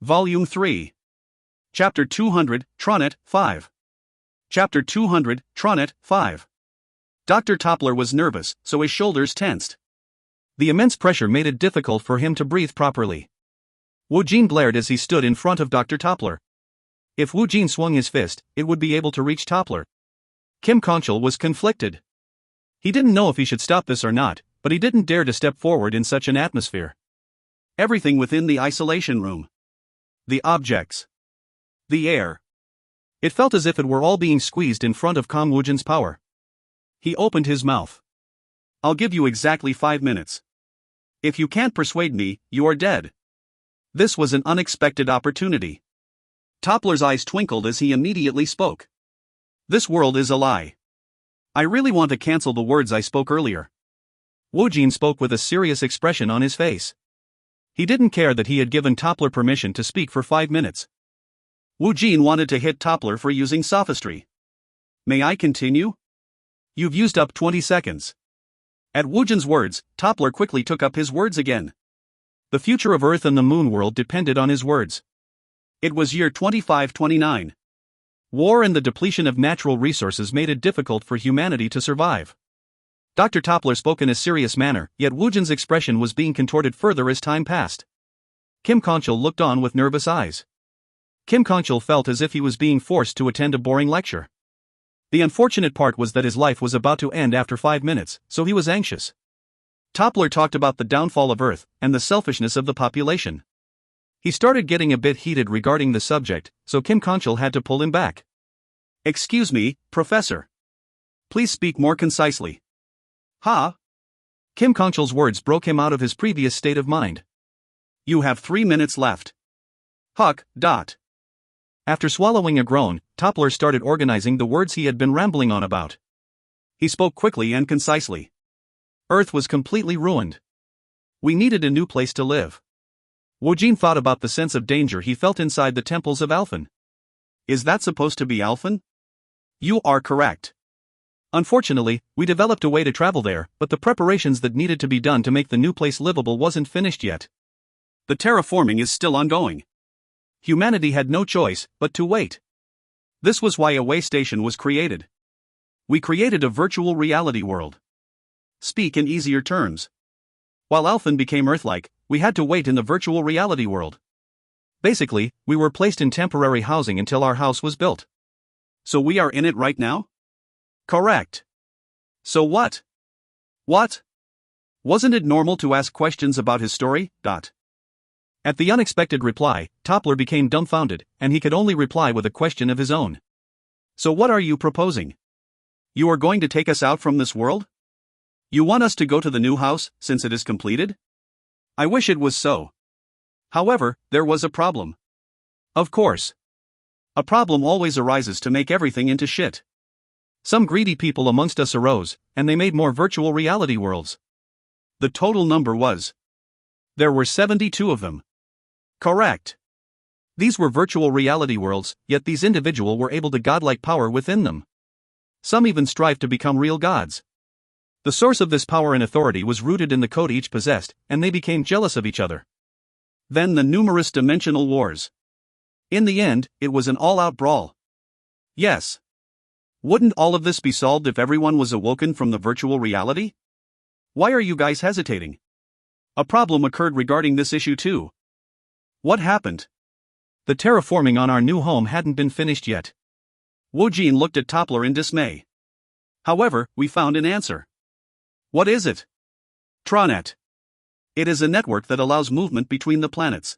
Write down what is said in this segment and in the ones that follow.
Volume 3. Chapter 200, Tronet, 5. Chapter 200, Tronet, 5. Dr. Toppler was nervous, so his shoulders tensed. The immense pressure made it difficult for him to breathe properly. Woojin glared as he stood in front of Dr. Toppler. If Woojin swung his fist, it would be able to reach Toppler. Kim Conchal was conflicted. He didn't know if he should stop this or not, but he didn't dare to step forward in such an atmosphere. Everything within the isolation room. The objects. The air. It felt as if it were all being squeezed in front of Kong Woojin's power. He opened his mouth. "I'll give you exactly 5 minutes. If you can't persuade me, you are dead." This was an unexpected opportunity. Toppler's eyes twinkled as he immediately spoke. "This world is a lie. I really want to cancel the words I spoke earlier." Woojin spoke with a serious expression on his face. He didn't care that he had given Toppler permission to speak for 5 minutes. Woojin wanted to hit Toppler for using sophistry. "May I continue? You've used up 20 seconds. At Woojin's words, Toppler quickly took up his words again. The future of Earth and the Moon world depended on his words. It was year 2529. War and the depletion of natural resources made it difficult for humanity to survive. Dr. Toppler spoke in a serious manner, yet Woojin's expression was being contorted further as time passed. Kim Conchal looked on with nervous eyes. Kim Conchal felt as if he was being forced to attend a boring lecture. The unfortunate part was that his life was about to end after 5 minutes, so he was anxious. Toppler talked about the downfall of Earth and the selfishness of the population. He started getting a bit heated regarding the subject, so Kim Conchal had to pull him back. "Excuse me, Professor. Please speak more concisely." "Huh?" Kim Conchal's words broke him out of his previous state of mind. "You have 3 minutes left." Huck. After swallowing a groan, Toppler started organizing the words he had been rambling on about. He spoke quickly and concisely. Earth was completely ruined. We needed a new place to live. Woojin thought about the sense of danger he felt inside the temples of Alphen. "Is that supposed to be Alphen?" "You are correct. Unfortunately, we developed a way to travel there, but the preparations that needed to be done to make the new place livable wasn't finished yet. The terraforming is still ongoing. Humanity had no choice but to wait. This was why a way station was created. We created a virtual reality world. Speak in easier terms. While Alphen became Earth-like, we had to wait in the virtual reality world. Basically, we were placed in temporary housing until our house was built." "So we are in it right now?" "Correct. So what?" "What? Wasn't it normal to ask questions about his story?" At the unexpected reply, Toppler became dumbfounded, and he could only reply with a question of his own. "So what are you proposing? You are going to take us out from this world? You want us to go to the new house, since it is completed? I wish it was so. However, there was a problem." "Of course. A problem always arises to make everything into shit. Some greedy people amongst us arose, and they made more virtual reality worlds. The total number was. There were 72 of them." "Correct. These were virtual reality worlds, yet these individuals were able to godlike power within them. Some even strived to become real gods. The source of this power and authority was rooted in the code each possessed, and they became jealous of each other. Then the numerous dimensional wars. In the end, it was an all-out brawl. Yes. Wouldn't all of this be solved if everyone was awoken from the virtual reality? Why are you guys hesitating? A problem occurred regarding this issue too." "What happened?" "The terraforming on our new home hadn't been finished yet." Woojin looked at Toppler in dismay. "However, we found an answer." "What is it?" "Tronet. It is a network that allows movement between the planets.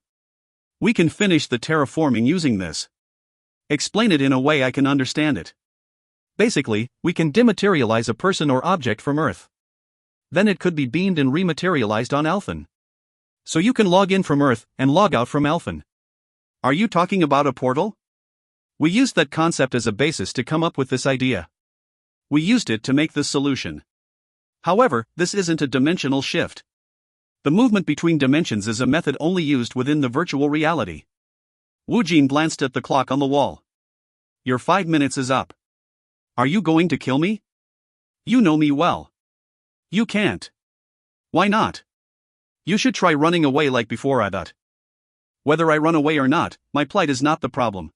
We can finish the terraforming using this. Explain it in a way I can understand it. Basically, we can dematerialize a person or object from Earth. Then it could be beamed and rematerialized on Alphen. So you can log in from Earth and log out from Alphen." "Are you talking about a portal?" "We used that concept as a basis to come up with this idea. We used it to make this solution. However, this isn't a dimensional shift. The movement between dimensions is a method only used within the virtual reality." Woojin glanced at the clock on the wall. "Your 5 minutes is up. Are you going to kill me? You know me well. You can't. Why not? You should try running away like before I thought." Whether I run away or not, my plight is not the problem.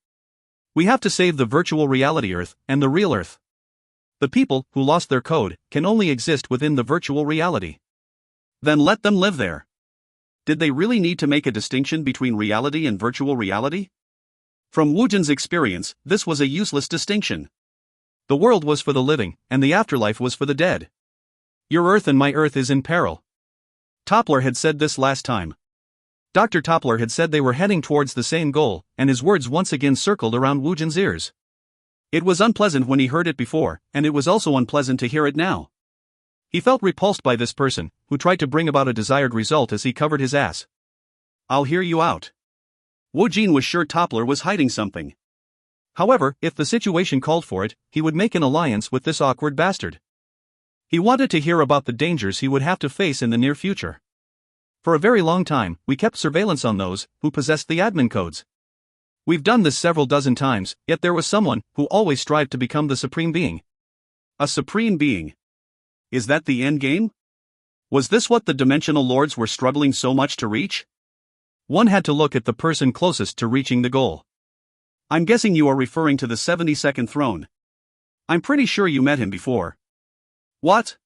We have to save the virtual reality Earth and the real Earth. The people who lost their code can only exist within the virtual reality. Then let them live there. Did they really need to make a distinction between reality and virtual reality? From Woojin's experience, this was a useless distinction. The world was for the living, and the afterlife was for the dead. Your Earth and my Earth is in peril. Toppler had said this last time. Dr. Toppler had said they were heading towards the same goal, and his words once again circled around Woojin's ears. It was unpleasant when he heard it before, and it was also unpleasant to hear it now. He felt repulsed by this person, who tried to bring about a desired result as he covered his ass. I'll hear you out. Woojin was sure Toppler was hiding something. However, if the situation called for it, he would make an alliance with this awkward bastard. He wanted to hear about the dangers he would have to face in the near future. For a very long time, we kept surveillance on those who possessed the admin codes. We've done this several dozen times, yet there was someone who always strived to become the supreme being. A supreme being. Is that the end game? Was this what the dimensional lords were struggling so much to reach? One had to look at the person closest to reaching the goal. I'm guessing you are referring to the 72nd throne. I'm pretty sure you met him before. What?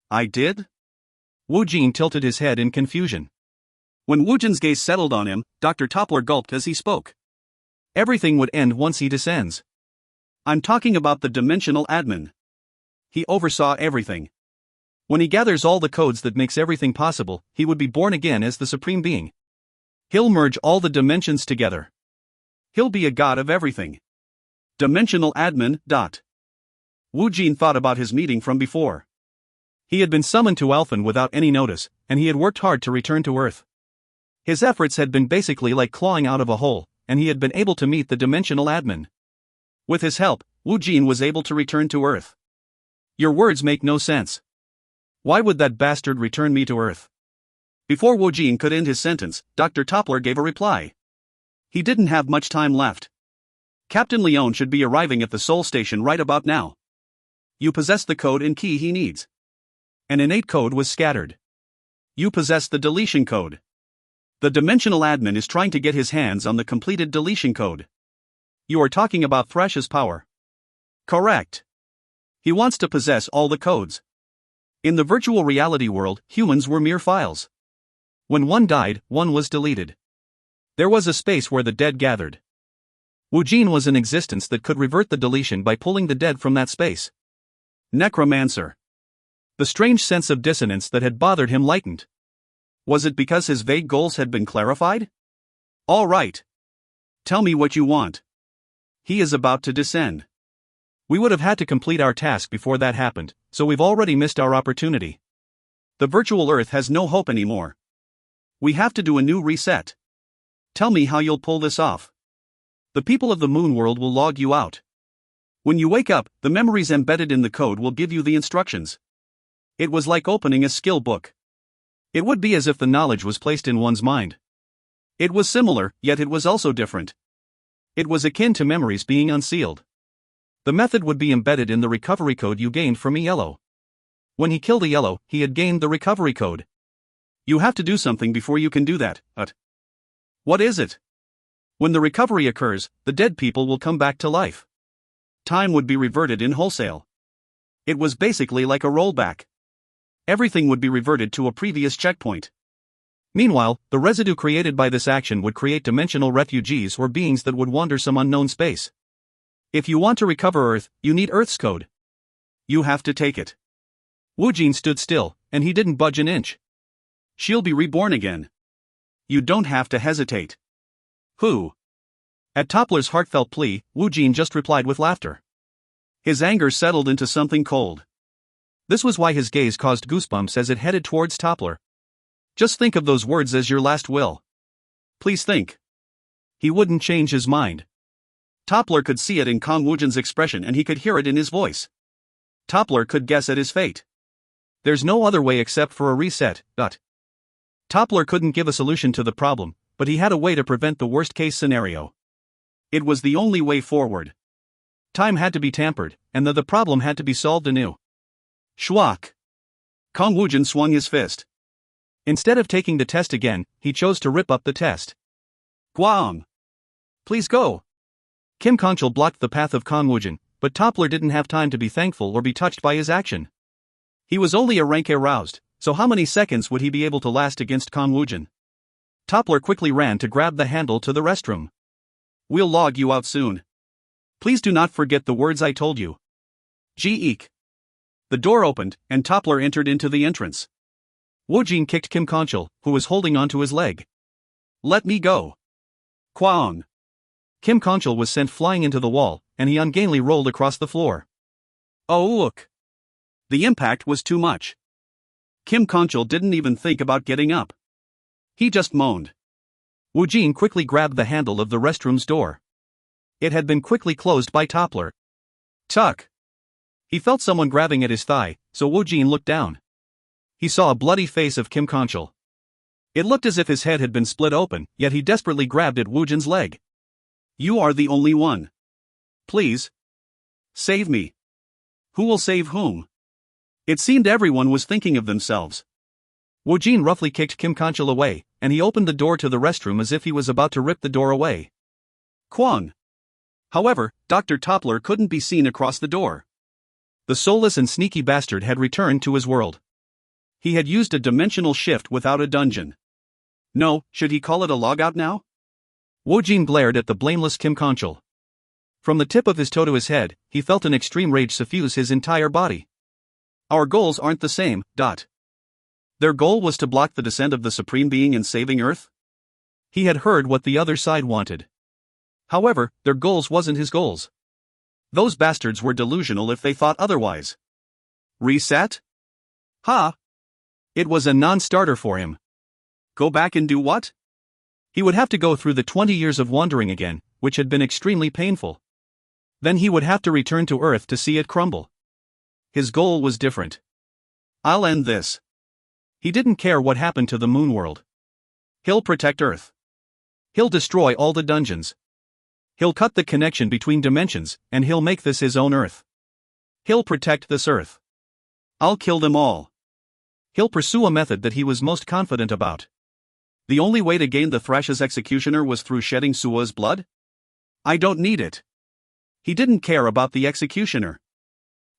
I did? Woojin tilted his head in confusion. When Woojin's gaze settled on him, Dr. Toppler gulped as he spoke. Everything would end once he descends. I'm talking about the dimensional admin. He oversaw everything. When he gathers all the codes that makes everything possible, he would be born again as the supreme being. He'll merge all the dimensions together. He'll be a god of everything. Dimensional admin. Woojin thought about his meeting from before. He had been summoned to Alphen without any notice, and he had worked hard to return to Earth. His efforts had been basically like clawing out of a hole, and he had been able to meet the dimensional admin. With his help, Woojin was able to return to Earth. Your words make no sense. Why would that bastard return me to Earth? Before Woojin could end his sentence, Dr. Toppler gave a reply. He didn't have much time left. Captain Leon should be arriving at the Sol Station right about now. You possess the code and key he needs. An innate code was scattered. You possess the deletion code. The dimensional admin is trying to get his hands on the completed deletion code. You are talking about Thrash's power. Correct. He wants to possess all the codes. In the virtual reality world, humans were mere files. When one died, one was deleted. There was a space where the dead gathered. Woojin was an existence that could revert the deletion by pulling the dead from that space. Necromancer. The strange sense of dissonance that had bothered him lightened. Was it because his vague goals had been clarified? All right. Tell me what you want. He is about to descend. We would have had to complete our task before that happened, so we've already missed our opportunity. The virtual Earth has no hope anymore. We have to do a new reset. Tell me how you'll pull this off. The people of the moon world will log you out. When you wake up, the memories embedded in the code will give you the instructions. It was like opening a skill book. It would be as if the knowledge was placed in one's mind. It was similar, yet it was also different. It was akin to memories being unsealed. The method would be embedded in the recovery code you gained from Yellow. When he killed Yellow, he had gained the recovery code. You have to do something before you can do that, but what is it? When the recovery occurs, the dead people will come back to life. Time would be reverted in wholesale. It was basically like a rollback. Everything would be reverted to a previous checkpoint. Meanwhile, the residue created by this action would create dimensional refugees or beings that would wander some unknown space. If you want to recover Earth, you need Earth's code. You have to take it. Woojin stood still, and he didn't budge an inch. She'll be reborn again. You don't have to hesitate. Who? At Toppler's heartfelt plea, Woojin just replied with laughter. His anger settled into something cold. This was why his gaze caused goosebumps as it headed towards Toppler. Just think of those words as your last will. Please think. He wouldn't change his mind. Toppler could see it in Kong Woojin's expression and he could hear it in his voice. Toppler could guess at his fate. There's no other way except for a reset, Toppler couldn't give a solution to the problem, but he had a way to prevent the worst-case scenario. It was the only way forward. Time had to be tampered, and the problem had to be solved anew. Schwack! Kong Woojin swung his fist. Instead of taking the test again, he chose to rip up the test. Guang! Please go! Kim Conchal blocked the path of Kong Woojin, but Toppler didn't have time to be thankful or be touched by his action. He was only a rank aroused, so how many seconds would he be able to last against Kong Woojin? Toppler quickly ran to grab the handle to the restroom. We'll log you out soon. Please do not forget the words I told you. Eek. The door opened, and Toppler entered into the entrance. Woojin kicked Kim Conchal, who was holding onto his leg. Let me go. Kwang. Kim Conchal was sent flying into the wall, and he ungainly rolled across the floor. Oh look. The impact was too much. Kim Conchal didn't even think about getting up. He just moaned. Woojin quickly grabbed the handle of the restroom's door. It had been quickly closed by Toppler. Tuck. He felt someone grabbing at his thigh, so Woojin looked down. He saw a bloody face of Kim Conchal. It looked as if his head had been split open, yet he desperately grabbed at Woojin's leg. You are the only one. Please. Save me. Who will save whom? It seemed everyone was thinking of themselves. Woojin roughly kicked Kim Conchal away, and he opened the door to the restroom as if he was about to rip the door away. Kwang. However, Dr. Toppler couldn't be seen across the door. The soulless and sneaky bastard had returned to his world. He had used a dimensional shift without a dungeon. No, should he call it a logout now? Woojin glared at the blameless Kim Conchal. From the tip of his toe to his head, he felt an extreme rage suffuse his entire body. Our goals aren't the same. Their goal was to block the descent of the Supreme Being and saving Earth? He had heard what the other side wanted. However, their goals wasn't his goals. Those bastards were delusional if they thought otherwise. Reset? Ha! It was a non-starter for him. Go back and do what? He would have to go through the 20 years of wandering again, which had been extremely painful. Then he would have to return to Earth to see it crumble. His goal was different. I'll end this. He didn't care what happened to the moon world. He'll protect Earth. He'll destroy all the dungeons. He'll cut the connection between dimensions, and he'll make this his own Earth. He'll protect this Earth. I'll kill them all. He'll pursue a method that he was most confident about. The only way to gain the Thrash's executioner was through shedding Sua's blood? I don't need it. He didn't care about the executioner.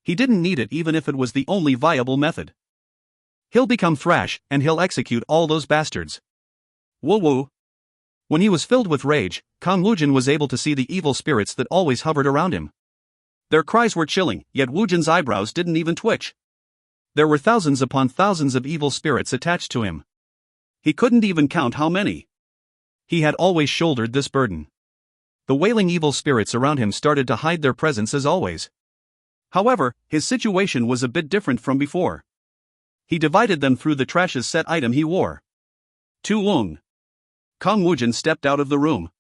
He didn't need it even if it was the only viable method. He'll become Thrash, and he'll execute all those bastards. Woo-woo. When he was filled with rage, Kong Woojin was able to see the evil spirits that always hovered around him. Their cries were chilling, yet Woojin's eyebrows didn't even twitch. There were thousands upon thousands of evil spirits attached to him. He couldn't even count how many. He had always shouldered this burden. The wailing evil spirits around him started to hide their presence as always. However, his situation was a bit different from before. He divided them through the Trash's set item he wore. Tu Wung. Kong Woojin stepped out of the room.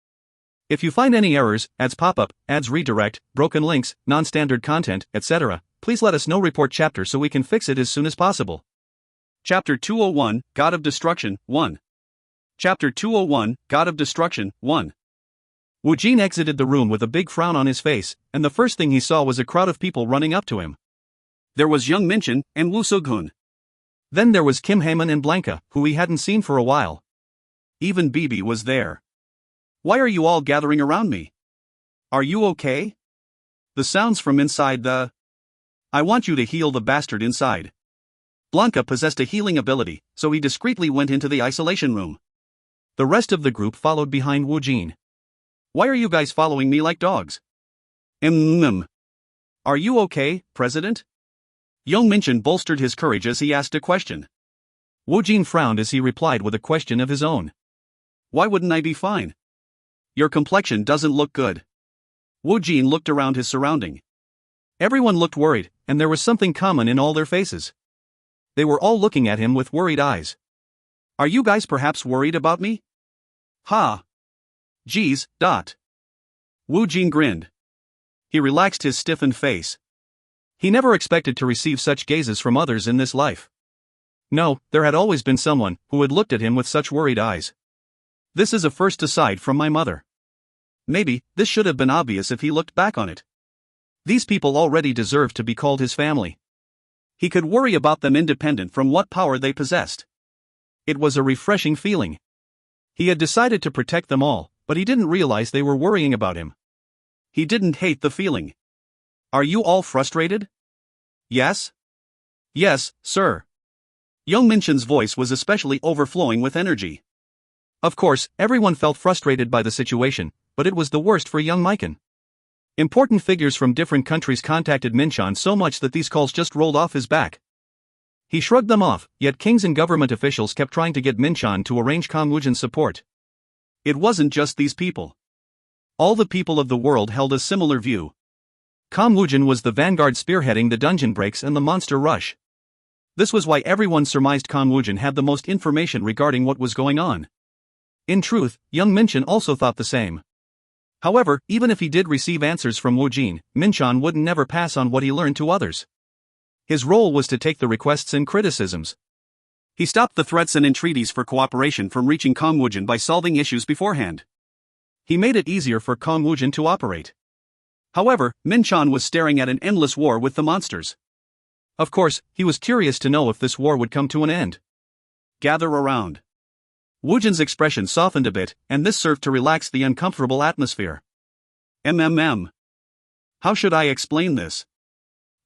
If you find any errors, ads pop up, ads redirect, broken links, non-standard content, etc., please let us know. Report chapter so we can fix it as soon as possible. Chapter 201, God of Destruction, 1. Chapter 201, God of Destruction, 1. Woojin exited the room with a big frown on his face, and the first thing he saw was a crowd of people running up to him. There was young Minchin and Wu Sughun. Then there was Kim Haeman and Blanca, who he hadn't seen for a while. Even Bibi was there. Why are you all gathering around me? Are you okay? The sounds from inside the... I want you to heal the bastard inside. Blanca possessed a healing ability, so he discreetly went into the isolation room. The rest of the group followed behind Woojin. Why are you guys following me like dogs? Are you okay, President? Young Minchin bolstered his courage as he asked a question. Woojin frowned as he replied with a question of his own. Why wouldn't I be fine? Your complexion doesn't look good. Woojin looked around his surrounding. Everyone looked worried, and there was something common in all their faces. They were all looking at him with worried eyes. Are you guys perhaps worried about me? Ha! Geez, Woojin grinned. He relaxed his stiffened face. He never expected to receive such gazes from others in this life. No, there had always been someone who had looked at him with such worried eyes. This is a first aside from my mother. Maybe this should have been obvious if he looked back on it. These people already deserved to be called his family. He could worry about them independent from what power they possessed. It was a refreshing feeling. He had decided to protect them all, but he didn't realize they were worrying about him. He didn't hate the feeling. Are you all frustrated? Yes? Yes, sir. Young Minchin's voice was especially overflowing with energy. Of course, everyone felt frustrated by the situation, but it was the worst for young Mikan. Important figures from different countries contacted Minchan so much that these calls just rolled off his back. He shrugged them off, yet kings and government officials kept trying to get Minchan to arrange Woojin's support. It wasn't just these people. All the people of the world held a similar view. Woojin was the vanguard spearheading the dungeon breaks and the monster rush. This was why everyone surmised Woojin had the most information regarding what was going on. In truth, young Minchan also thought the same. However, even if he did receive answers from Woojin, Minchan would never pass on what he learned to others. His role was to take the requests and criticisms. He stopped the threats and entreaties for cooperation from reaching Woojin by solving issues beforehand. He made it easier for Woojin to operate. However, Minchan was staring at an endless war with the monsters. Of course, he was curious to know if this war would come to an end. Gather around. Woojin's expression softened a bit, and this served to relax the uncomfortable atmosphere. How should I explain this?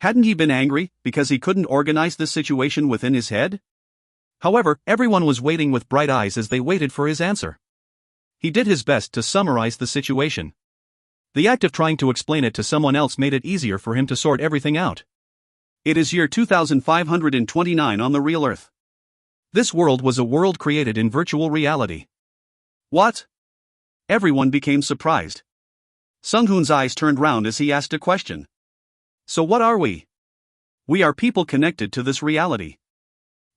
Hadn't he been angry because he couldn't organize this situation within his head? However, everyone was waiting with bright eyes as they waited for his answer. He did his best to summarize the situation. The act of trying to explain it to someone else made it easier for him to sort everything out. It is year 2529 on the real Earth. This world was a world created in virtual reality. What? Everyone became surprised. Sunghoon's eyes turned round as he asked a question. So what are we? We are people connected to this reality.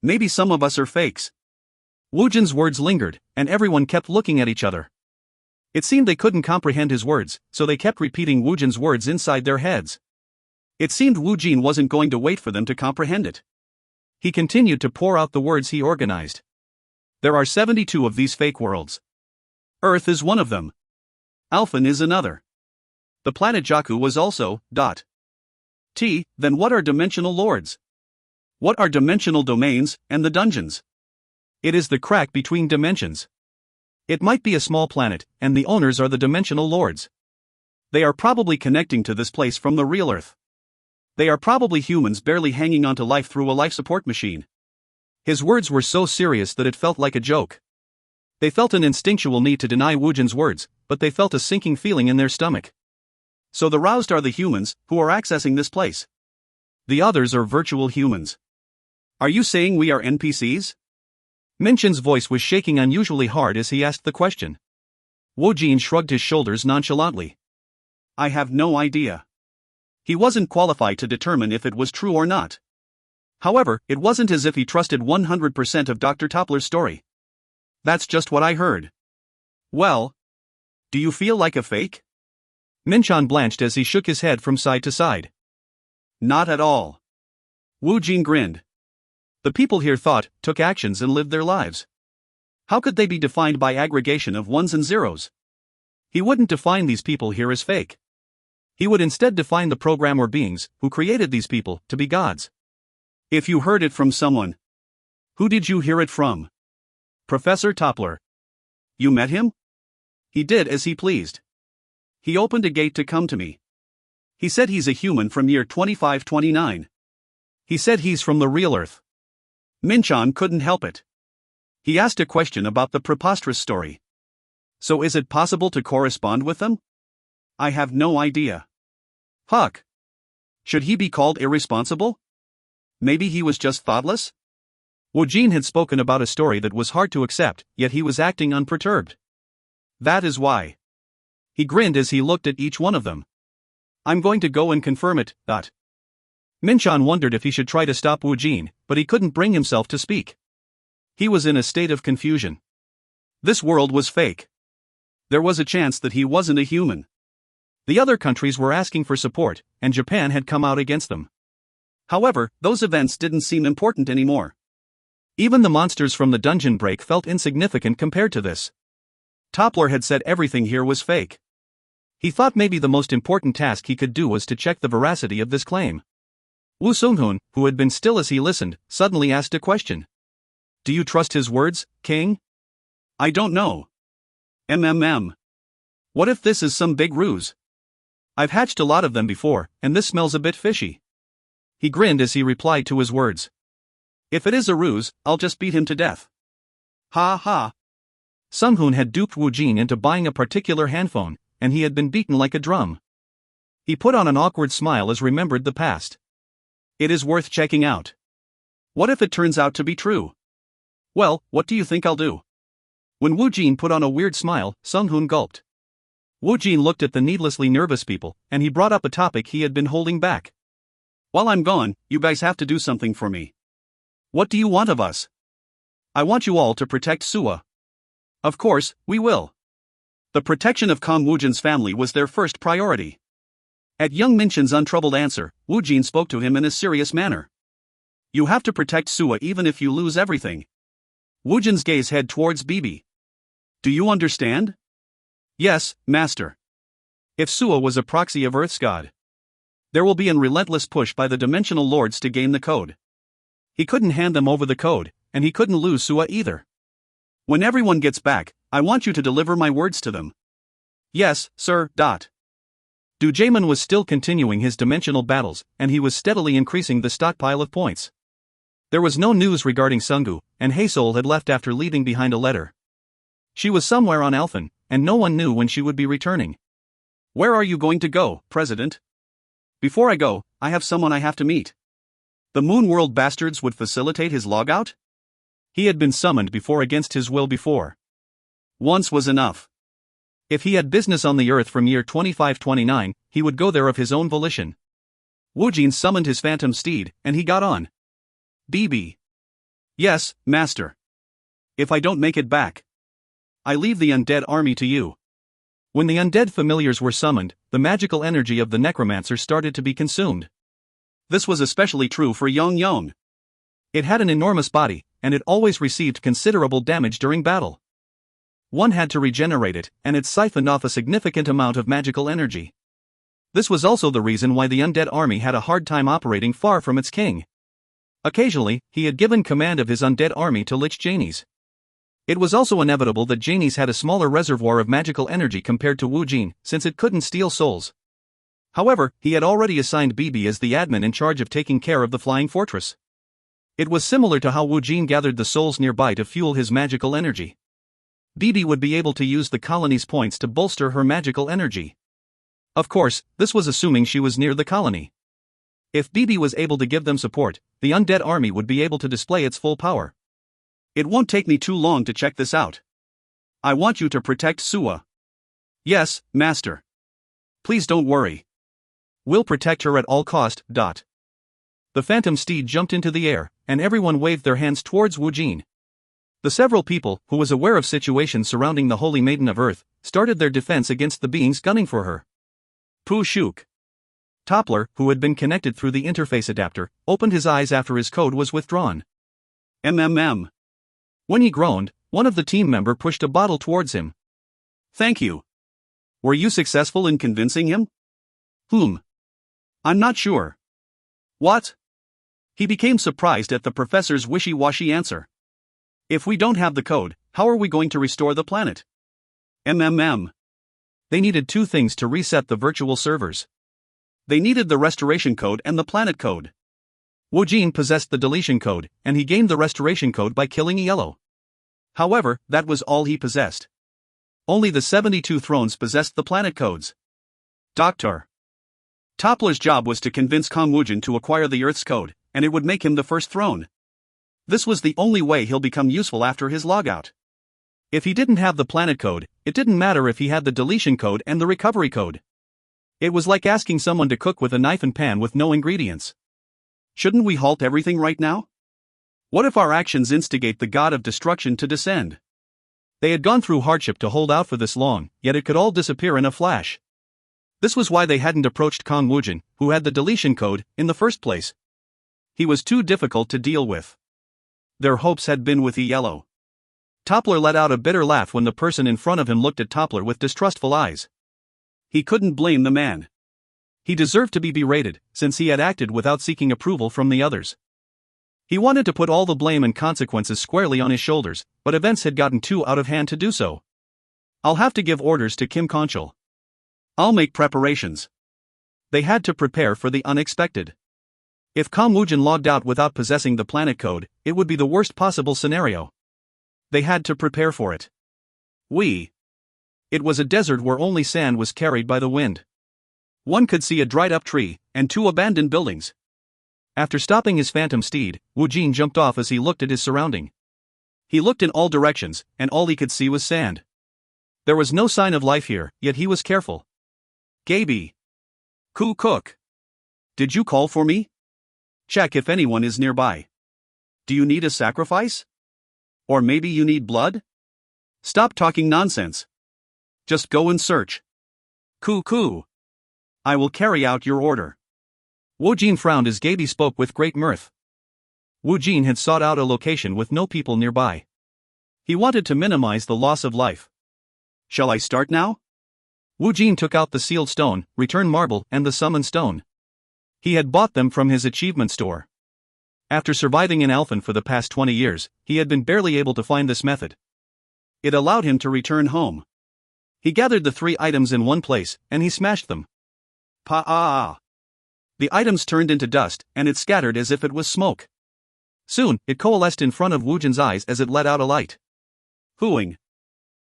Maybe some of us are fakes. Woojin's words lingered, and everyone kept looking at each other. It seemed they couldn't comprehend his words, so they kept repeating Woojin's words inside their heads. It seemed Woojin wasn't going to wait for them to comprehend it. He continued to pour out the words he organized. There are 72 of these fake worlds. Earth is one of them. Alphen is another. The planet Jakku was also, Then what are dimensional lords? What are dimensional domains, and the dungeons? It is the crack between dimensions. It might be a small planet, and the owners are the dimensional lords. They are probably connecting to this place from the real Earth. They are probably humans barely hanging on to life through a life support machine. His words were so serious that it felt like a joke. They felt an instinctual need to deny Woojin's words, but they felt a sinking feeling in their stomach. So the roused are the humans, who are accessing this place. The others are virtual humans. Are you saying we are NPCs? Minchin's voice was shaking unusually hard as he asked the question. Woojin shrugged his shoulders nonchalantly. I have no idea. He wasn't qualified to determine if it was true or not. However, it wasn't as if he trusted 100% of Dr. Toppler's story. That's just what I heard. Well, do you feel like a fake? Minchan blanched as he shook his head from side to side. Not at all. Woojin grinned. The people here thought, took actions and lived their lives. How could they be defined by aggregation of ones and zeros? He wouldn't define these people here as fake. He would instead define the program or beings, who created these people, to be gods. If you heard it from someone, who did you hear it from? Professor Toppler. You met him? He did as he pleased. He opened a gate to come to me. He said he's a human from year 2529. He said he's from the real Earth. Minchan couldn't help it. He asked a question about the preposterous story. So is it possible to correspond with them? I have no idea. Huck. Should he be called irresponsible? Maybe he was just thoughtless? Woojin had spoken about a story that was hard to accept, yet he was acting unperturbed. That is why. He grinned as he looked at each one of them. I'm going to go and confirm it, Minchan wondered if he should try to stop Woojin, but he couldn't bring himself to speak. He was in a state of confusion. This world was fake. There was a chance that he wasn't a human. The other countries were asking for support, and Japan had come out against them. However, those events didn't seem important anymore. Even the monsters from the dungeon break felt insignificant compared to this. Toppler had said everything here was fake. He thought maybe the most important task he could do was to check the veracity of this claim. Woo Sung-hoon, who had been still as he listened, suddenly asked a question. Do you trust his words, King? I don't know. What if this is some big ruse? I've hatched a lot of them before, and this smells a bit fishy. He grinned as he replied to his words. If it is a ruse, I'll just beat him to death. Ha ha. Sung-hoon had duped Woojin into buying a particular handphone, and he had been beaten like a drum. He put on an awkward smile as remembered the past. It is worth checking out. What if it turns out to be true? Well, what do you think I'll do? When Woojin put on a weird smile, Sung-hoon gulped. Woojin looked at the needlessly nervous people, and he brought up a topic he had been holding back. While I'm gone, you guys have to do something for me. What do you want of us? I want you all to protect Suwa. Of course, we will. The protection of Kang Woojin's family was their first priority. At young Minchin's untroubled answer, Woojin spoke to him in a serious manner. You have to protect Suwa even if you lose everything. Woojin's gaze head towards Bibi. Do you understand? Yes, master. If Suwa was a proxy of Earth's god, there will be a relentless push by the dimensional lords to gain the code. He couldn't hand them over the code, and he couldn't lose Suwa either. When everyone gets back, I want you to deliver my words to them. Yes, sir. Du Jaemin was still continuing his dimensional battles, and he was steadily increasing the stockpile of points. There was no news regarding Sungu, and Haesol had left after leaving behind a letter. She was somewhere on Alphen, and no one knew when she would be returning. Where are you going to go, President? Before I go, I have someone I have to meet. The Moon World bastards would facilitate his logout? He had been summoned before against his will before. Once was enough. If he had business on the Earth from year 2529, he would go there of his own volition. Woojin summoned his phantom steed, and he got on. BB. Yes, master. If I don't make it back, I leave the undead army to you. When the undead familiars were summoned, the magical energy of the necromancer started to be consumed. This was especially true for Yong. It had an enormous body, and it always received considerable damage during battle. One had to regenerate it, and it siphoned off a significant amount of magical energy. This was also the reason why the undead army had a hard time operating far from its king. Occasionally, he had given command of his undead army to Lich Janie's. It was also inevitable that Janie's had a smaller reservoir of magical energy compared to Woojin, since it couldn't steal souls. However, he had already assigned Bibi as the admin in charge of taking care of the flying fortress. It was similar to how Woojin gathered the souls nearby to fuel his magical energy. Bibi would be able to use the colony's points to bolster her magical energy. Of course, this was assuming she was near the colony. If Bibi was able to give them support, the undead army would be able to display its full power. It won't take me too long to check this out. I want you to protect Suwa. Yes, master. Please don't worry. We'll protect her at all cost. The phantom steed jumped into the air, and everyone waved their hands towards Woojin. The several people, who was aware of situations surrounding the Holy Maiden of Earth, started their defense against the beings gunning for her. Pu Shuk. Toppler, who had been connected through the interface adapter, opened his eyes after his code was withdrawn. MMM. When he groaned, one of the team member pushed a bottle towards him. Thank you. Were you successful in convincing him? I'm not sure. What? He became surprised at the professor's wishy-washy answer. If we don't have the code, how are we going to restore the planet? MMM. They needed two things to reset the virtual servers. They needed the restoration code and the planet code. Woojin possessed the deletion code, and he gained the restoration code by killing Yellow. However, that was all he possessed. Only the 72 thrones possessed the planet codes. Dr. Toppler's job was to convince Kang Woojin to acquire the Earth's code, and it would make him the first throne. This was the only way he'll become useful after his logout. If he didn't have the planet code, it didn't matter if he had the deletion code and the recovery code. It was like asking someone to cook with a knife and pan with no ingredients. Shouldn't we halt everything right now? What if our actions instigate the god of destruction to descend? They had gone through hardship to hold out for this long, yet it could all disappear in a flash. This was why they hadn't approached Kang Woojin, who had the deletion code, in the first place. He was too difficult to deal with. Their hopes had been with Yellow. Toppler let out a bitter laugh when the person in front of him looked at Toppler with distrustful eyes. He couldn't blame the man. He deserved to be berated, since he had acted without seeking approval from the others. He wanted to put all the blame and consequences squarely on his shoulders, but events had gotten too out of hand to do so. I'll have to give orders to Kim Conchal. I'll make preparations. They had to prepare for the unexpected. If Woojin logged out without possessing the planet code, it would be the worst possible scenario. They had to prepare for it. It was a desert where only sand was carried by the wind. One could see a dried-up tree, and 2 abandoned buildings. After stopping his phantom steed, Woojin jumped off as he looked at his surrounding. He looked in all directions, and all he could see was sand. There was no sign of life here, yet he was careful. Gaby. Cook. Did you call for me? Check if anyone is nearby. Do you need a sacrifice? Or maybe you need blood? Stop talking nonsense. Just go and search. Coo. I will carry out your order. Woojin frowned as Gaby spoke with great mirth. Woojin had sought out a location with no people nearby. He wanted to minimize the loss of life. Shall I start now? Woojin took out the sealed stone, return marble, and the summon stone. He had bought them from his achievement store. After surviving in Alphen for the past 20 years, he had been barely able to find this method. It allowed him to return home. He gathered the 3 items in one place, and he smashed them. Pa-ah! The items turned into dust, and it scattered as if it was smoke. Soon, it coalesced in front of Woojin's eyes as it let out a light. Hooing!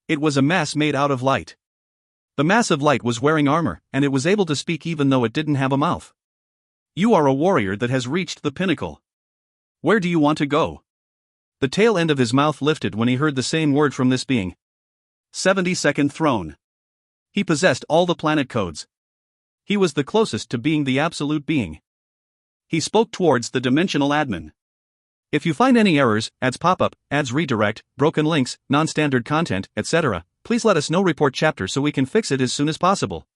It was a mass made out of light. The mass of light was wearing armor, and it was able to speak even though it didn't have a mouth. You are a warrior that has reached the pinnacle. Where do you want to go? The tail end of his mouth lifted when he heard the same word from this being. 72nd throne. He possessed all the planet codes. He was the closest to being the absolute being. He spoke towards the dimensional admin. If you find any errors, ads pop-up, ads redirect, broken links, non-standard content, etc., please let us know. Report chapter so we can fix it as soon as possible.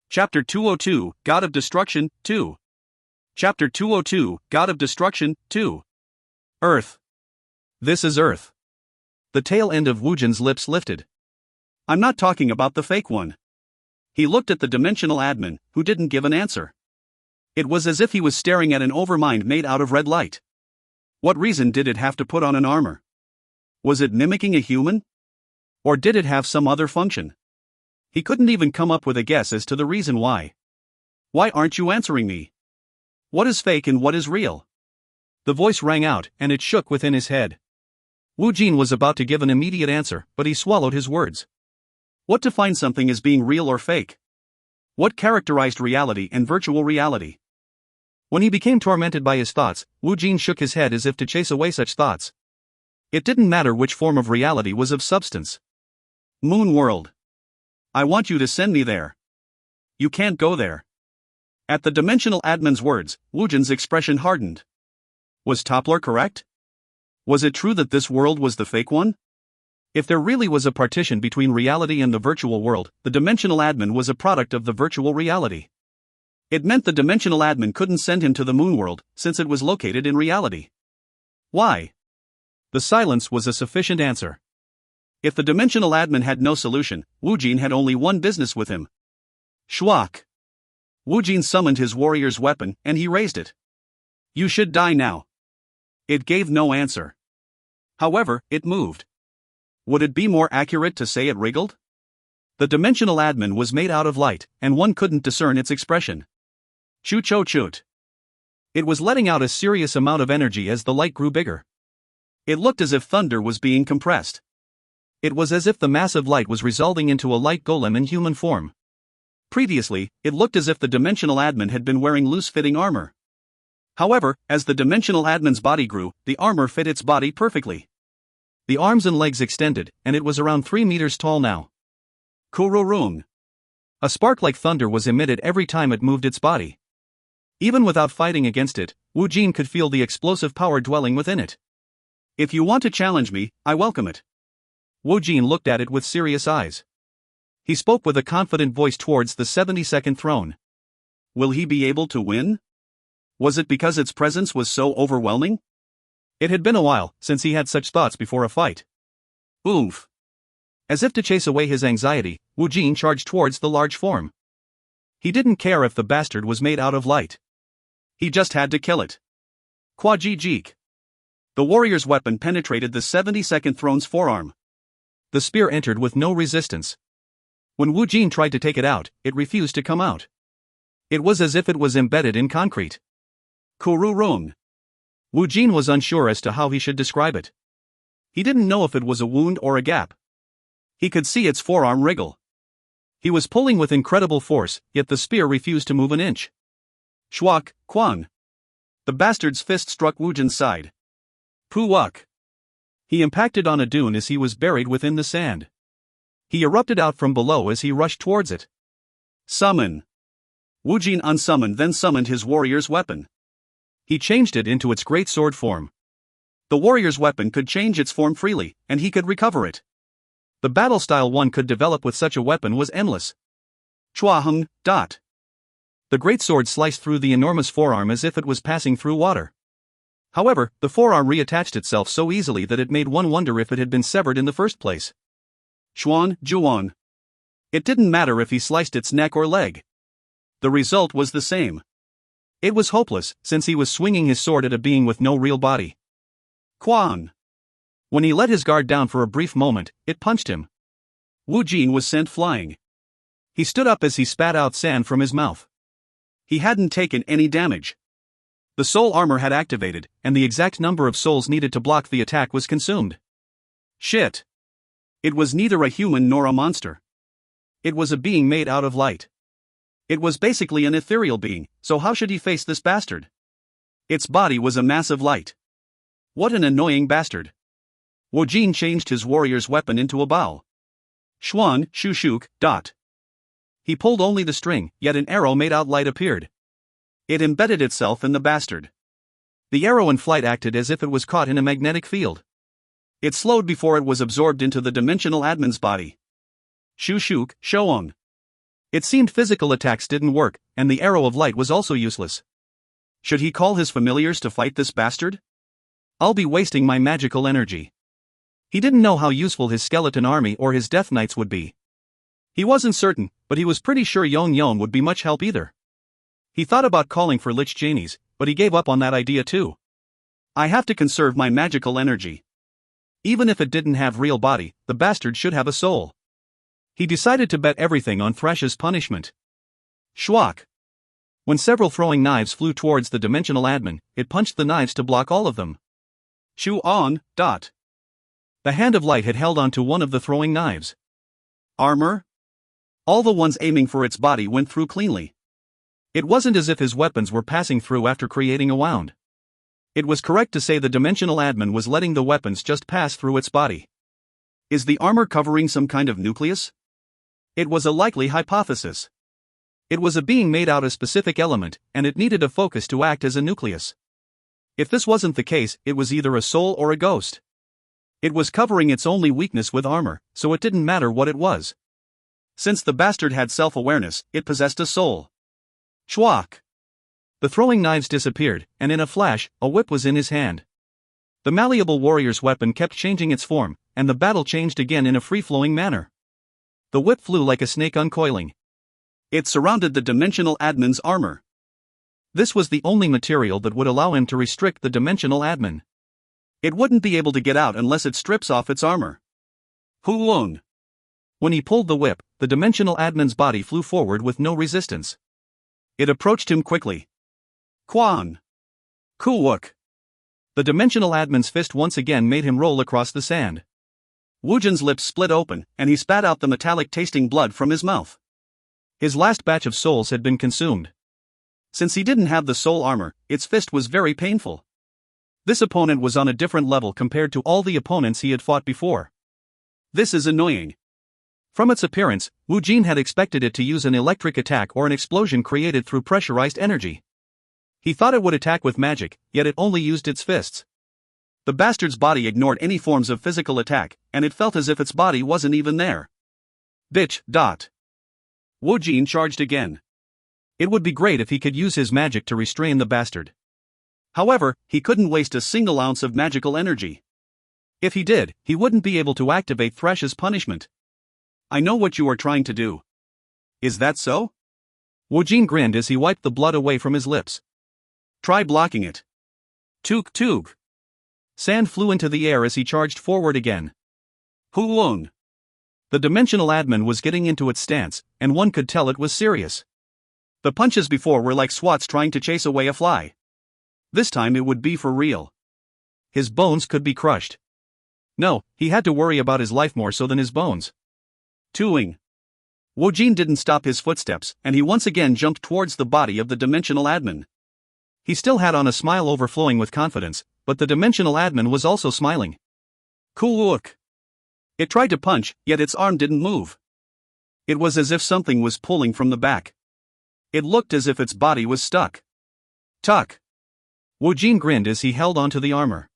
Chapter 202, God of Destruction, 2. Chapter 202, God of Destruction, 2. Earth. This is Earth. The tail end of Woojin's lips lifted. I'm not talking about the fake one. He looked at the dimensional admin, who didn't give an answer. It was as if he was staring at an overmind made out of red light. What reason did it have to put on an armor? Was it mimicking a human? Or did it have some other function? He couldn't even come up with a guess as to the reason why. Why aren't you answering me? What is fake and what is real? The voice rang out, and it shook within his head. Woojin was about to give an immediate answer, but he swallowed his words. What defined something as being real or fake? What characterized reality and virtual reality? When he became tormented by his thoughts, Woojin shook his head as if to chase away such thoughts. It didn't matter which form of reality was of substance. Moon world. I want you to send me there. You can't go there. At the dimensional admin's words, Woojin's expression hardened. Was Toppler correct? Was it true that this world was the fake one? If there really was a partition between reality and the virtual world, the dimensional admin was a product of the virtual reality. It meant the dimensional admin couldn't send him to the moon world, since it was located in reality. Why? The silence was a sufficient answer. If the dimensional admin had no solution, Woojin had only one business with him. Schwak. Woojin summoned his warrior's weapon, and he raised it. You should die now. It gave no answer. However, it moved. Would it be more accurate to say it wriggled? The dimensional admin was made out of light, and one couldn't discern its expression. Choo-cho-choot. It was letting out a serious amount of energy as the light grew bigger. It looked as if thunder was being compressed. It was as if the massive light was resolving into a light golem in human form. Previously, it looked as if the dimensional admin had been wearing loose-fitting armor. However, as the dimensional admin's body grew, the armor fit its body perfectly. The arms and legs extended, and it was around 3 meters tall now. Kururung. A spark like thunder was emitted every time it moved its body. Even without fighting against it, Woojin could feel the explosive power dwelling within it. If you want to challenge me, I welcome it. Woojin looked at it with serious eyes. He spoke with a confident voice towards the 72nd throne. Will he be able to win? Was it because its presence was so overwhelming? It had been a while since he had such thoughts before a fight. Oomph. As if to chase away his anxiety, Woojin charged towards the large form. He didn't care if the bastard was made out of light. He just had to kill it. Kwajijik. The warrior's weapon penetrated the 72nd throne's forearm. The spear entered with no resistance. When Woojin tried to take it out, it refused to come out. It was as if it was embedded in concrete. Kururung. Woojin was unsure as to how he should describe it. He didn't know if it was a wound or a gap. He could see its forearm wriggle. He was pulling with incredible force, yet the spear refused to move an inch. Shwak, Kwang. The bastard's fist struck Woojin's side. Puwak. He impacted on a dune as he was buried within the sand. He erupted out from below as he rushed towards it. Summon. Woojin unsummoned, then summoned his warrior's weapon. He changed it into its great sword form. The warrior's weapon could change its form freely, and he could recover it. The battle style one could develop with such a weapon was endless. Chua-hung. The great sword sliced through the enormous forearm as if it was passing through water. However, the forearm reattached itself so easily that it made one wonder if it had been severed in the first place. Xuan, Juan. It didn't matter if he sliced its neck or leg. The result was the same. It was hopeless, since he was swinging his sword at a being with no real body. Quan. When he let his guard down for a brief moment, it punched him. Woojin was sent flying. He stood up as he spat out sand from his mouth. He hadn't taken any damage. The soul armor had activated, and the exact number of souls needed to block the attack was consumed. Shit. It was neither a human nor a monster. It was a being made out of light. It was basically an ethereal being, so how should he face this bastard? Its body was a mass of light. What an annoying bastard. Woojin changed his warrior's weapon into a bow. Xuan, Shushuk. He pulled only the string, yet an arrow made out light appeared. It embedded itself in the bastard. The arrow in flight acted as if it was caught in a magnetic field. It slowed before it was absorbed into the dimensional admin's body. Shushuk, Shoong. It seemed physical attacks didn't work, and the arrow of light was also useless. Should he call his familiars to fight this bastard? I'll be wasting my magical energy. He didn't know how useful his skeleton army or his death knights would be. He wasn't certain, but he was pretty sure Yon would be much help either. He thought about calling for Lich Janies, but he gave up on that idea too. I have to conserve my magical energy. Even if it didn't have real body, the bastard should have a soul. He decided to bet everything on Thrash's punishment. Shwak. When several throwing knives flew towards the dimensional admin, it punched the knives to block all of them. Shu-on. The hand of light had held onto one of the throwing knives. Armor? All the ones aiming for its body went through cleanly. It wasn't as if his weapons were passing through after creating a wound. It was correct to say the dimensional admin was letting the weapons just pass through its body. Is the armor covering some kind of nucleus? It was a likely hypothesis. It was a being made out of a specific element, and it needed a focus to act as a nucleus. If this wasn't the case, it was either a soul or a ghost. It was covering its only weakness with armor, so it didn't matter what it was. Since the bastard had self-awareness, it possessed a soul. Chwak. The throwing knives disappeared, and in a flash, a whip was in his hand. The malleable warrior's weapon kept changing its form, and the battle changed again in a free-flowing manner. The whip flew like a snake uncoiling. It surrounded the dimensional admin's armor. This was the only material that would allow him to restrict the dimensional admin. It wouldn't be able to get out unless it strips off its armor. Hulung. When he pulled the whip, the dimensional admin's body flew forward with no resistance. It approached him quickly. Quan. Kuwuk. The dimensional admin's fist once again made him roll across the sand. Woojin's lips split open, and he spat out the metallic-tasting blood from his mouth. His last batch of souls had been consumed. Since he didn't have the soul armor, its fist was very painful. This opponent was on a different level compared to all the opponents he had fought before. This is annoying. From its appearance, Woojin had expected it to use an electric attack or an explosion created through pressurized energy. He thought it would attack with magic, yet it only used its fists. The bastard's body ignored any forms of physical attack, and it felt as if its body wasn't even there. Bitch. Woojin charged again. It would be great if he could use his magic to restrain the bastard. However, he couldn't waste a single ounce of magical energy. If he did, he wouldn't be able to activate Thrash's punishment. I know what you are trying to do. Is that so? Woojin grinned as he wiped the blood away from his lips. Try blocking it. Toog. Sand flew into the air as he charged forward again. Hulung. The dimensional admin was getting into its stance, and one could tell it was serious. The punches before were like swats trying to chase away a fly. This time it would be for real. His bones could be crushed. No, he had to worry about his life more so than his bones. Tuing. Woojin didn't stop his footsteps, and he once again jumped towards the body of the dimensional admin. He still had on a smile overflowing with confidence, but the dimensional admin was also smiling. Cool look. It tried to punch, yet its arm didn't move. It was as if something was pulling from the back. It looked as if its body was stuck. Tuck. Woojin grinned as he held onto the armor.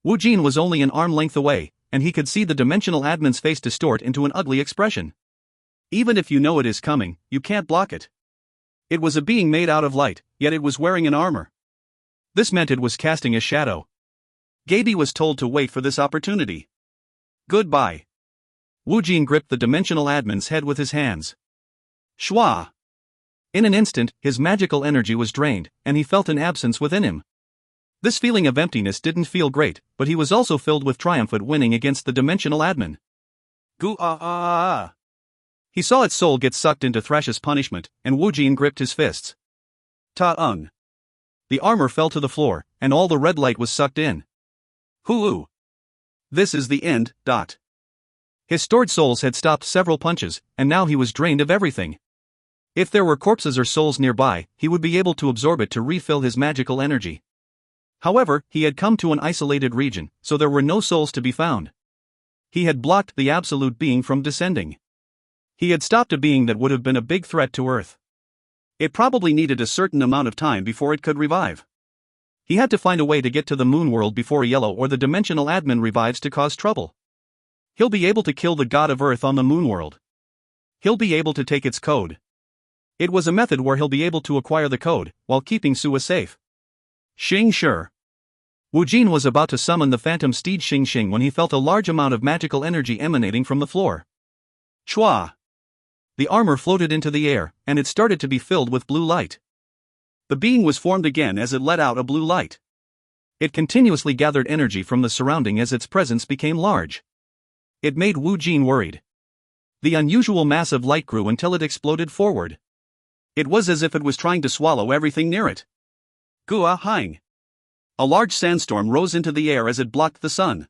Woojin was only an arm length away, and he could see the dimensional admin's face distort into an ugly expression. Even if you know it is coming, you can't block it. It was a being made out of light, yet it was wearing an armor. This meant it was casting a shadow. Gaby was told to wait for this opportunity. Goodbye. Woojin gripped the dimensional admin's head with his hands. Shwa. In an instant, his magical energy was drained, and he felt an absence within him. This feeling of emptiness didn't feel great, but he was also filled with triumph at winning against the dimensional admin. He saw its soul get sucked into Thrash's punishment, and Woojin gripped his fists. Ta-ung. The armor fell to the floor, and all the red light was sucked in. Hoo-oo. This is the end. His stored souls had stopped several punches, and now he was drained of everything. If there were corpses or souls nearby, he would be able to absorb it to refill his magical energy. However, he had come to an isolated region, so there were no souls to be found. He had blocked the absolute being from descending. He had stopped a being that would have been a big threat to Earth. It probably needed a certain amount of time before it could revive. He had to find a way to get to the moon world before Yellow or the dimensional admin revives to cause trouble. He'll be able to kill the god of Earth on the moon world. He'll be able to take its code. It was a method where he'll be able to acquire the code, while keeping Sua safe. Xing Shi. Woojin was about to summon the phantom steed Xing Xing when he felt a large amount of magical energy emanating from the floor. Chua. The armor floated into the air, and it started to be filled with blue light. The being was formed again as it let out a blue light. It continuously gathered energy from the surrounding as its presence became large. It made Woojin worried. The unusual mass of light grew until it exploded forward. It was as if it was trying to swallow everything near it. Gua Hang. A large sandstorm rose into the air as it blocked the sun.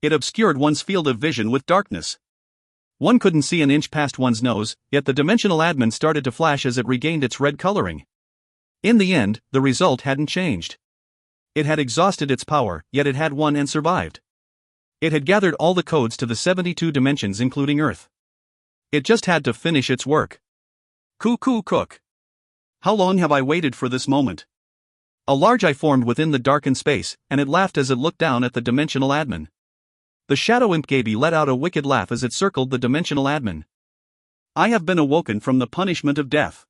It obscured one's field of vision with darkness. One couldn't see an inch past one's nose, yet the dimensional admin started to flash as it regained its red coloring. In the end, the result hadn't changed. It had exhausted its power, yet it had won and survived. It had gathered all the codes to the 72 dimensions including Earth. It just had to finish its work. Cook. How long have I waited for this moment? A large eye formed within the darkened space, and it laughed as it looked down at the dimensional admin. The shadow imp Gaby let out a wicked laugh as it circled the dimensional admin. I have been awoken from the punishment of death.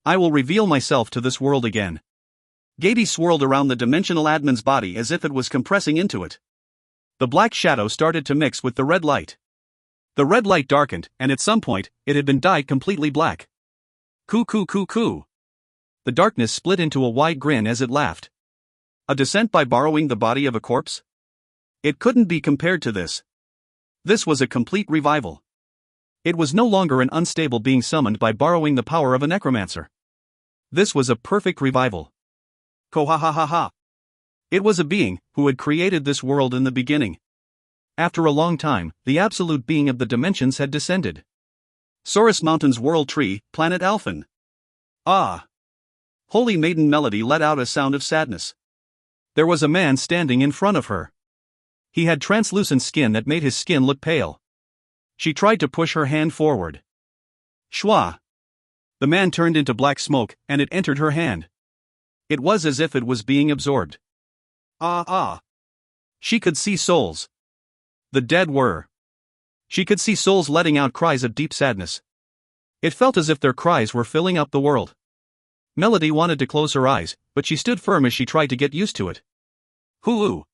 I will reveal myself to this world again. Gaby swirled around the dimensional admin's body as if it was compressing into it. The black shadow started to mix with the red light. The red light darkened, and at some point, it had been dyed completely black. Coo. The darkness split into a wide grin as it laughed. A descent by borrowing the body of a corpse? It couldn't be compared to this. This was a complete revival. It was no longer an unstable being summoned by borrowing the power of a necromancer. This was a perfect revival. Ko-ha-ha-ha-ha. It was a being who had created this world in the beginning. After a long time, the absolute being of the dimensions had descended. Saurus Mountain's world tree, planet Alphen. Ah. Holy Maiden Melody let out a sound of sadness. There was a man standing in front of her. He had translucent skin that made his skin look pale. She tried to push her hand forward. Shwa. The man turned into black smoke, and it entered her hand. It was as if it was being absorbed. Ah. She could see souls. The dead were. She could see souls letting out cries of deep sadness. It felt as if their cries were filling up the world. Melody wanted to close her eyes, but she stood firm as she tried to get used to it. Hoo-oo.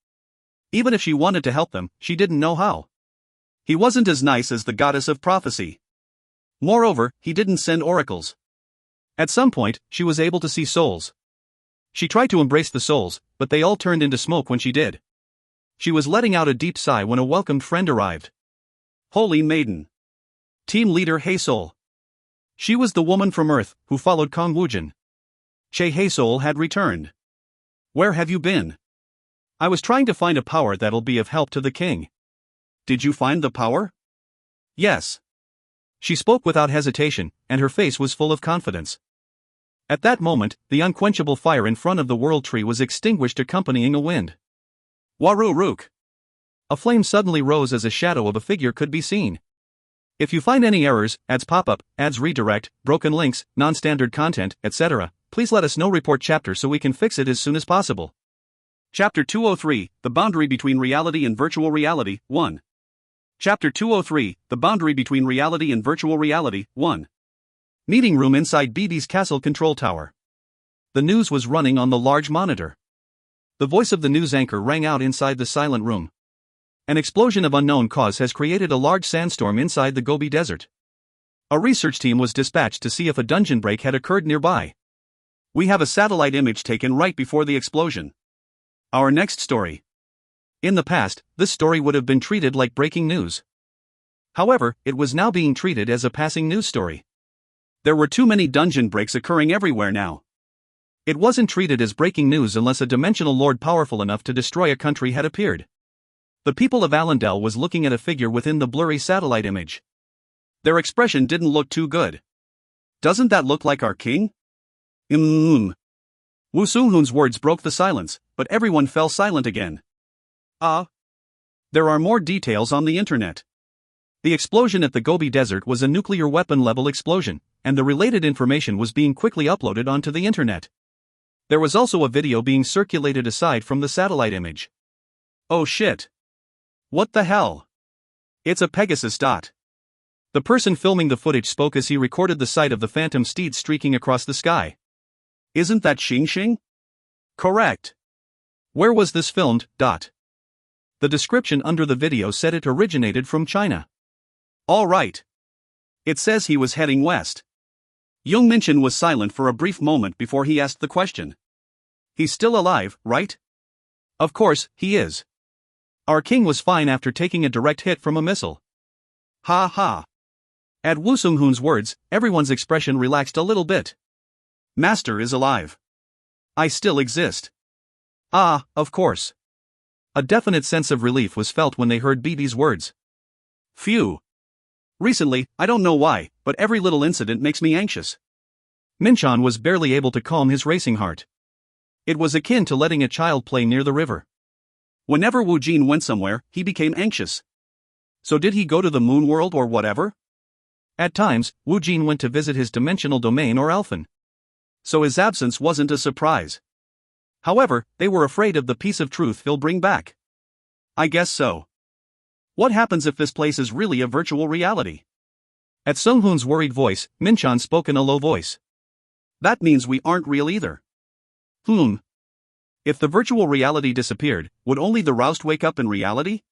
Even if she wanted to help them, she didn't know how. He wasn't as nice as the goddess of prophecy. Moreover, he didn't send oracles. At some point, she was able to see souls. She tried to embrace the souls, but they all turned into smoke when she did. She was letting out a deep sigh when a welcomed friend arrived. Holy Maiden. Team leader Haesol. She was the woman from Earth who followed Kong Woojin. Che Haesol had returned. Where have you been? I was trying to find a power that'll be of help to the king. Did you find the power? Yes. She spoke without hesitation, and her face was full of confidence. At that moment, the unquenchable fire in front of the world tree was extinguished, accompanying a wind. Waru Rook. A flame suddenly rose as a shadow of a figure could be seen. If you find any errors, ads pop up, ads redirect, broken links, non-standard content, etc., please let us know. Report chapter so we can fix it as soon as possible. Chapter 203, The Boundary Between Reality and Virtual Reality, 1. Chapter 203, The Boundary Between Reality and Virtual Reality, 1. Meeting room inside BB's castle control tower. The news was running on the large monitor. The voice of the news anchor rang out inside the silent room. An explosion of unknown cause has created a large sandstorm inside the Gobi Desert. A research team was dispatched to see if a dungeon break had occurred nearby. We have a satellite image taken right before the explosion. Our next story. In the past, this story would have been treated like breaking news. However, it was now being treated as a passing news story. There were too many dungeon breaks occurring everywhere now. It wasn't treated as breaking news unless a dimensional lord powerful enough to destroy a country had appeared. The people of Allendale was looking at a figure within the blurry satellite image. Their expression didn't look too good. Doesn't that look like our king? Wu Sunghun's words broke the silence, but everyone fell silent again. There are more details on the internet. The explosion at the Gobi Desert was a nuclear weapon level explosion, and the related information was being quickly uploaded onto the internet. There was also a video being circulated aside from the satellite image. Oh shit. What the hell? It's a Pegasus. The person filming the footage spoke as he recorded the sight of the phantom steed streaking across the sky. Isn't that Xing Xing? Correct. Where was this filmed? The description under the video said it originated from China. All right. It says he was heading west. Jung Minchin was silent for a brief moment before he asked the question. He's still alive, right? Of course, he is. Our king was fine after taking a direct hit from a missile. Ha ha. At Wu Sunghun's words, everyone's expression relaxed a little bit. Master is alive. I still exist. Of course. A definite sense of relief was felt when they heard BB's words. Phew. Recently, I don't know why, but every little incident makes me anxious. Minchan was barely able to calm his racing heart. It was akin to letting a child play near the river. Whenever Woojin went somewhere, he became anxious. So did he go to the moon world or whatever? At times, Woojin went to visit his dimensional domain or Alphen. So his absence wasn't a surprise. However, they were afraid of the piece of truth he'll bring back. I guess so. What happens if this place is really a virtual reality? At Sunghun's worried voice, Minchan spoke in a low voice. That means we aren't real either. If the virtual reality disappeared, would only the roused wake up in reality?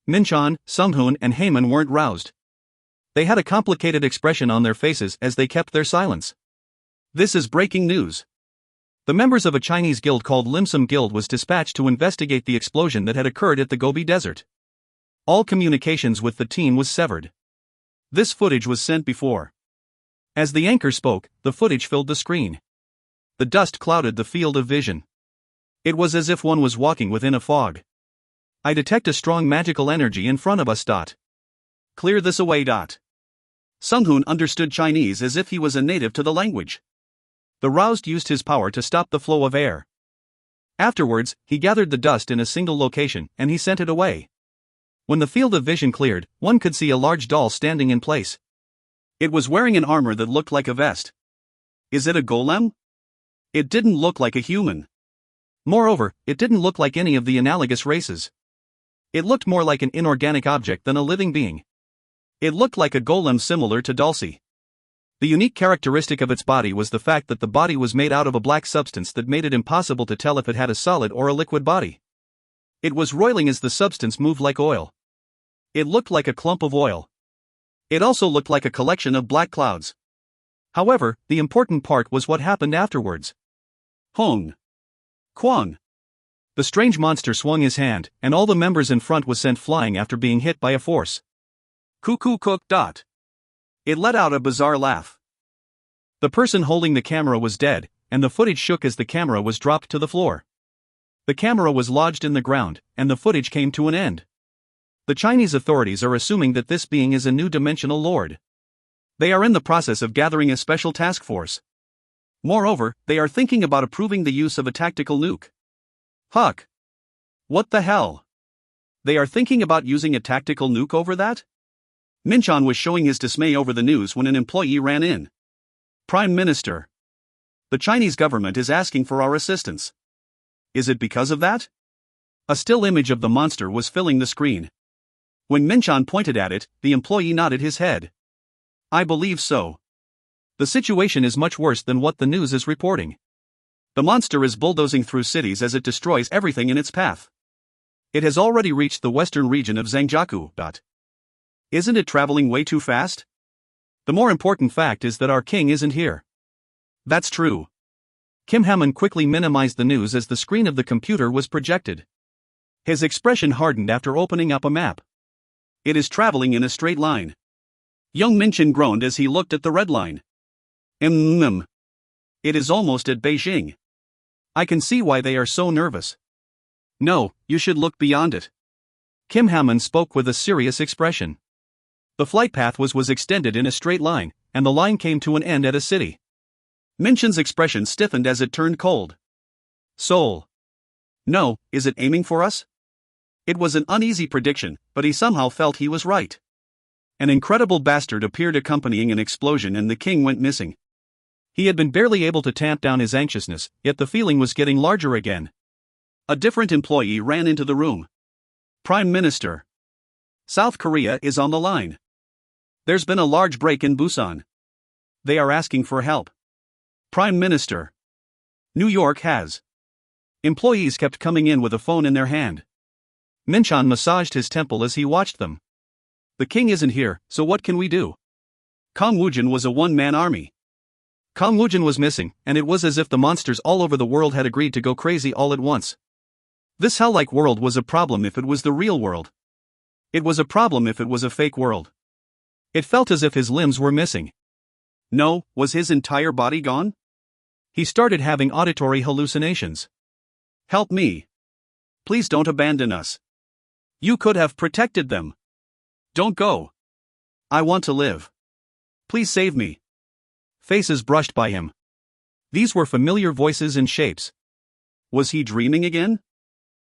Minchan, Sunghun and Heyman weren't roused. They had a complicated expression on their faces as they kept their silence. This is breaking news. The members of a Chinese guild called Limsum Guild was dispatched to investigate the explosion that had occurred at the Gobi Desert. All communications with the team was severed. This footage was sent before. As the anchor spoke, the footage filled the screen. The dust clouded the field of vision. It was as if one was walking within a fog. I detect a strong magical energy in front of us. Clear this away. Sunghun understood Chinese as if he was a native to the language. The roused used his power to stop the flow of air. Afterwards, he gathered the dust in a single location and he sent it away. When the field of vision cleared, one could see a large doll standing in place. It was wearing an armor that looked like a vest. Is it a golem? It didn't look like a human. Moreover, it didn't look like any of the analogous races. It looked more like an inorganic object than a living being. It looked like a golem similar to Dulcie. The unique characteristic of its body was the fact that the body was made out of a black substance that made it impossible to tell if it had a solid or a liquid body. It was roiling as the substance moved like oil. It looked like a clump of oil. It also looked like a collection of black clouds. However, the important part was what happened afterwards. Hong. Kwang. The strange monster swung his hand, and all the members in front was sent flying after being hit by a force. Cuckoo cook. It let out a bizarre laugh. The person holding the camera was dead, and the footage shook as the camera was dropped to the floor. The camera was lodged in the ground, and the footage came to an end. The Chinese authorities are assuming that this being is a new dimensional lord. They are in the process of gathering a special task force. Moreover, they are thinking about approving the use of a tactical nuke. Huck! What the hell? They are thinking about using a tactical nuke over that? Minchan was showing his dismay over the news when an employee ran in. Prime Minister. The Chinese government is asking for our assistance. Is it because of that? A still image of the monster was filling the screen. When Minchan pointed at it, the employee nodded his head. I believe so. The situation is much worse than what the news is reporting. The monster is bulldozing through cities as it destroys everything in its path. It has already reached the western region of Zhangjiakou. Isn't it traveling way too fast? The more important fact is that our king isn't here. That's true. Kim Hammond quickly minimized the news as the screen of the computer was projected. His expression hardened after opening up a map. It is traveling in a straight line. Young Minchan groaned as he looked at the red line. It is almost at Beijing. I can see why they are so nervous. No, you should look beyond it. Kim Hammond spoke with a serious expression. The flight path was extended in a straight line, and the line came to an end at a city. Minchan's expression stiffened as it turned cold. Seoul. No, is it aiming for us? It was an uneasy prediction, but he somehow felt he was right. An incredible bastard appeared accompanying an explosion and the king went missing. He had been barely able to tamp down his anxiousness, yet the feeling was getting larger again. A different employee ran into the room. Prime Minister. South Korea is on the line. There's been a large break in Busan. They are asking for help. Prime Minister. New York has. Employees kept coming in with a phone in their hand. Minchan massaged his temple as he watched them. The king isn't here, so what can we do? Kong Woojin was a one-man army. Kong Woojin was missing, and it was as if the monsters all over the world had agreed to go crazy all at once. This hell-like world was a problem if it was the real world. It was a problem if it was a fake world. It felt as if his limbs were missing. No, was his entire body gone? He started having auditory hallucinations. Help me. Please don't abandon us. You could have protected them. Don't go. I want to live. Please save me. Faces brushed by him. These were familiar voices and shapes. Was he dreaming again?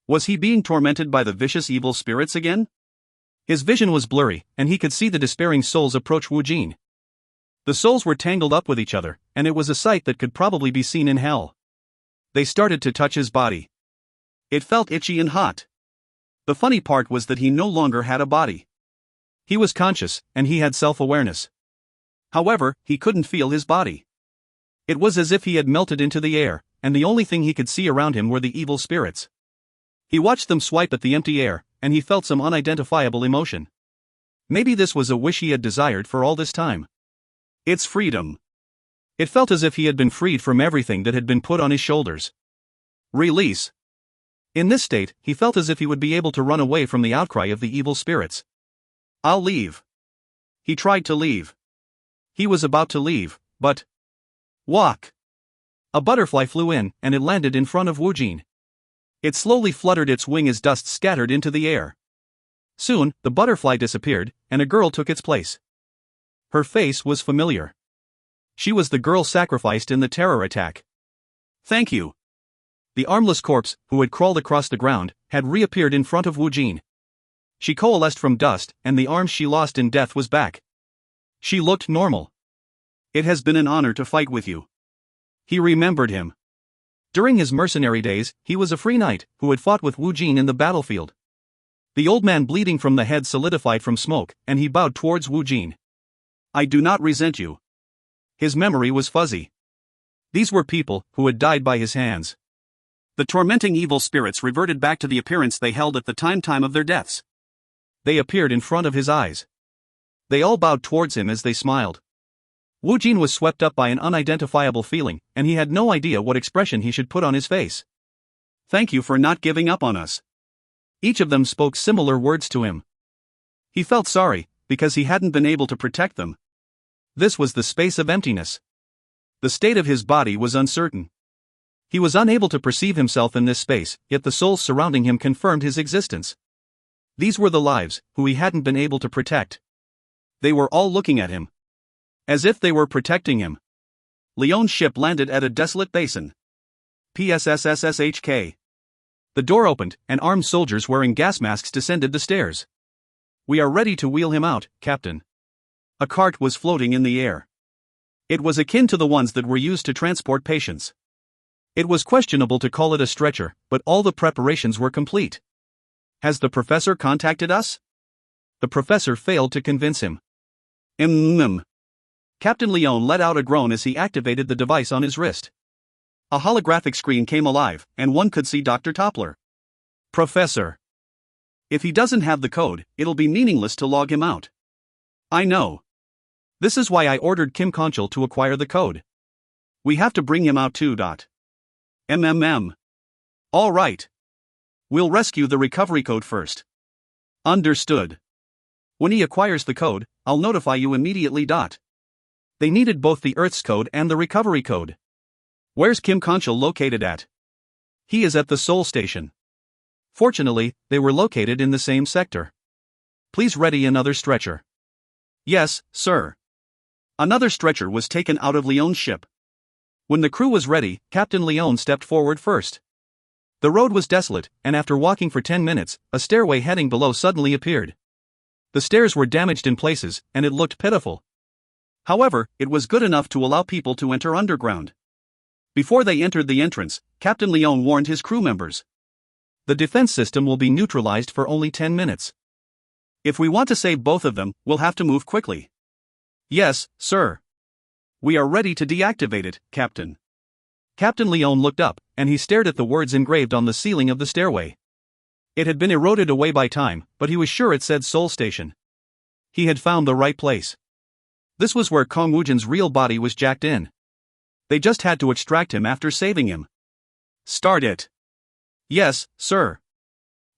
Was he being tormented by the vicious evil spirits again? His vision was blurry, and he could see the despairing souls approach Woojin. The souls were tangled up with each other, and it was a sight that could probably be seen in hell. They started to touch his body. It felt itchy and hot. The funny part was that he no longer had a body. He was conscious, and he had self-awareness. However, he couldn't feel his body. It was as if he had melted into the air, and the only thing he could see around him were the evil spirits. He watched them swipe at the empty air, and he felt some unidentifiable emotion. Maybe this was a wish he had desired for all this time. It's freedom. It felt as if he had been freed from everything that had been put on his shoulders. Release. In this state, he felt as if he would be able to run away from the outcry of the evil spirits. I'll leave. He tried to leave. He was about to leave, but... Walk! A butterfly flew in, and it landed in front of Woojin. It slowly fluttered its wing as dust scattered into the air. Soon, the butterfly disappeared, and a girl took its place. Her face was familiar. She was the girl sacrificed in the terror attack. Thank you. The armless corpse, who had crawled across the ground, had reappeared in front of Woojin. She coalesced from dust, and the arm she lost in death was back. She looked normal. It has been an honor to fight with you. He remembered him. During his mercenary days, he was a free knight who had fought with Woojin in the battlefield. The old man bleeding from the head solidified from smoke, and he bowed towards Woojin. I do not resent you. His memory was fuzzy. These were people who had died by his hands. The tormenting evil spirits reverted back to the appearance they held at the time of their deaths. They appeared in front of his eyes. They all bowed towards him as they smiled. Woojin was swept up by an unidentifiable feeling, and he had no idea what expression he should put on his face. Thank you for not giving up on us. Each of them spoke similar words to him. He felt sorry, because he hadn't been able to protect them. This was the space of emptiness. The state of his body was uncertain. He was unable to perceive himself in this space, yet the souls surrounding him confirmed his existence. These were the lives who he hadn't been able to protect. They were all looking at him, as if they were protecting him. Leon's ship landed at a desolate basin. PSSSSHK. The door opened, and armed soldiers wearing gas masks descended the stairs. "We are ready to wheel him out, Captain." A cart was floating in the air. It was akin to the ones that were used to transport patients. It was questionable to call it a stretcher, but all the preparations were complete. "Has the professor contacted us?" The professor failed to convince him. Captain Leon let out a groan as he activated the device on his wrist. A holographic screen came alive, and one could see Dr. Toppler. "Professor. If he doesn't have the code, it'll be meaningless to log him out." "I know. This is why I ordered Kim Conchal to acquire the code. We have to bring him out too. All right. We'll rescue the recovery code first." "Understood. When he acquires the code, I'll notify you immediately. They needed both the Earth's code and the recovery code. Where's Kim Conchal located at?" "He is at the Soul Station." Fortunately, they were located in the same sector. "Please ready another stretcher." "Yes, sir." Another stretcher was taken out of Leon's ship. When the crew was ready, Captain Leon stepped forward first. The road was desolate, and after walking for 10 minutes, a stairway heading below suddenly appeared. The stairs were damaged in places, and it looked pitiful. However, it was good enough to allow people to enter underground. Before they entered the entrance, Captain Leon warned his crew members. "The defense system will be neutralized for only 10 minutes. If we want to save both of them, we'll have to move quickly." "Yes, sir. We are ready to deactivate it, Captain." Captain Leon looked up, and he stared at the words engraved on the ceiling of the stairway. It had been eroded away by time, but he was sure it said Soul Station. He had found the right place. This was where Kong Woojin's real body was jacked in. They just had to extract him after saving him. "Start it." "Yes, sir."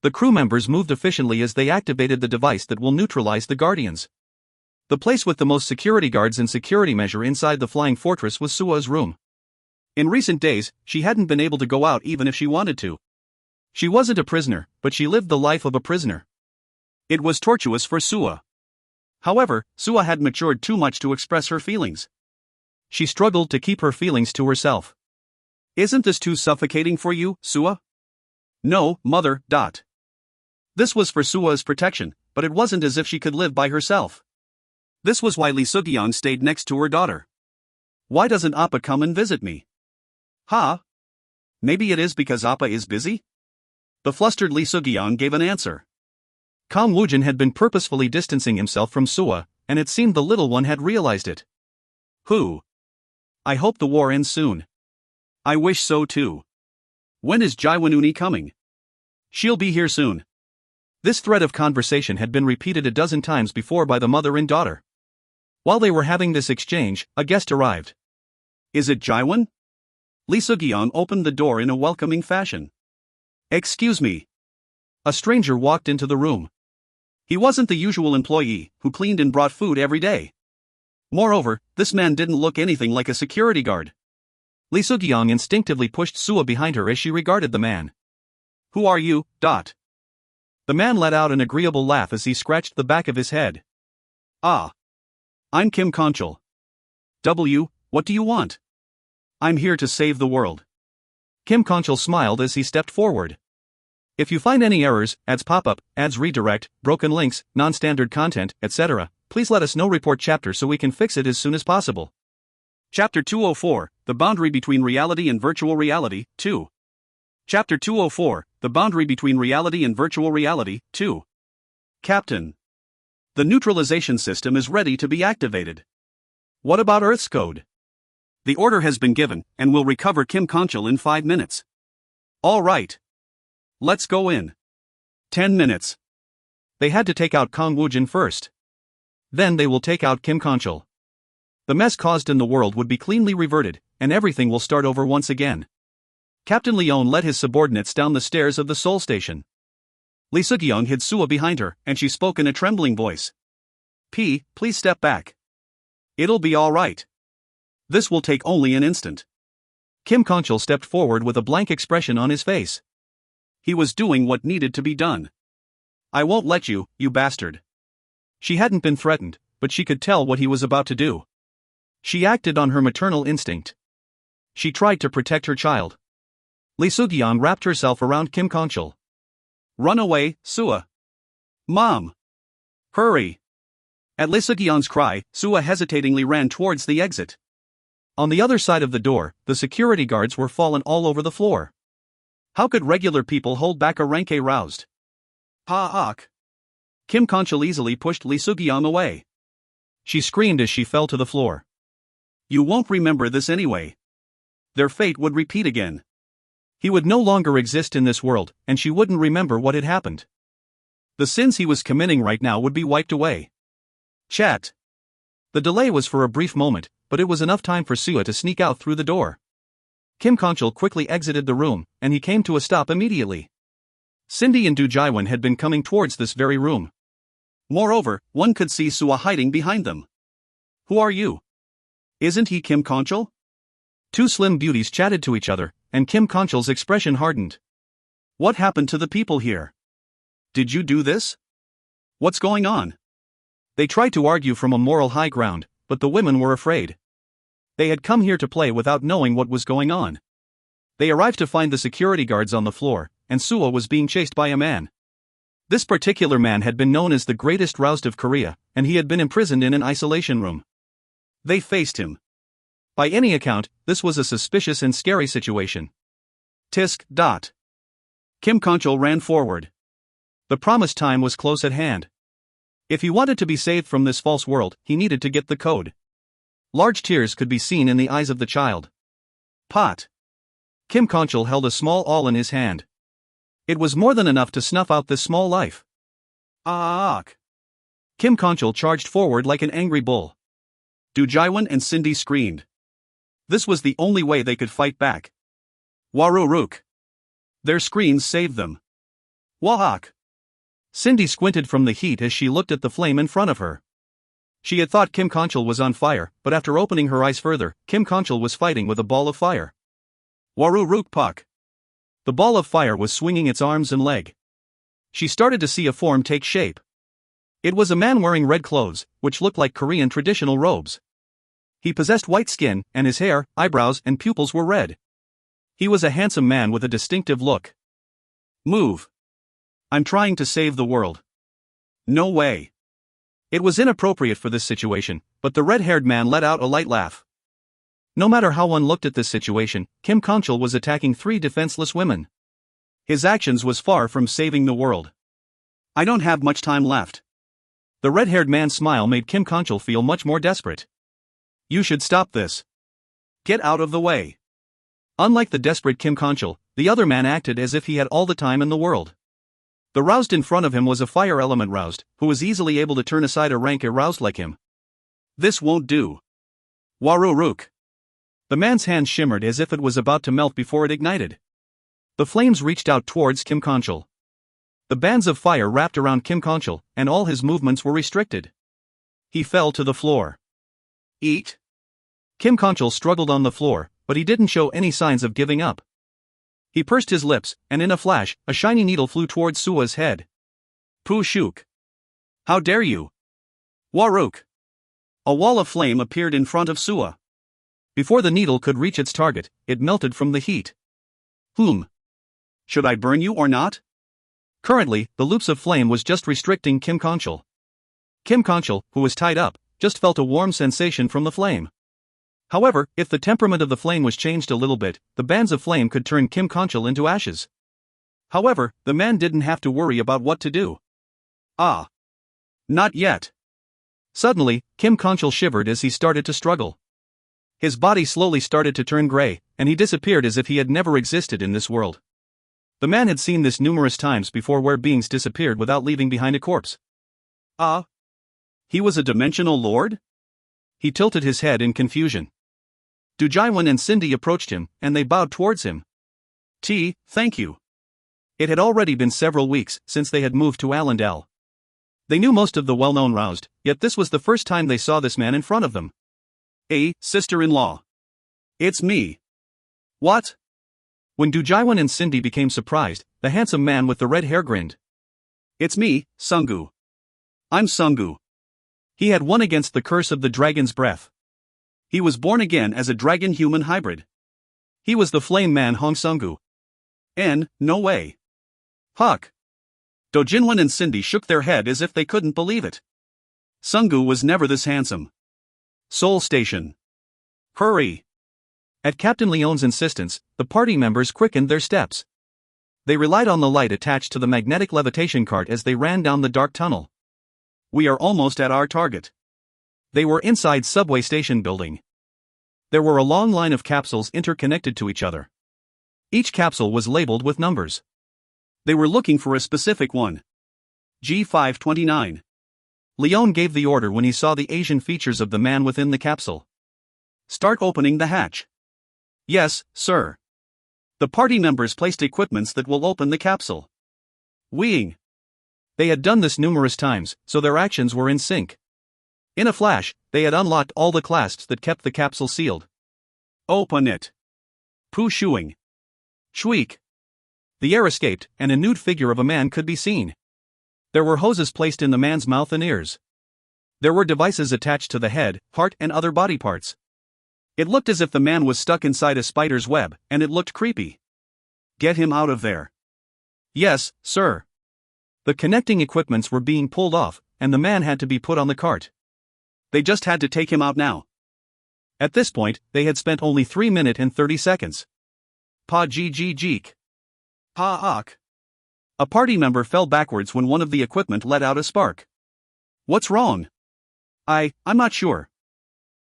The crew members moved efficiently as they activated the device that will neutralize the Guardians. The place with the most security guards and security measure inside the flying fortress was Sua's room. In recent days, she hadn't been able to go out even if she wanted to. She wasn't a prisoner, but she lived the life of a prisoner. It was tortuous for Sua. However, Sua had matured too much to express her feelings. She struggled to keep her feelings to herself. "Isn't this too suffocating for you, Sua?" "No, mother. This was for Sua's protection, but it wasn't as if she could live by herself. This was why Lee Sugyong stayed next to her daughter. Why doesn't Appa come and visit me?" "Huh? Maybe it is because Appa is busy?" The flustered Lee Sugyong gave an answer. Kong Woojin had been purposefully distancing himself from Sua, and it seemed the little one had realized it. "Who? I hope the war ends soon." "I wish so too. When is Jaiwanuni coming?" "She'll be here soon." This thread of conversation had been repeated a dozen times before by the mother and daughter. While they were having this exchange, a guest arrived. "Is it Jaiwan?" Lee Sugyong opened the door in a welcoming fashion. "Excuse me." A stranger walked into the room. He wasn't the usual employee, who cleaned and brought food every day. Moreover, this man didn't look anything like a security guard. Lee Sugyong instinctively pushed Sua behind her as she regarded the man. "Who are you?" The man let out an agreeable laugh as he scratched the back of his head. "Ah. I'm Kim Conchal. What do you want?" "I'm here to save the world." Kim Conchal smiled as he stepped forward. "If you find any errors, ads pop up, ads redirect, broken links, non-standard content, etc., please let us know. Report chapter so we can fix it as soon as possible." Chapter 204, The Boundary Between Reality and Virtual Reality, 2. Chapter 204, The Boundary Between Reality and Virtual Reality, 2. Captain. The neutralization system is ready to be activated. What about Earth's code? The order has been given, and we'll recover Kim Conchal in 5 minutes. All right. Let's go in. 10 minutes. They had to take out Kong Woojin first. Then they will take out Kim Conchal. The mess caused in the world would be cleanly reverted, and everything will start over once again. Captain Leon led his subordinates down the stairs of the Soul Station. Lee Sugyong hid Sua behind her, and she spoke in a trembling voice. Please step back. It'll be all right. This will take only an instant. Kim Conchal stepped forward with a blank expression on his face. He was doing what needed to be done. I won't let you, you bastard. She hadn't been threatened, but she could tell what he was about to do. She acted on her maternal instinct. She tried to protect her child. Lee Soo-gyong wrapped herself around Kim Conchal. Run away, Sua. Mom. Hurry. At Lee Soo-gyong's cry, Sua hesitatingly ran towards the exit. On the other side of the door, the security guards were fallen all over the floor. How could regular people hold back a rank-aroused? Ha-ak. Kim Conchal easily pushed Lee Soo-gyong away. She screamed as she fell to the floor. You won't remember this anyway. Their fate would repeat again. He would no longer exist in this world, and she wouldn't remember what had happened. The sins he was committing right now would be wiped away. Chat. The delay was for a brief moment, but it was enough time for Sua to sneak out through the door. Kim Conchal quickly exited the room, and he came to a stop immediately. Cindy and Du Jaiwan had been coming towards this very room. Moreover, one could see Sua hiding behind them. Who are you? Isn't he Kim Conchal? Two slim beauties chatted to each other, and Kim Conchal's expression hardened. What happened to the people here? Did you do this? What's going on? They tried to argue from a moral high ground, but the women were afraid. They had come here to play without knowing what was going on. They arrived to find the security guards on the floor, and Sua was being chased by a man. This particular man had been known as the greatest roused of Korea, and he had been imprisoned in an isolation room. They faced him. By any account, this was a suspicious and scary situation. Tisk. Kim Conchal ran forward. The promised time was close at hand. If he wanted to be saved from this false world, he needed to get the code. Large tears could be seen in the eyes of the child. Pot. Kim Conchal held a small awl in his hand. It was more than enough to snuff out this small life. Aak. Kim Conchal charged forward like an angry bull. Du Jaiwan and Cindy screamed. This was the only way they could fight back. Waruruk. Their screams saved them. Wahak. Cindy squinted from the heat as she looked at the flame in front of her. She had thought Kim Conchal was on fire, but after opening her eyes further, Kim Conchal was fighting with a ball of fire. Waruruk Pak. The ball of fire was swinging its arms and leg. She started to see a form take shape. It was a man wearing red clothes, which looked like Korean traditional robes. He possessed white skin, and his hair, eyebrows, and pupils were red. He was a handsome man with a distinctive look. Move. I'm trying to save the world. No way. It was inappropriate for this situation, but the red-haired man let out a light laugh. No matter how one looked at this situation, Kim Conchal was attacking three defenseless women. His actions was far from saving the world. I don't have much time left. The red-haired man's smile made Kim Conchal feel much more desperate. You should stop this. Get out of the way. Unlike the desperate Kim Conchal, the other man acted as if he had all the time in the world. The roused in front of him was a fire element roused, who was easily able to turn aside a rank aroused like him. This won't do. Waruruk. The man's hand shimmered as if it was about to melt before it ignited. The flames reached out towards Kim Conchal. The bands of fire wrapped around Kim Conchal, and all his movements were restricted. He fell to the floor. Eat. Kim Conchal struggled on the floor, but he didn't show any signs of giving up. He pursed his lips, and in a flash, a shiny needle flew towards Sua's head. Pu Shuk. How dare you? Waruk. A wall of flame appeared in front of Sua. Before the needle could reach its target, it melted from the heat. Should I burn you or not? Currently, the loops of flame was just restricting Kim Conchal. Kim Conchal, who was tied up, just felt a warm sensation from the flame. However, if the temperament of the flame was changed a little bit, the bands of flame could turn Kim Conchal into ashes. However, the man didn't have to worry about what to do. Ah. Not yet. Suddenly, Kim Conchal shivered as he started to struggle. His body slowly started to turn gray, and he disappeared as if he had never existed in this world. The man had seen this numerous times before where beings disappeared without leaving behind a corpse. Ah. He was a dimensional lord? He tilted his head in confusion. Du Jaiwan and Cindy approached him, and they bowed towards him. Thank you. It had already been several weeks since they had moved to Allendale. They knew most of the well-known roused, yet this was the first time they saw this man in front of them. Sister-in-law. It's me. What? When Du Jiwan and Cindy became surprised, the handsome man with the red hair grinned. It's me, Sunggu. I'm Sunggu. He had won against the curse of the dragon's breath. He was born again as a dragon-human hybrid. He was the flame man Hong Sunggu. No way. Huck. Do Jinwan and Cindy shook their head as if they couldn't believe it. Sunggu was never this handsome. Seoul Station. Hurry. At Captain Leon's insistence, the party members quickened their steps. They relied on the light attached to the magnetic levitation cart as they ran down the dark tunnel. We are almost at our target. They were inside subway station building. There were a long line of capsules interconnected to each other. Each capsule was labeled with numbers. They were looking for a specific one. G529. Leon gave the order when he saw the Asian features of the man within the capsule. Start opening the hatch. Yes, sir. The party members placed equipments that will open the capsule. Weeing. They had done this numerous times, so their actions were in sync. In a flash, they had unlocked all the clasps that kept the capsule sealed. Open it. Poo shooing. Shriek. The air escaped, and a nude figure of a man could be seen. There were hoses placed in the man's mouth and ears. There were devices attached to the head, heart, and other body parts. It looked as if the man was stuck inside a spider's web, and it looked creepy. Get him out of there. Yes, sir. The connecting equipments were being pulled off, and the man had to be put on the cart. They just had to take him out now. At this point, they had spent only 3 minutes and 30 seconds. Pa jeek. Pa ak. A party member fell backwards when one of the equipment let out a spark. What's wrong? I'm not sure.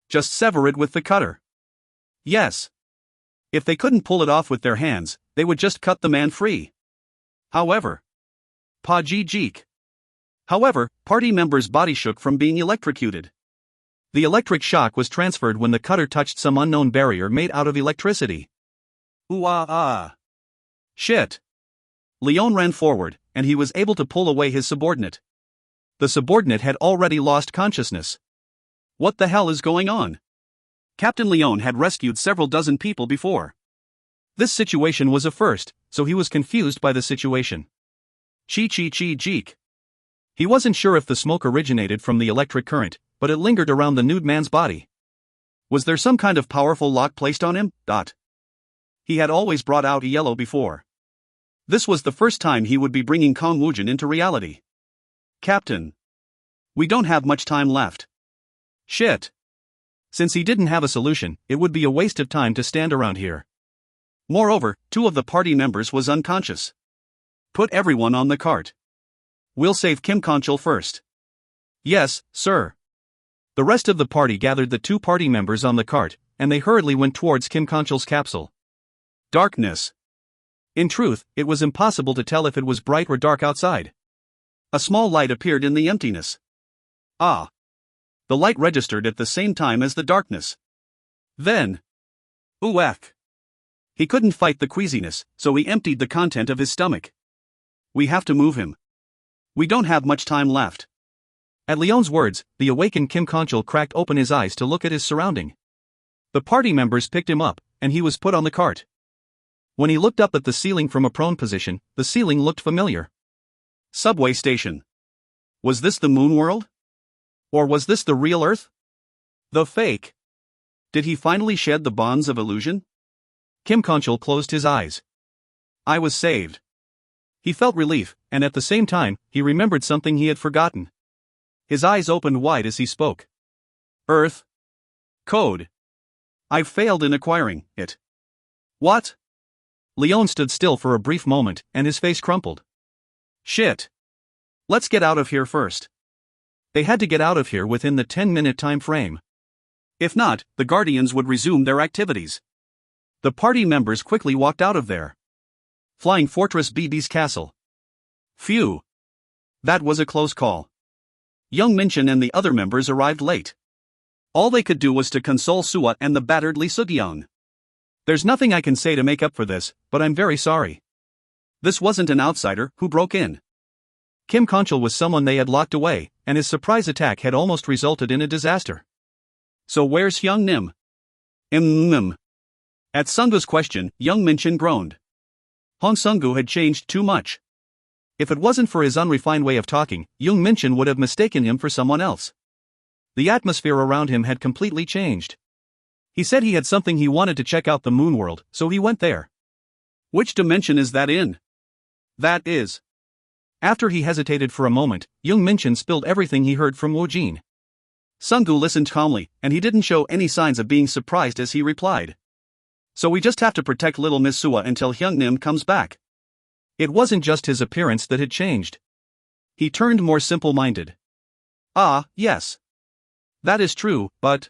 Just sever it with the cutter. Yes. If they couldn't pull it off with their hands, they would just cut the man free. However, Pa jeek. However, party members' body shook from being electrocuted. The electric shock was transferred when the cutter touched some unknown barrier made out of electricity. Shit. Leon ran forward, and he was able to pull away his subordinate. The subordinate had already lost consciousness. What the hell is going on? Captain Leon had rescued several dozen people before. This situation was a first, so he was confused by the situation. Jeek. He wasn't sure if the smoke originated from the electric current, but it lingered around the nude man's body. Was there some kind of powerful lock placed on him? He had always brought out a yellow before. This was the first time he would be bringing Kong Woojin into reality. Captain. We don't have much time left. Shit. Since he didn't have a solution, it would be a waste of time to stand around here. Moreover, 2 of the party members was unconscious. Put everyone on the cart. We'll save Kim Conchul first. Yes, sir. The rest of the party gathered the 2 party members on the cart, and they hurriedly went towards Kim Conchul's capsule. Darkness. In truth, it was impossible to tell if it was bright or dark outside. A small light appeared in the emptiness. The light registered at the same time as the darkness. Then. He couldn't fight the queasiness, so he emptied the content of his stomach. We have to move him. We don't have much time left. At Leon's words, the awakened Kim Conchul cracked open his eyes to look at his surrounding. The party members picked him up, and he was put on the cart. When he looked up at the ceiling from a prone position, the ceiling looked familiar. Subway station. Was this the moon world? Or was this the real Earth? The fake. Did he finally shed the bonds of illusion? Kim Conchul closed his eyes. I was saved. He felt relief, and at the same time, he remembered something he had forgotten. His eyes opened wide as he spoke. Earth. Code. I've failed in acquiring it. What? Leon stood still for a brief moment, and his face crumpled. Shit. Let's get out of here first. They had to get out of here within the 10-minute time frame. If not, the Guardians would resume their activities. The party members quickly walked out of there. Flying Fortress BB's castle. Phew. That was a close call. Young Minchin and the other members arrived late. All they could do was to console Suat and the battered Lee Sugyong. There's nothing I can say to make up for this, but I'm very sorry. This wasn't an outsider who broke in. Kim Conchal was someone they had locked away, and his surprise attack had almost resulted in a disaster. So where's Hyung Nim? Nim. At Sunggu's question, Young Minchin groaned. Hong Sunggu had changed too much. If it wasn't for his unrefined way of talking, Young Minchin would have mistaken him for someone else. The atmosphere around him had completely changed. He said he had something he wanted to check out the moon world, so he went there. Which dimension is that in? That is. After he hesitated for a moment, Young Minchin spilled everything he heard from Woojin. Sunggu listened calmly, and he didn't show any signs of being surprised as he replied. So we just have to protect little Miss Sua until Hyung Nim comes back. It wasn't just his appearance that had changed. He turned more simple-minded. Ah, yes. That is true, but,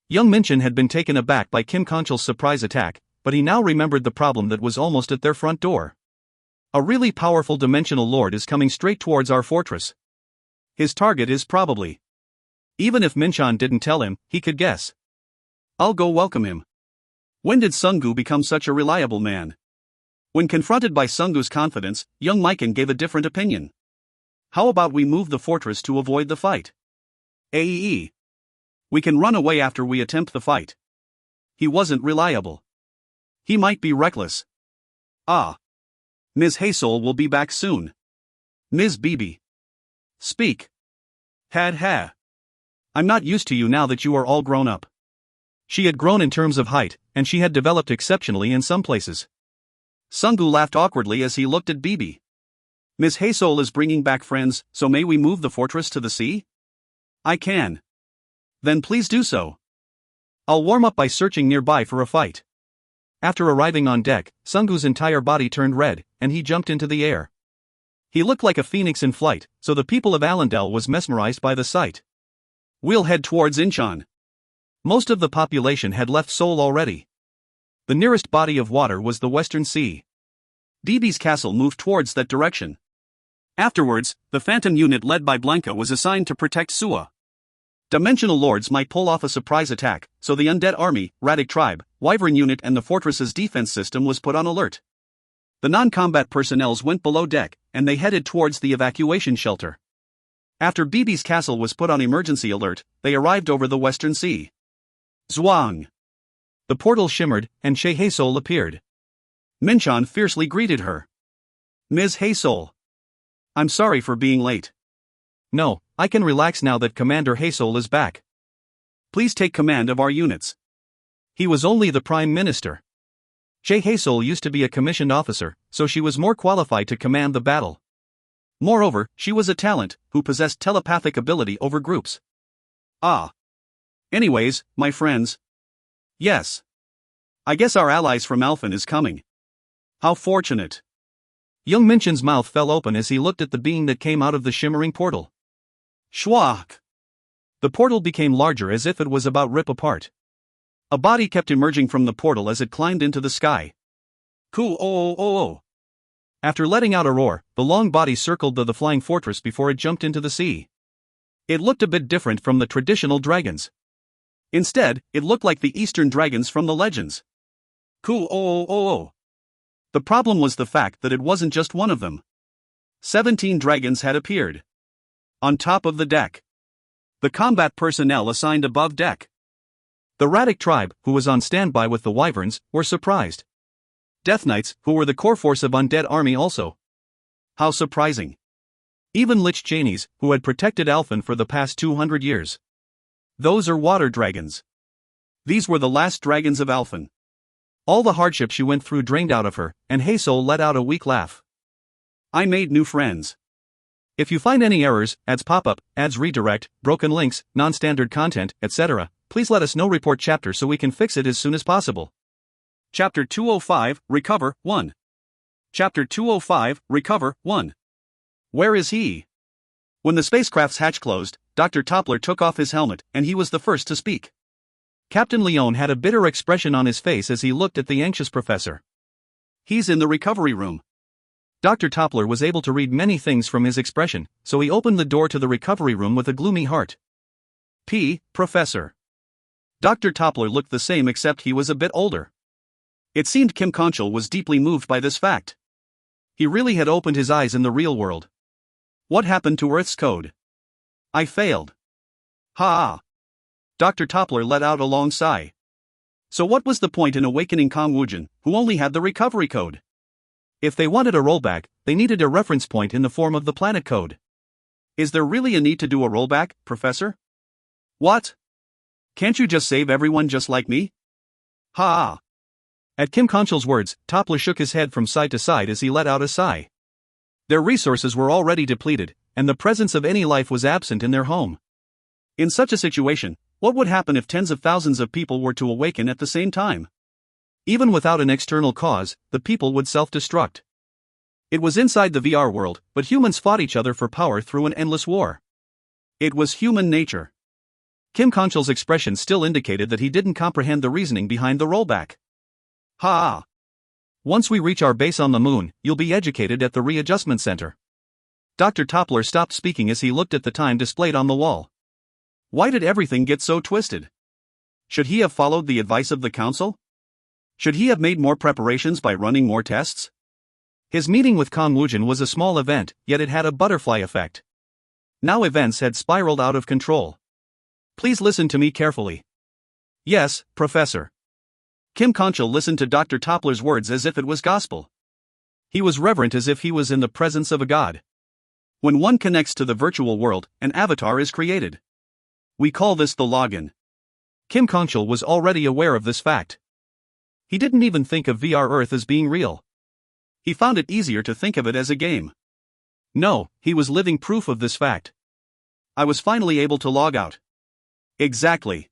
Young Minchin had been taken aback by Kim Konchal's surprise attack, but he now remembered the problem that was almost at their front door. A really powerful dimensional lord is coming straight towards our fortress. His target is probably. Even if Minchan didn't tell him, he could guess. I'll go welcome him. When did Sunggu become such a reliable man? When confronted by Sunggu's confidence, young Mikan gave a different opinion. How about we move the fortress to avoid the fight? We can run away after we attempt the fight. He wasn't reliable. He might be reckless. Ms. Haysol will be back soon. Ms. Bibi. Speak. Ha. I'm not used to you now that you are all grown up. She had grown in terms of height, and she had developed exceptionally in some places. Sunggu laughed awkwardly as he looked at Bibi. Ms. Haysol is bringing back friends, so may we move the fortress to the sea? I can. Then please do so. I'll warm up by searching nearby for a fight. After arriving on deck, Sunggu's entire body turned red, and he jumped into the air. He looked like a phoenix in flight, so the people of Allendale was mesmerized by the sight. We'll head towards Incheon. Most of the population had left Seoul already. The nearest body of water was the Western Sea. Bibi's castle moved towards that direction. Afterwards, the Phantom unit led by Blanca was assigned to protect Sua. Dimensional lords might pull off a surprise attack, so the Undead Army, Radic Tribe, Wyvern unit and the fortress's defense system was put on alert. The non-combat personnels went below deck, and they headed towards the evacuation shelter. After Bibi's castle was put on emergency alert, they arrived over the Western Sea. Zhuang! The portal shimmered, and Che Haysol appeared. Minchan fiercely greeted her. Ms. Haysol. I'm sorry for being late. No, I can relax now that Commander Haysol is back. Please take command of our units. He was only the Prime Minister. Che Haysol used to be a commissioned officer, so she was more qualified to command the battle. Moreover, she was a talent, who possessed telepathic ability over groups. Anyways, my friends. Yes. I guess our allies from Alphen is coming. How fortunate. Young Minchin's mouth fell open as he looked at the being that came out of the shimmering portal. Schwaak! The portal became larger as if it was about rip apart. A body kept emerging from the portal as it climbed into the sky. Cool. After letting out a roar, the long body circled the flying fortress before it jumped into the sea. It looked a bit different from the traditional dragons. Instead, it looked like the eastern dragons from the legends. Cool. The problem was the fact that it wasn't just one of them. 17 dragons had appeared. On top of the deck. The combat personnel assigned above deck. The Radic tribe, who was on standby with the Wyverns, were surprised. Death Knights, who were the core force of Undead Army also. How surprising. Even Lich Janies, who had protected Alphen for the past 200 years. Those are water dragons. These were the last dragons of Alphen. All the hardship she went through drained out of her, and Haysol let out a weak laugh. I made new friends. If you find any errors, ads pop-up, ads redirect, broken links, non-standard content, etc., please let us know. Report chapter so we can fix it as soon as possible. Chapter 205, Recover, 1. Chapter 205, Recover, 1. Where is he? When the spacecraft's hatch closed, Dr. Toppler took off his helmet, and he was the first to speak. Captain Leone had a bitter expression on his face as he looked at the anxious professor. He's in the recovery room. Dr. Toppler was able to read many things from his expression, so he opened the door to the recovery room with a gloomy heart. Professor. Dr. Toppler looked the same except he was a bit older. It seemed Kim Conchal was deeply moved by this fact. He really had opened his eyes in the real world. What happened to Earth's code? I failed. Ha! Dr. Toppler let out a long sigh. So what was the point in awakening Kong Woojin, who only had the recovery code? If they wanted a rollback, they needed a reference point in the form of the planet code. Is there really a need to do a rollback, Professor? What? Can't you just save everyone just like me? Ha! At Kim Konchel's words, Toppler shook his head from side to side as he let out a sigh. Their resources were already depleted, and the presence of any life was absent in their home. In such a situation, what would happen if tens of thousands of people were to awaken at the same time? Even without an external cause, the people would self-destruct. It was inside the VR world, but humans fought each other for power through an endless war. It was human nature. Kim Konchel's expression still indicated that he didn't comprehend the reasoning behind the rollback. Ha! Once we reach our base on the moon, you'll be educated at the readjustment center. Dr. Toppler stopped speaking as he looked at the time displayed on the wall. Why did everything get so twisted? Should he have followed the advice of the council? Should he have made more preparations by running more tests? His meeting with Kong Woojin was a small event, yet it had a butterfly effect. Now events had spiraled out of control. Please listen to me carefully. Yes, Professor. Kim Konchel listened to Dr. Toppler's words as if it was gospel. He was reverent as if he was in the presence of a god. When one connects to the virtual world, an avatar is created. We call this the login. Kim Konchel was already aware of this fact. He didn't even think of VR Earth as being real. He found it easier to think of it as a game. No, he was living proof of this fact. I was finally able to log out. Exactly.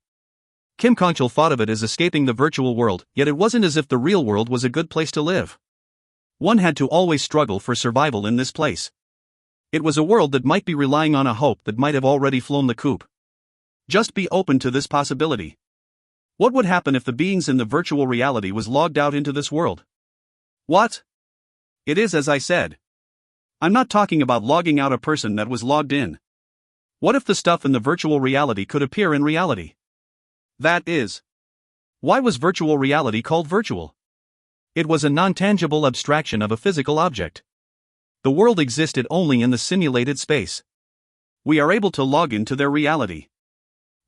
Kim Konchel thought of it as escaping the virtual world, yet it wasn't as if the real world was a good place to live. One had to always struggle for survival in this place. It was a world that might be relying on a hope that might have already flown the coop. Just be open to this possibility. What would happen if the beings in the virtual reality was logged out into this world? What? It is as I said. I'm not talking about logging out a person that was logged in. What if the stuff in the virtual reality could appear in reality? That is. Why was virtual reality called virtual? It was a non-tangible abstraction of a physical object. The world existed only in the simulated space. We are able to log into their reality.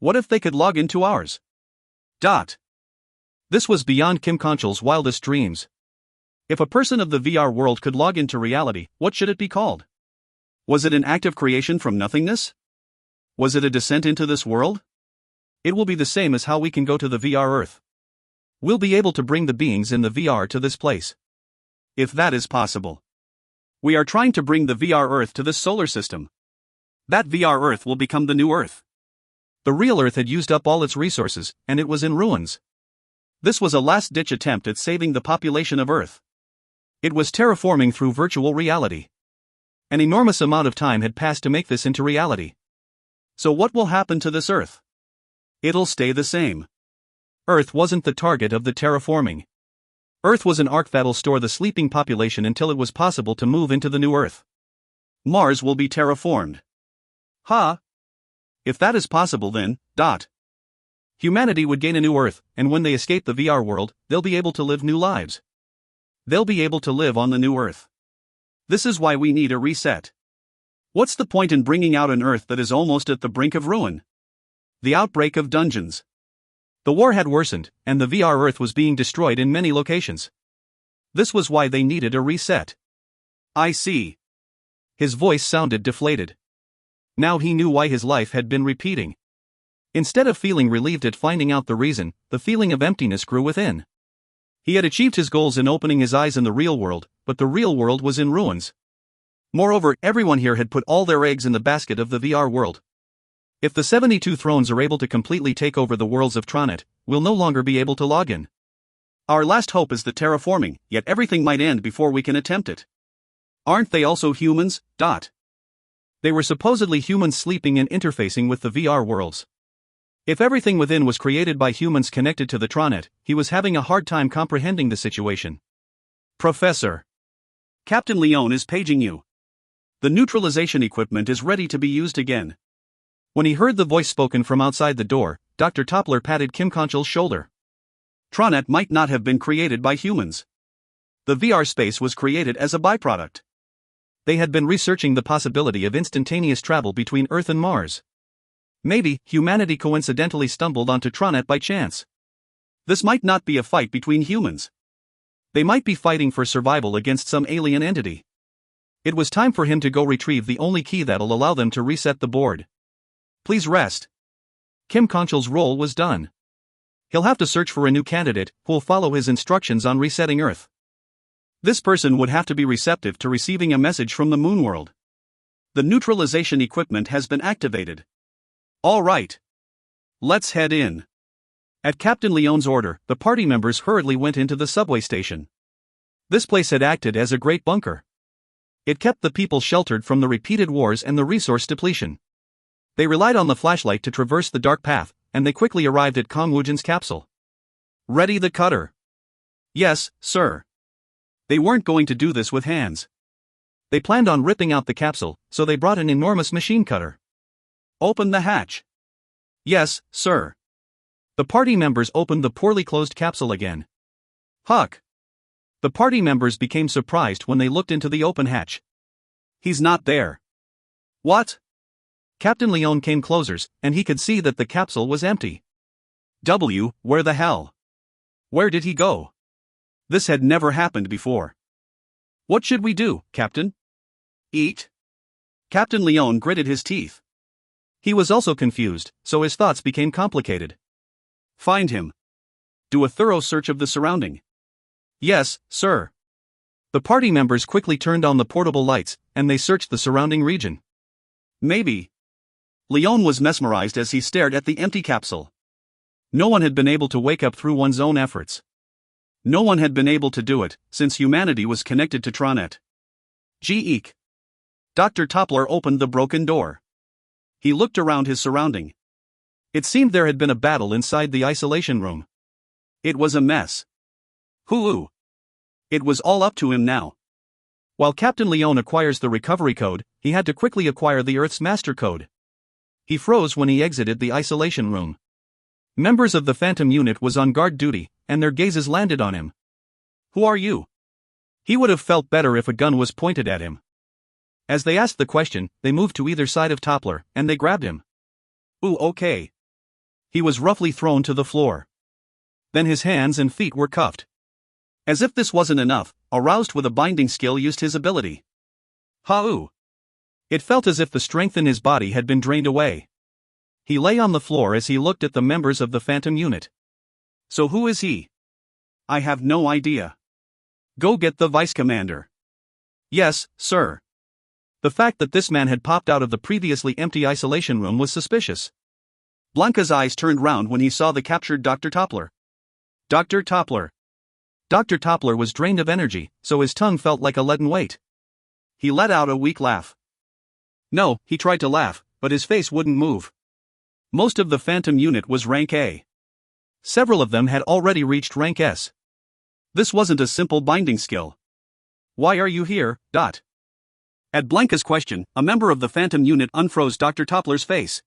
What if they could log into ours? This was beyond Kim Konchel's wildest dreams. If a person of the VR world could log into reality, what should it be called? Was it an act of creation from nothingness? Was it a descent into this world? It will be the same as how we can go to the VR Earth. We'll be able to bring the beings in the VR to this place. If that is possible. We are trying to bring the VR Earth to this solar system. That VR Earth will become the new Earth. The real Earth had used up all its resources, and it was in ruins. This was a last-ditch attempt at saving the population of Earth. It was terraforming through virtual reality. An enormous amount of time had passed to make this into reality. So what will happen to this Earth? It'll stay the same. Earth wasn't the target of the terraforming. Earth was an ark that'll store the sleeping population until it was possible to move into the new Earth. Mars will be terraformed. If that is possible then, humanity would gain a new Earth, and when they escape the VR world, they'll be able to live new lives. They'll be able to live on the new Earth. This is why we need a reset. What's the point in bringing out an Earth that is almost at the brink of ruin? The outbreak of dungeons. The war had worsened, and the VR Earth was being destroyed in many locations. This was why they needed a reset. I see. His voice sounded deflated. Now he knew why his life had been repeating. Instead of feeling relieved at finding out the reason, the feeling of emptiness grew within. He had achieved his goals in opening his eyes in the real world, but the real world was in ruins. Moreover, everyone here had put all their eggs in the basket of the VR world. If the 72 thrones are able to completely take over the worlds of Tronet, we'll no longer be able to log in. Our last hope is the terraforming, yet everything might end before we can attempt it. Aren't they also humans? They were supposedly humans sleeping and interfacing with the VR worlds. If everything within was created by humans connected to the Tronet, he was having a hard time comprehending the situation. Professor. Captain Leon is paging you. The neutralization equipment is ready to be used again. When he heard the voice spoken from outside the door, Dr. Toppler patted Kim Konchel's shoulder. Tronet might not have been created by humans. The VR space was created as a byproduct. They had been researching the possibility of instantaneous travel between Earth and Mars. Maybe humanity coincidentally stumbled onto Tronet by chance. This might not be a fight between humans. They might be fighting for survival against some alien entity. It was time for him to go retrieve the only key that'll allow them to reset the board. Please rest. Kim Konchel's role was done. He'll have to search for a new candidate who'll follow his instructions on resetting Earth. This person would have to be receptive to receiving a message from the moon world. The neutralization equipment has been activated. All right. Let's head in. At Captain Leon's order, the party members hurriedly went into the subway station. This place had acted as a great bunker. It kept the people sheltered from the repeated wars and the resource depletion. They relied on the flashlight to traverse the dark path, and they quickly arrived at Kong Woojin's capsule. Ready the cutter? Yes, sir. They weren't going to do this with hands. They planned on ripping out the capsule, so they brought an enormous machine cutter. Open the hatch. Yes, sir. The party members opened the poorly closed capsule again. Huck. The party members became surprised when they looked into the open hatch. He's not there. What? Captain Leon came closer, and he could see that the capsule was empty. Where the hell? Where did he go? This had never happened before. What should we do, Captain? Eat? Captain Leon gritted his teeth. He was also confused, so his thoughts became complicated. Find him. Do a thorough search of the surrounding. Yes, sir. The party members quickly turned on the portable lights, and they searched the surrounding region. Maybe. Leon was mesmerized as he stared at the empty capsule. No one had been able to wake up through one's own efforts. No one had been able to do it, since humanity was connected to Tronet. Eek. Dr. Toppler opened the broken door. He looked around his surrounding. It seemed there had been a battle inside the isolation room. It was a mess. Hoo-oo. It was all up to him now. While Captain Leon acquires the recovery code, he had to quickly acquire the Earth's master code. He froze when he exited the isolation room. Members of the Phantom Unit was on guard duty, and their gazes landed on him. Who are you? He would have felt better if a gun was pointed at him. As they asked the question, they moved to either side of Toppler, and they grabbed him. Ooh, okay. He was roughly thrown to the floor. Then his hands and feet were cuffed. As if this wasn't enough, aroused with a binding skill used his ability. Ha-oo. It felt as if the strength in his body had been drained away. He lay on the floor as he looked at the members of the Phantom Unit. So who is he? I have no idea. Go get the Vice Commander. Yes, sir. The fact that this man had popped out of the previously empty isolation room was suspicious. Blanca's eyes turned round when he saw the captured Dr. Toppler. Dr. Toppler. Dr. Toppler was drained of energy, so his tongue felt like a leaden weight. He let out a weak laugh. No, he tried to laugh, but his face wouldn't move. Most of the Phantom Unit was rank A. Several of them had already reached rank S. This wasn't a simple binding skill. Why are you here, Dot? At Blanca's question, a member of the Phantom Unit unfroze Dr. Toppler's face.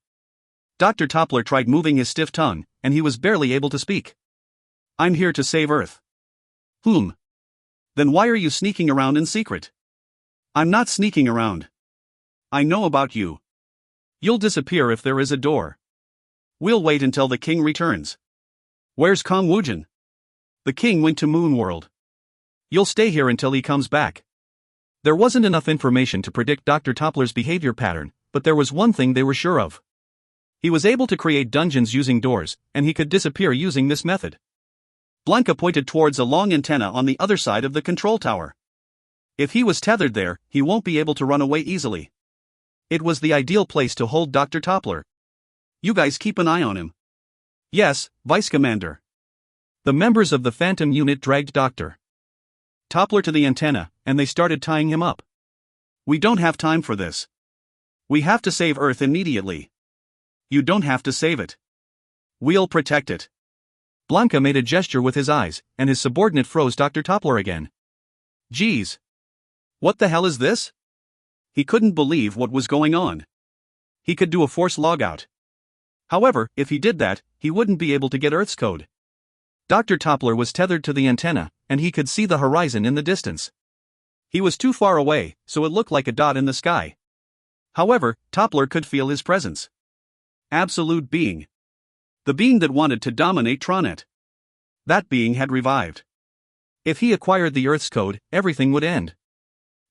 Dr. Toppler tried moving his stiff tongue, and he was barely able to speak. I'm here to save Earth. Whom? Then why are you sneaking around in secret? I'm not sneaking around. I know about you. You'll disappear if there is a door. We'll wait until the king returns. Where's Kong Woojin? The king went to Moon World. You'll stay here until he comes back. There wasn't enough information to predict Dr. Toppler's behavior pattern, but there was one thing they were sure of. He was able to create dungeons using doors, and he could disappear using this method. Blanca pointed towards a long antenna on the other side of the control tower. If he was tethered there, he won't be able to run away easily. It was the ideal place to hold Dr. Toppler. You guys keep an eye on him. Yes, Vice Commander. The members of the Phantom Unit dragged Dr. Toppler to the antenna, and they started tying him up. We don't have time for this. We have to save Earth immediately. You don't have to save it. We'll protect it. Blanca made a gesture with his eyes, and his subordinate froze Dr. Toppler again. Geez. What the hell is this? He couldn't believe what was going on. He could do a force logout. However, if he did that, he wouldn't be able to get Earth's code. Dr. Toppler was tethered to the antenna, and he could see the horizon in the distance. He was too far away, so it looked like a dot in the sky. However, Toppler could feel his presence. Absolute being. The being that wanted to dominate Tronet. That being had revived. If he acquired the Earth's code, everything would end.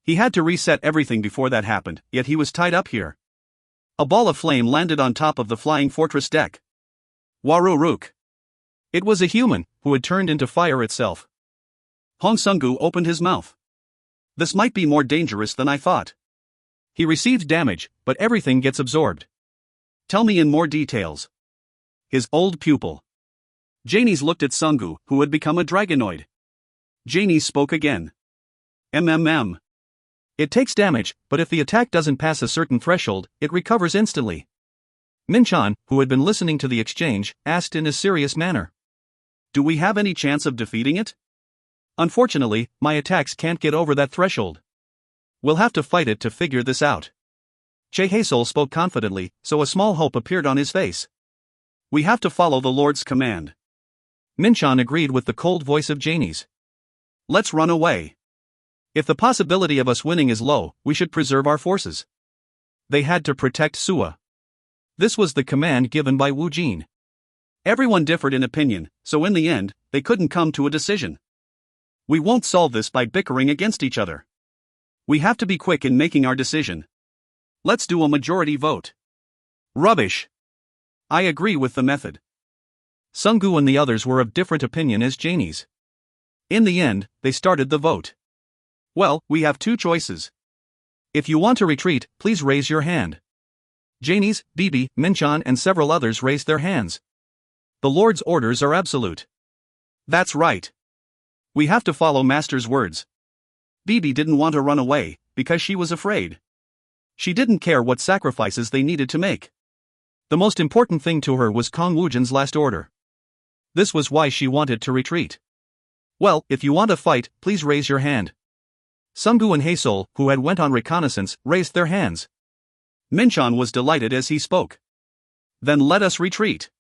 He had to reset everything before that happened, yet he was tied up here. A ball of flame landed on top of the flying fortress deck. Waruruk. It was a human, who had turned into fire itself. Hong Sungu opened his mouth. This might be more dangerous than I thought. He received damage, but everything gets absorbed. Tell me in more details. His old pupil. Janice looked at Sungu, who had become a dragonoid. Janice spoke again. It takes damage, but if the attack doesn't pass a certain threshold, it recovers instantly. Minchan, who had been listening to the exchange, asked in a serious manner. Do we have any chance of defeating it? Unfortunately, my attacks can't get over that threshold. We'll have to fight it to figure this out. Che Haesol spoke confidently, so a small hope appeared on his face. We have to follow the Lord's command. Minchan agreed with the cold voice of Janice. Let's run away. If the possibility of us winning is low, we should preserve our forces. They had to protect Sua. This was the command given by Woojin. Everyone differed in opinion, so in the end, they couldn't come to a decision. We won't solve this by bickering against each other. We have to be quick in making our decision. Let's do a majority vote. Rubbish. I agree with the method. Sungu and the others were of different opinion as Janice. In the end, they started the vote. Well, we have two choices. If you want to retreat, please raise your hand. Janice, Bibi, Minchan and several others raised their hands. The Lord's orders are absolute. That's right. We have to follow Master's words. Bibi didn't want to run away, because she was afraid. She didn't care what sacrifices they needed to make. The most important thing to her was Kong Woojin's last order. This was why she wanted to retreat. Well, if you want to fight, please raise your hand. Sungu and Haesol, who had went on reconnaissance, raised their hands. Minchan was delighted as he spoke. Then let us retreat.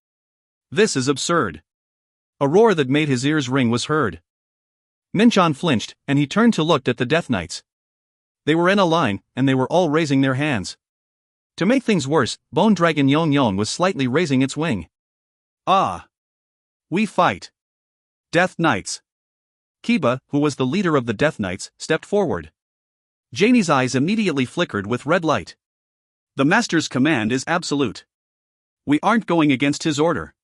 This is absurd. A roar that made his ears ring was heard. Minchan flinched, and he turned to look at the Death Knights. They were in a line, and they were all raising their hands. To make things worse, Bone Dragon Yon Yon was slightly raising its wing. Ah! We fight. Death Knights. Kiba, who was the leader of the Death Knights, stepped forward. Janie's eyes immediately flickered with red light. The Master's command is absolute. We aren't going against his order.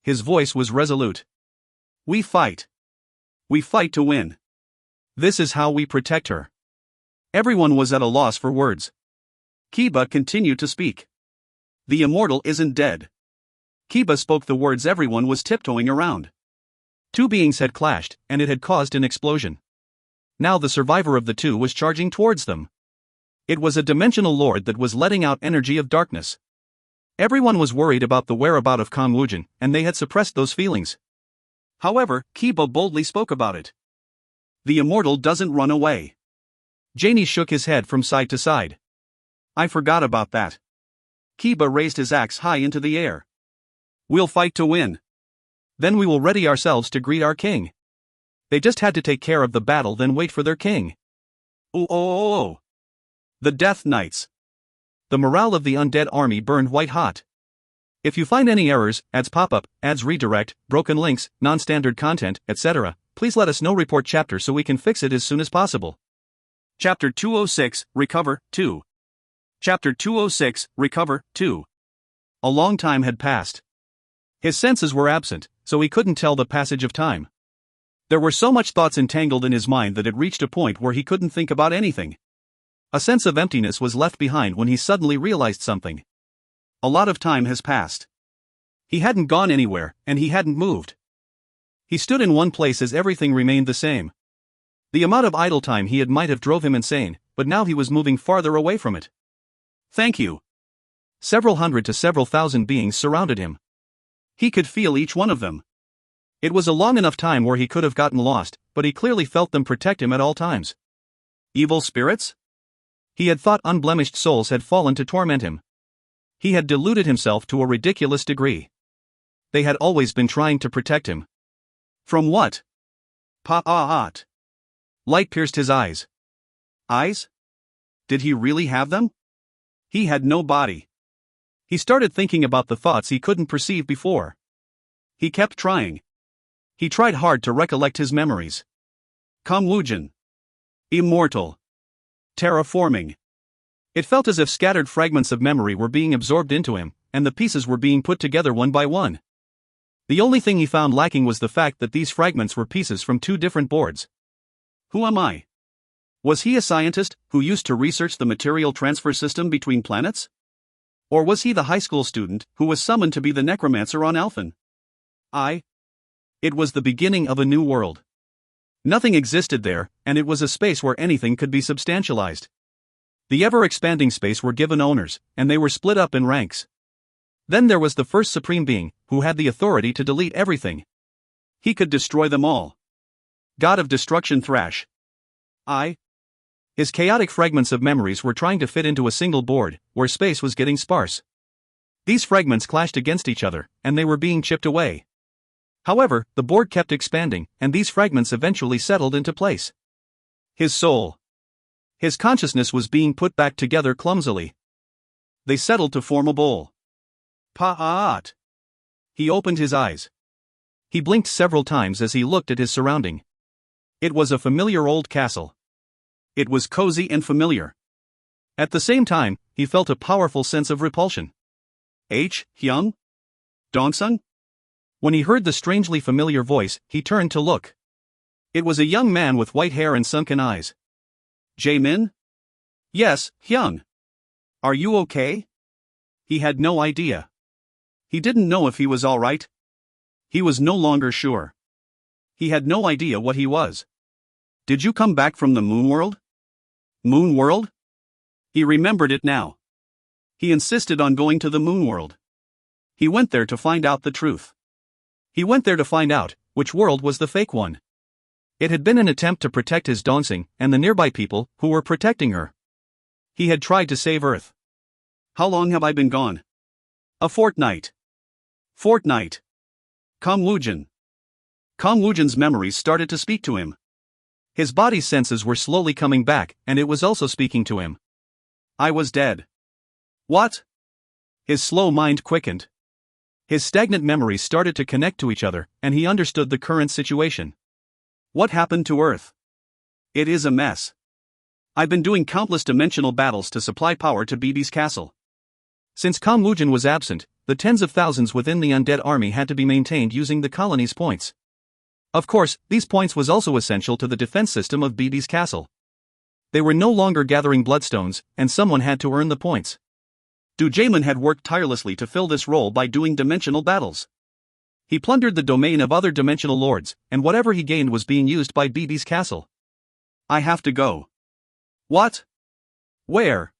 His voice was resolute. We fight. We fight to win. This is how we protect her. Everyone was at a loss for words. Kiba continued to speak. The immortal isn't dead. Kiba spoke the words everyone was tiptoeing around. Two beings had clashed, and it had caused an explosion. Now the survivor of the two was charging towards them. It was a dimensional lord that was letting out energy of darkness. Everyone was worried about the whereabouts of Kong Woojin, and they had suppressed those feelings. However, Kiba boldly spoke about it. The immortal doesn't run away. Janie shook his head from side to side. I forgot about that. Kiba raised his axe high into the air. We'll fight to win. Then we will ready ourselves to greet our king. They just had to take care of the battle, then wait for their king. Oh. The Death Knights. The morale of the undead army burned white hot. If you find any errors, ads pop up, ads redirect, broken links, non-standard content, etc., please let us know. Report chapter so we can fix it as soon as possible. Chapter 206, Recover, 2. Chapter 206, Recover, 2. A long time had passed. His senses were absent, so he couldn't tell the passage of time. There were so much thoughts entangled in his mind that it reached a point where he couldn't think about anything. A sense of emptiness was left behind when he suddenly realized something. A lot of time has passed. He hadn't gone anywhere, and he hadn't moved. He stood in one place as everything remained the same. The amount of idle time he had might have drove him insane, but now he was moving farther away from it. Thank you. Several hundred to several thousand beings surrounded him. He could feel each one of them. It was a long enough time where he could have gotten lost, but he clearly felt them protect him at all times. Evil spirits? He had thought unblemished souls had fallen to torment him. He had deluded himself to a ridiculous degree. They had always been trying to protect him. From what? Light pierced his eyes. Eyes? Did he really have them? He had no body. He started thinking about the thoughts he couldn't perceive before. He kept trying. He tried hard to recollect his memories. Woojin. Immortal. Terraforming. It felt as if scattered fragments of memory were being absorbed into him, and the pieces were being put together one by one. The only thing he found lacking was the fact that these fragments were pieces from two different boards. Who am I? Was he a scientist who used to research the material transfer system between planets? Or was he the high school student who was summoned to be the necromancer on Alphen? It was the beginning of a new world. Nothing existed there, and it was a space where anything could be substantialized. The ever-expanding space were given owners, and they were split up in ranks. Then there was the first supreme being, who had the authority to delete everything. He could destroy them all. God of Destruction Thrash. His chaotic fragments of memories were trying to fit into a single board, where space was getting sparse. These fragments clashed against each other, and they were being chipped away. However, the board kept expanding, and these fragments eventually settled into place. His soul. His consciousness was being put back together clumsily. They settled to form a bowl. Pa'at. He opened his eyes. He blinked several times as he looked at his surrounding. It was a familiar old castle. It was cozy and familiar. At the same time, he felt a powerful sense of repulsion. Hyung? Dongsung? When he heard the strangely familiar voice, he turned to look. It was a young man with white hair and sunken eyes. Jaemin? Yes, Hyung. Are you okay? He had no idea. He didn't know if he was all right. He was no longer sure. He had no idea what he was. Did you come back from the moon world? Moon world? He remembered it now. He insisted on going to the moon world. He went there to find out the truth. He went there to find out which world was the fake one. It had been an attempt to protect his Dongsung and the nearby people who were protecting her. He had tried to save Earth. How long have I been gone? A fortnight. Fortnight. Woojin. Woojin's memories started to speak to him. His body's senses were slowly coming back, and it was also speaking to him. I was dead. What? His slow mind quickened. His stagnant memories started to connect to each other, and he understood the current situation. What happened to Earth? It is a mess. I've been doing countless dimensional battles to supply power to BB's castle. Since Woojin was absent, the tens of thousands within the undead army had to be maintained using the colony's points. Of course, these points was also essential to the defense system of BB's castle. They were no longer gathering bloodstones, and someone had to earn the points. Jaemin had worked tirelessly to fill this role by doing dimensional battles. He plundered the domain of other dimensional lords, and whatever he gained was being used by BB's castle. I have to go. What? Where?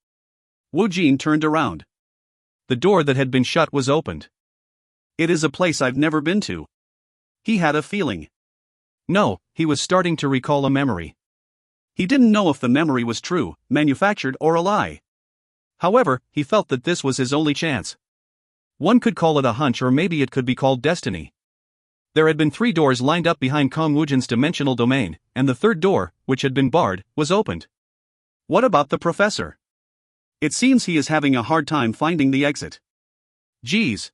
Woojin turned around. The door that had been shut was opened. It is a place I've never been to. He had a feeling. No, he was starting to recall a memory. He didn't know if the memory was true, manufactured, or a lie. However, he felt that this was his only chance. One could call it a hunch, or maybe it could be called destiny. There had been 3 doors lined up behind Woojin's dimensional domain, and the third door, which had been barred, was opened. What about the professor? It seems he is having a hard time finding the exit. Geez.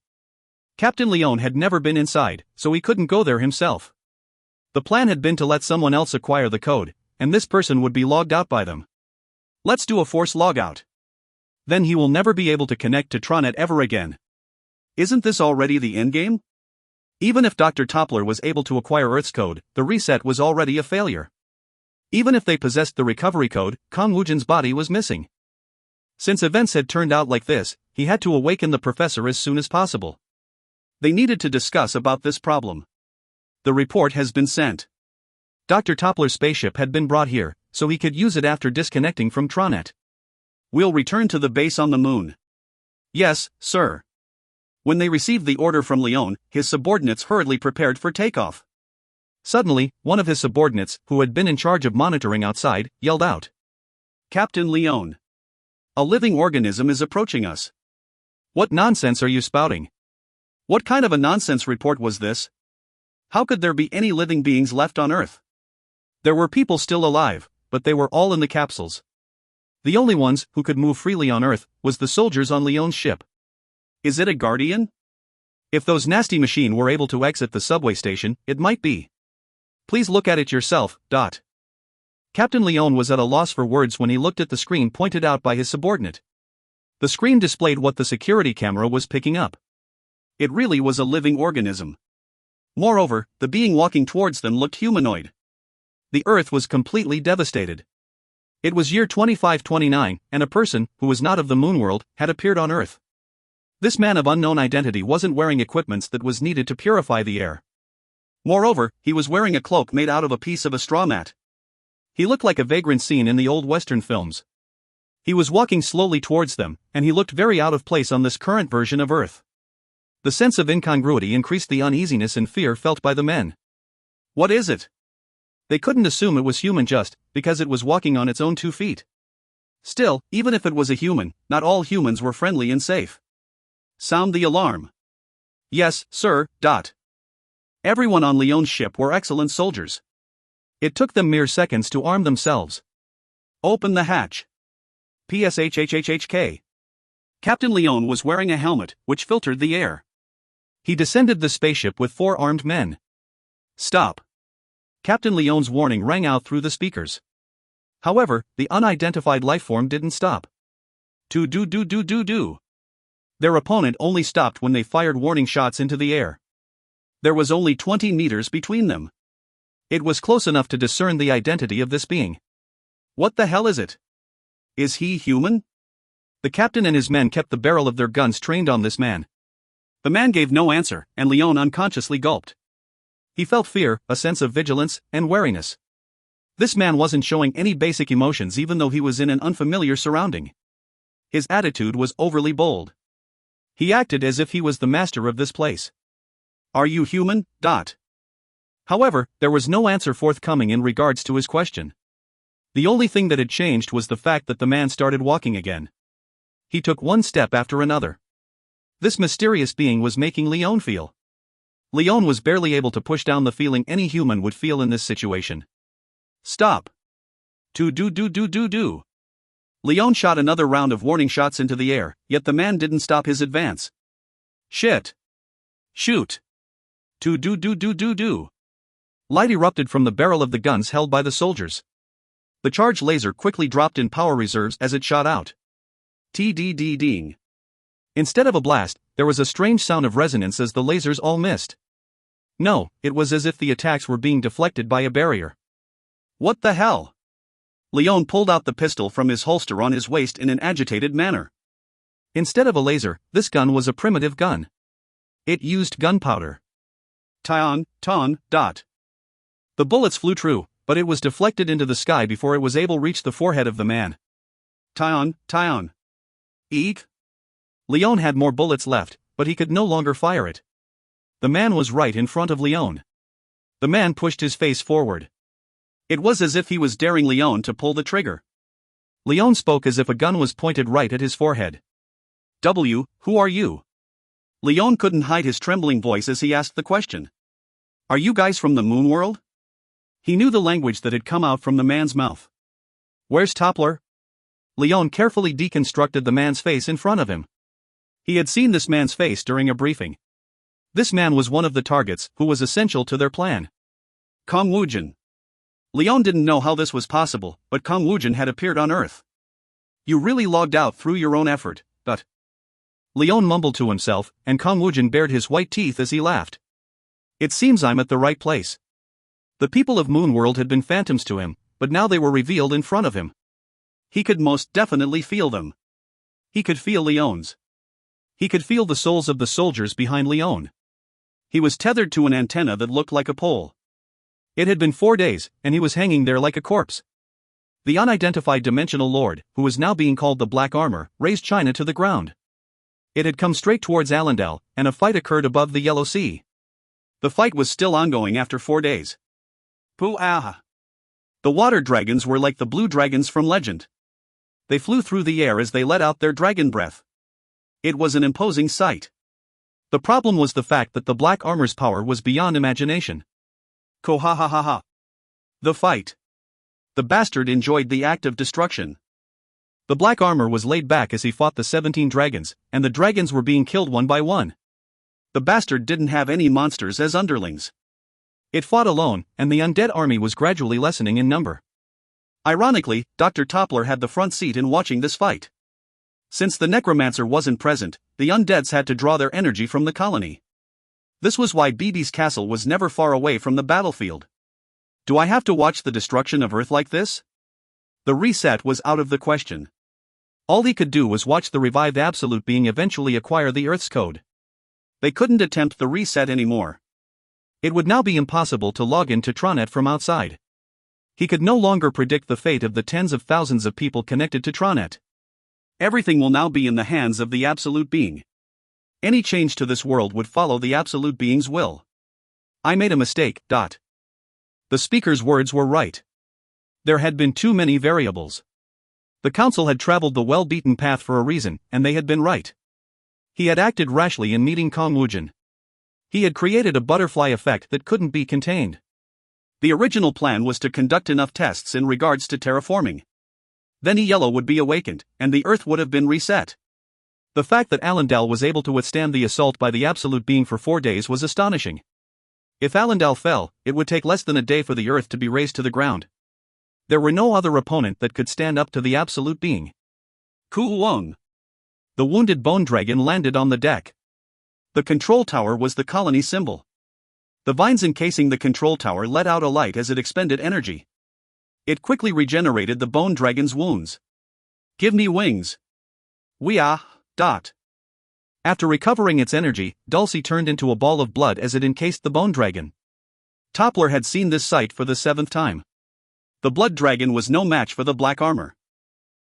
Captain Leon had never been inside, so he couldn't go there himself. The plan had been to let someone else acquire the code, and this person would be logged out by them. Let's do a force logout. Then he will never be able to connect to Tronet ever again. Isn't this already the endgame? Even if Dr. Toppler was able to acquire Earth's code, the reset was already a failure. Even if they possessed the recovery code, Woojin's body was missing. Since events had turned out like this, he had to awaken the professor as soon as possible. They needed to discuss about this problem. The report has been sent. Dr. Toppler's spaceship had been brought here, so he could use it after disconnecting from Tronet. We'll return to the base on the moon. Yes, sir. When they received the order from Leon, his subordinates hurriedly prepared for takeoff. Suddenly, one of his subordinates, who had been in charge of monitoring outside, yelled out. Captain Leon. A living organism is approaching us. What nonsense are you spouting? What kind of a nonsense report was this? How could there be any living beings left on Earth? There were people still alive, but they were all in the capsules. The only ones who could move freely on Earth was the soldiers on Leon's ship. Is it a Guardian? If those nasty machines were able to exit the subway station, it might be. Please look at it yourself. Captain Leon was at a loss for words when he looked at the screen pointed out by his subordinate. The screen displayed what the security camera was picking up. It really was a living organism. Moreover, the being walking towards them looked humanoid. The Earth was completely devastated. It was year 2529, and a person, who was not of the moon world, had appeared on Earth. This man of unknown identity wasn't wearing equipment that was needed to purify the air. Moreover, he was wearing a cloak made out of a piece of a straw mat. He looked like a vagrant seen in the old Western films. He was walking slowly towards them, and he looked very out of place on this current version of Earth. The sense of incongruity increased the uneasiness and fear felt by the men. What is it? They couldn't assume it was human just because it was walking on its own 2 feet. Still, even if it was a human, not all humans were friendly and safe. Sound the alarm. Yes, sir. Everyone on Leon's ship were excellent soldiers. It took them mere seconds to arm themselves. Open the hatch. PSHHHHK. Captain Leon was wearing a helmet, which filtered the air. He descended the spaceship with 4 armed men. Stop. Captain Leon's warning rang out through the speakers. However, the unidentified lifeform didn't stop. Do. Their opponent only stopped when they fired warning shots into the air. There was only 20 meters between them. It was close enough to discern the identity of this being. What the hell is it? Is he human? The captain and his men kept the barrel of their guns trained on this man. The man gave no answer, and Leon unconsciously gulped. He felt fear, a sense of vigilance, and wariness. This man wasn't showing any basic emotions even though he was in an unfamiliar surrounding. His attitude was overly bold. He acted as if he was the master of this place. Are you human? However, there was no answer forthcoming in regards to his question. The only thing that had changed was the fact that the man started walking again. He took one step after another. This mysterious being was making Leon feel. Leon was barely able to push down the feeling any human would feel in this situation. Stop. Do. Leon shot another round of warning shots into the air, yet the man didn't stop his advance. Shit. Shoot. Do. Light erupted from the barrel of the guns held by the soldiers. The charged laser quickly dropped in power reserves as it shot out. Ding. Instead of a blast, there was a strange sound of resonance as the lasers all missed. No, it was as if the attacks were being deflected by a barrier. What the hell? Leon pulled out the pistol from his holster on his waist in an agitated manner. Instead of a laser, this gun was a primitive gun. It used gunpowder. The bullets flew true, but it was deflected into the sky before it was able to reach the forehead of the man. Tion. Eek. Leon had more bullets left, but he could no longer fire it. The man was right in front of Leon. The man pushed his face forward. It was as if he was daring Leon to pull the trigger. Leon spoke as if a gun was pointed right at his forehead. Who are you? Leon couldn't hide his trembling voice as he asked the question. Are you guys from the moon world? He knew the language that had come out from the man's mouth. Where's Toppler? Leon carefully deconstructed the man's face in front of him. He had seen this man's face during a briefing. This man was one of the targets who was essential to their plan. Kong Woojin. Leon didn't know how this was possible, but Kong Woojin had appeared on Earth. You really logged out through your own effort, but... Leon mumbled to himself, and Kong Woojin bared his white teeth as he laughed. It seems I'm at the right place. The people of Moon World had been phantoms to him, but now they were revealed in front of him. He could most definitely feel them. He could feel Leon's. He could feel the souls of the soldiers behind Leon. He was tethered to an antenna that looked like a pole. It had been 4 days, and he was hanging there like a corpse. The unidentified dimensional lord, who was now being called the Black Armor, raised China to the ground. It had come straight towards Allendale, and a fight occurred above the Yellow Sea. The fight was still ongoing after 4 days. Pooh-ah! The water dragons were like the blue dragons from legend. They flew through the air as they let out their dragon breath. It was an imposing sight. The problem was the fact that the Black Armor's power was beyond imagination. Ko-ha-ha-ha-ha. The fight. The bastard enjoyed the act of destruction. The black armor was laid back as he fought the 17 dragons, and the dragons were being killed one by one. The bastard didn't have any monsters as underlings. It fought alone, and the undead army was gradually lessening in number. Ironically, Dr. Toppler had the front seat in watching this fight. Since the necromancer wasn't present, the undeads had to draw their energy from the colony. This was why BB's castle was never far away from the battlefield. Do I have to watch the destruction of Earth like this? The reset was out of the question. All he could do was watch the revived Absolute Being eventually acquire the Earth's code. They couldn't attempt the reset anymore. It would now be impossible to log into Tronet from outside. He could no longer predict the fate of the tens of thousands of people connected to Tronet. Everything will now be in the hands of the Absolute Being. Any change to this world would follow the Absolute Being's will. I made a mistake. The speaker's words were right. There had been too many variables. The council had traveled the well-beaten path for a reason, and they had been right. He had acted rashly in meeting Kong Woojin. He had created a butterfly effect that couldn't be contained. The original plan was to conduct enough tests in regards to terraforming. Then Yellow would be awakened, and the Earth would have been reset. The fact that Allendale was able to withstand the assault by the Absolute Being for 4 days was astonishing. If Allendale fell, it would take less than a day for the Earth to be razed to the ground. There were no other opponent that could stand up to the Absolute Being. Kuwung. The wounded bone dragon landed on the deck. The control tower was the colony symbol. The vines encasing the control tower let out a light as it expended energy. It quickly regenerated the bone dragon's wounds. Give me wings. After recovering its energy, Dulcie turned into a ball of blood as it encased the bone dragon. Toppler had seen this sight for the 7th time. The blood dragon was no match for the black armor.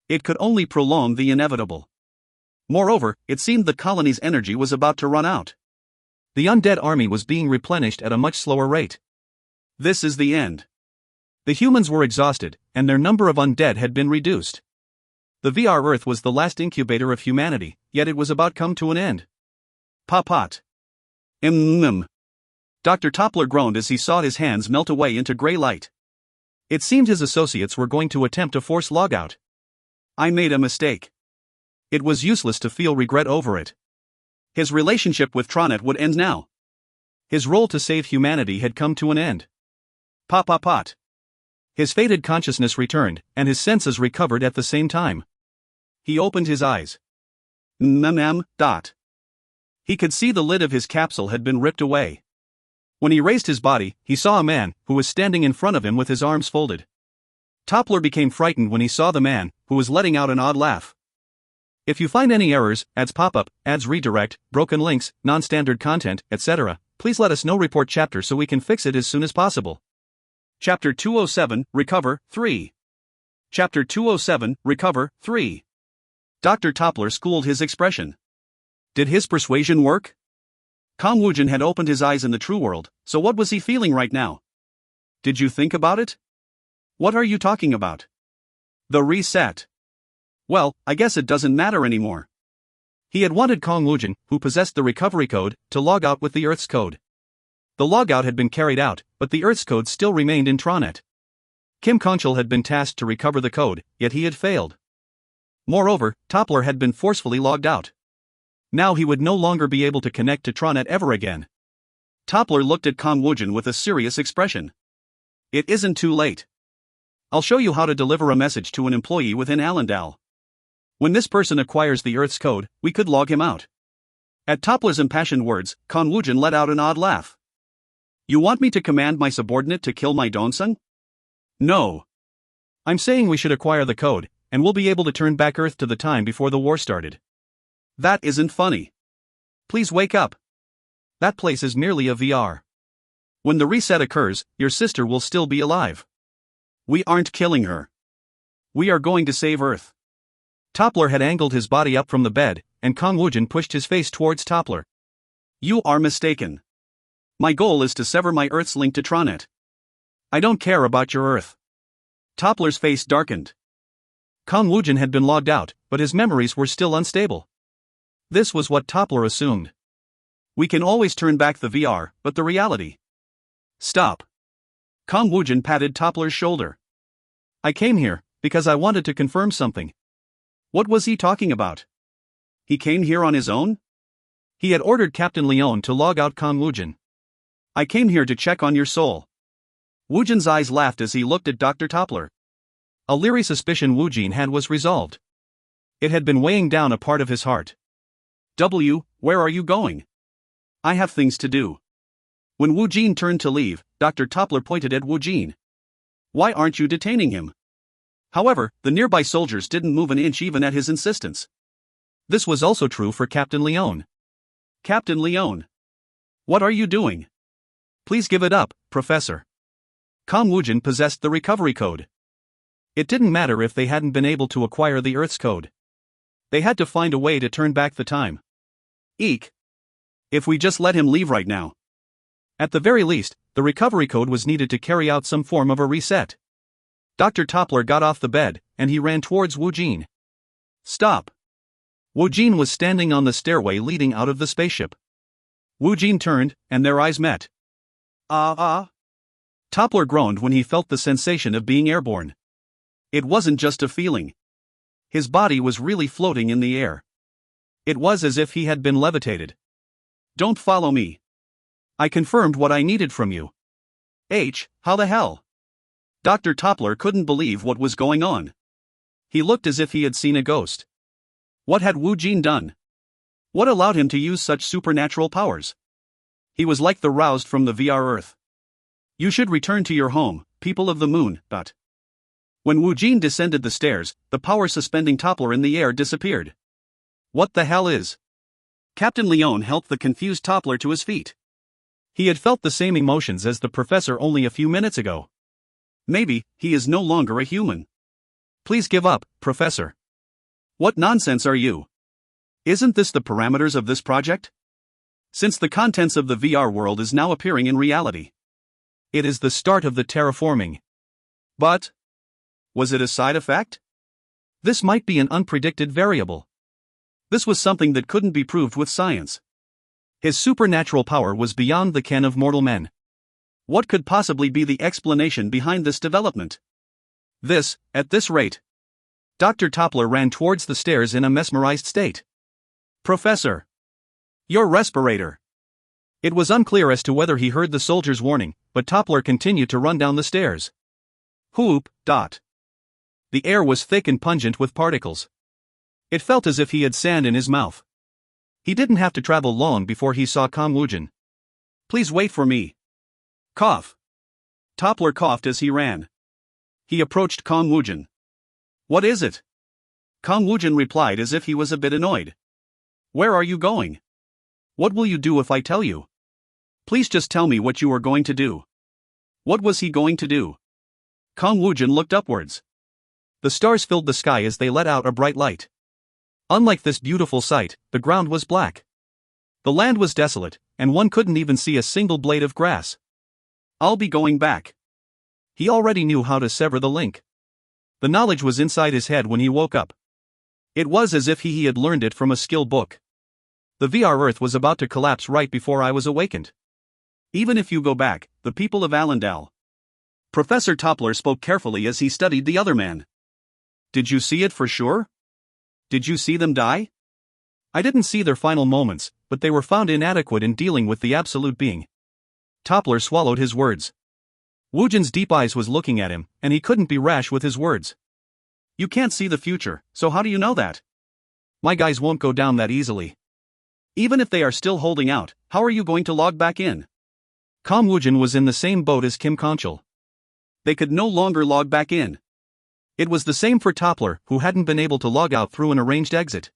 It could only prolong the inevitable. Moreover, it seemed the colony's energy was about to run out. The undead army was being replenished at a much slower rate. This is the end. The humans were exhausted, and their number of undead had been reduced. The VR Earth was the last incubator of humanity, yet it was about come to an end. Pot. Dr. Toppler groaned as he saw his hands melt away into gray light. It seemed his associates were going to attempt a forced logout. I made a mistake. It was useless to feel regret over it. His relationship with Tronet would end now. His role to save humanity had come to an end. Pot. His faded consciousness returned, and his senses recovered at the same time. He opened his eyes. He could see the lid of his capsule had been ripped away. When he raised his body, he saw a man, who was standing in front of him with his arms folded. Toppler became frightened when he saw the man, who was letting out an odd laugh. If you find any errors, ads pop-up, ads redirect, broken links, non-standard content, etc., please let us know. Report chapter so we can fix it as soon as possible. Chapter 207, Recover, 3. Chapter 207, Recover, 3. Dr. Toppler schooled his expression. Did his persuasion work? Kong Woojin had opened his eyes in the true world, so what was he feeling right now? Did you think about it? What are you talking about? The reset. Well, I guess it doesn't matter anymore. He had wanted Kong Woojin, who possessed the recovery code, to log out with the Earth's code. The logout had been carried out, but the Earth's code still remained in Tronet. Kim Conchal had been tasked to recover the code, yet he had failed. Moreover, Toppler had been forcefully logged out. Now he would no longer be able to connect to Tronet ever again. Toppler looked at Kong Woojin with a serious expression. It isn't too late. I'll show you how to deliver a message to an employee within Allendale. When this person acquires the Earth's code, we could log him out. At Toppler's impassioned words, Kong Woojin let out an odd laugh. You want me to command my subordinate to kill my Donsung? No. I'm saying we should acquire the code, and we'll be able to turn back Earth to the time before the war started. That isn't funny. Please wake up. That place is merely a VR. When the reset occurs, your sister will still be alive. We aren't killing her. We are going to save Earth. Toppler had angled his body up from the bed, and Kong Woojin pushed his face towards Toppler. You are mistaken. My goal is to sever my Earth's link to Tronet. I don't care about your Earth. Toppler's face darkened. Kong Woojin had been logged out, but his memories were still unstable. This was what Toppler assumed. We can always turn back the VR, but the reality. Stop. Kong Woojin patted Toppler's shoulder. I came here because I wanted to confirm something. What was he talking about? He came here on his own? He had ordered Captain Leon to log out Woojin. I came here to check on your soul. Woojin's eyes laughed as he looked at Dr. Toppler. A leery suspicion Woojin had was resolved. It had been weighing down a part of his heart. Where are you going? I have things to do. When Woojin turned to leave, Dr. Toppler pointed at Woojin. Why aren't you detaining him? However, the nearby soldiers didn't move an inch even at his insistence. This was also true for Captain Leon. Captain Leon. What are you doing? Please give it up, Professor. Woojin possessed the recovery code. It didn't matter if they hadn't been able to acquire the Earth's code. They had to find a way to turn back the time. Eek. If we just let him leave right now. At the very least, the recovery code was needed to carry out some form of a reset. Dr. Toppler got off the bed, and he ran towards Woojin. Stop. Woojin was standing on the stairway leading out of the spaceship. Woojin turned, and their eyes met. Toppler groaned when he felt the sensation of being airborne. It wasn't just a feeling. His body was really floating in the air. It was as if he had been levitated. Don't follow me. I confirmed what I needed from you. How the hell? Dr. Toppler couldn't believe what was going on. He looked as if he had seen a ghost. What had Woojin done? What allowed him to use such supernatural powers? He was like the roused from the VR Earth. You should return to your home, people of the moon, but... When Woojin descended the stairs, the power suspending Toppler in the air disappeared. What the hell is? Captain Leon helped the confused Toppler to his feet. He had felt the same emotions as the professor only a few minutes ago. Maybe, he is no longer a human. Please give up, Professor. What nonsense are you? Isn't this the parameters of this project? Since the contents of the VR world is now appearing in reality. It is the start of the terraforming. But... was it a side effect? This might be an unpredicted variable. This was something that couldn't be proved with science. His supernatural power was beyond the ken of mortal men. What could possibly be the explanation behind this development? At this rate. Dr. Toppler ran towards the stairs in a mesmerized state. Professor! Your respirator! It was unclear as to whether he heard the soldier's warning, but Toppler continued to run down the stairs. Whoop. The air was thick and pungent with particles. It felt as if he had sand in his mouth. He didn't have to travel long before he saw Woojin. Please wait for me. Cough. Toppler coughed as he ran. He approached Woojin. What is it? Woojin replied as if he was a bit annoyed. Where are you going? What will you do if I tell you? Please just tell me what you are going to do. What was he going to do? Woojin looked upwards. The stars filled the sky as they let out a bright light. Unlike this beautiful sight, the ground was black. The land was desolate, and one couldn't even see a single blade of grass. I'll be going back. He already knew how to sever the link. The knowledge was inside his head when he woke up. It was as if he had learned it from a skill book. The VR Earth was about to collapse right before I was awakened. Even if you go back, the people of Allendale. Professor Toppler spoke carefully as he studied the other man. Did you see it for sure? Did you see them die? I didn't see their final moments, but they were found inadequate in dealing with the absolute being. Toppler swallowed his words. Woojin's deep eyes was looking at him, and he couldn't be rash with his words. You can't see the future, so how do you know that? My guys won't go down that easily. Even if they are still holding out, how are you going to log back in? Woojin was in the same boat as Kim Conchal. They could no longer log back in. It was the same for Toppler, who hadn't been able to log out through an arranged exit.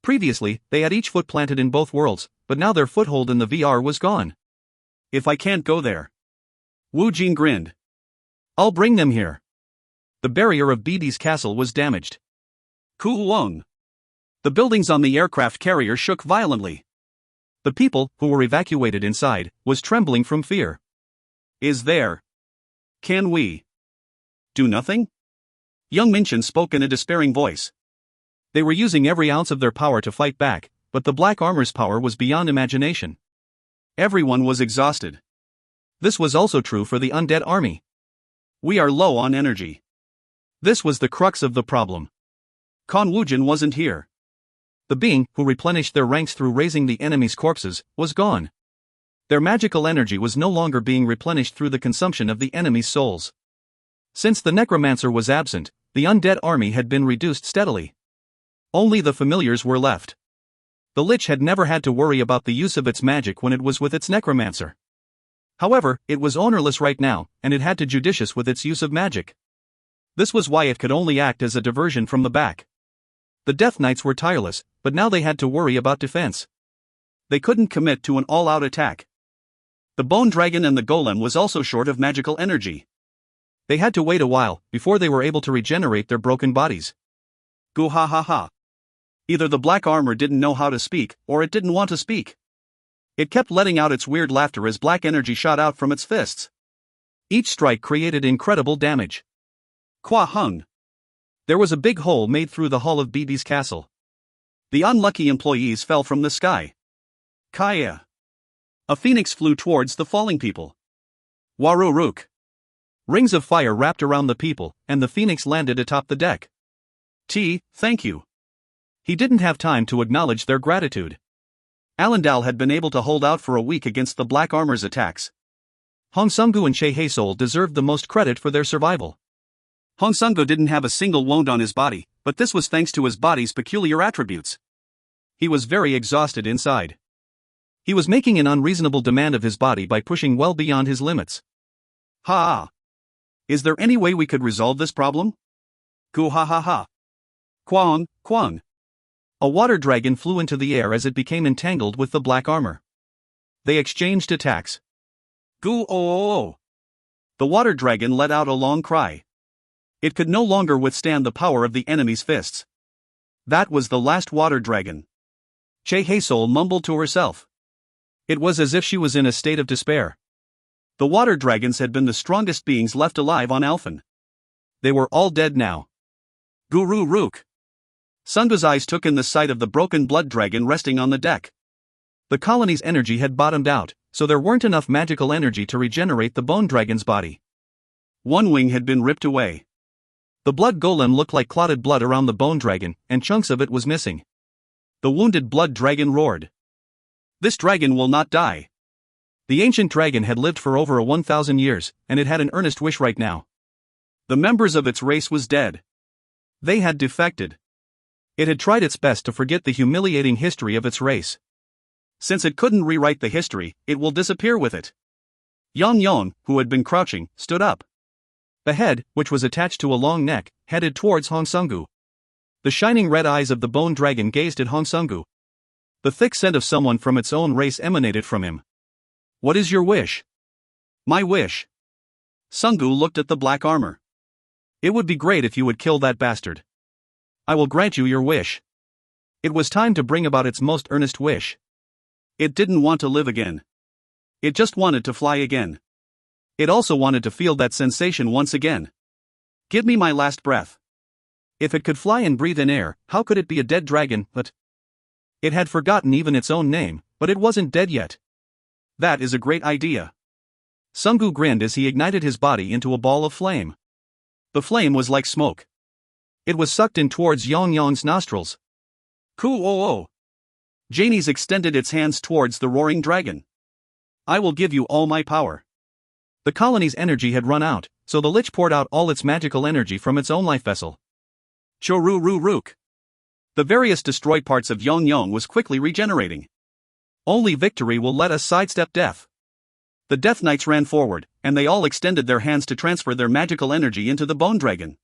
Previously, they had each foot planted in both worlds, but now their foothold in the VR was gone. If I can't go there. Woojin grinned. I'll bring them here. The barrier of BD's castle was damaged. Kuwong. The buildings on the aircraft carrier shook violently. The people, who were evacuated inside, was trembling from fear. Can we do nothing? Young Minchin spoke in a despairing voice. They were using every ounce of their power to fight back, but the Black Armor's power was beyond imagination. Everyone was exhausted. This was also true for the undead army. We are low on energy. This was the crux of the problem. Woojin wasn't here. The being, who replenished their ranks through raising the enemy's corpses, was gone. Their magical energy was no longer being replenished through the consumption of the enemy's souls. Since the necromancer was absent, the undead army had been reduced steadily. Only the familiars were left. The Lich had never had to worry about the use of its magic when it was with its necromancer. However, it was ownerless right now, and it had to judicious with its use of magic. This was why it could only act as a diversion from the back. The Death Knights were tireless, but now they had to worry about defense. They couldn't commit to an all-out attack. The Bone Dragon and the Golem was also short of magical energy. They had to wait a while before they were able to regenerate their broken bodies. Goo ha ha ha. Either the black armor didn't know how to speak, or it didn't want to speak. It kept letting out its weird laughter as black energy shot out from its fists. Each strike created incredible damage. Qua hung. There was a big hole made through the hull of BB's castle. The unlucky employees fell from the sky. Kaya. A phoenix flew towards the falling people. Waruruk. Rings of fire wrapped around the people, and the phoenix landed atop the deck. Thank you. He didn't have time to acknowledge their gratitude. Allendale had been able to hold out for a week against the Black Armor's attacks. Hong Sungu and Che Haesol deserved the most credit for their survival. Hong Sungu didn't have a single wound on his body, but this was thanks to his body's peculiar attributes. He was very exhausted inside. He was making an unreasonable demand of his body by pushing well beyond his limits. Ha! Is there any way we could resolve this problem? Goo ha ha ha. Kwang. A water dragon flew into the air as it became entangled with the black armor. They exchanged attacks. Goo oh. The water dragon let out a long cry. It could no longer withstand the power of the enemy's fists. That was the last water dragon. Che Haesol mumbled to herself. It was as if she was in a state of despair. The water dragons had been the strongest beings left alive on Alphen. They were all dead now. Guru Rook. Sungu's eyes took in the sight of the broken blood dragon resting on the deck. The colony's energy had bottomed out, so there weren't enough magical energy to regenerate the bone dragon's body. One wing had been ripped away. The blood golem looked like clotted blood around the bone dragon, and chunks of it was missing. The wounded blood dragon roared. This dragon will not die. The ancient dragon had lived for over 1,000 years, and it had an earnest wish right now. The members of its race was dead. They had defected. It had tried its best to forget the humiliating history of its race. Since it couldn't rewrite the history, it will disappear with it. Yang, who had been crouching, stood up. The head, which was attached to a long neck, headed towards Hong Sungu. The shining red eyes of the bone dragon gazed at Hong Sungu. The thick scent of someone from its own race emanated from him. What is your wish? My wish. Sungu looked at the black armor. It would be great if you would kill that bastard. I will grant you your wish. It was time to bring about its most earnest wish. It didn't want to live again. It just wanted to fly again. It also wanted to feel that sensation once again. Give me my last breath. If it could fly and breathe in air, how could it be a dead dragon? But it had forgotten even its own name, but it wasn't dead yet. That is a great idea. Sungu grinned as he ignited his body into a ball of flame. The flame was like smoke. It was sucked in towards Yang's nostrils. Coo-oh-oh. Janie's extended its hands towards the roaring dragon. I will give you all my power. The colony's energy had run out, so the Lich poured out all its magical energy from its own life vessel. Choroo-roo-rook. The various destroyed parts of Yang was quickly regenerating. Only victory will let us sidestep death. The Death Knights ran forward, and they all extended their hands to transfer their magical energy into the bone dragon.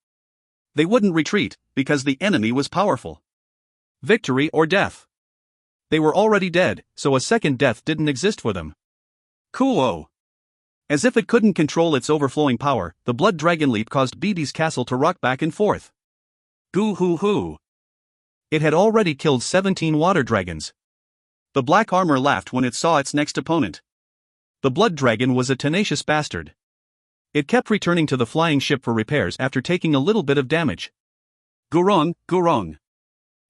They wouldn't retreat, because the enemy was powerful. Victory or death. They were already dead, so a second death didn't exist for them. Cool. As if it couldn't control its overflowing power, the blood dragon leap caused BB's castle to rock back and forth. Goo-hoo-hoo. It had already killed 17 water dragons. The black armor laughed when it saw its next opponent. The blood dragon was a tenacious bastard. It kept returning to the flying ship for repairs after taking a little bit of damage. Gurong.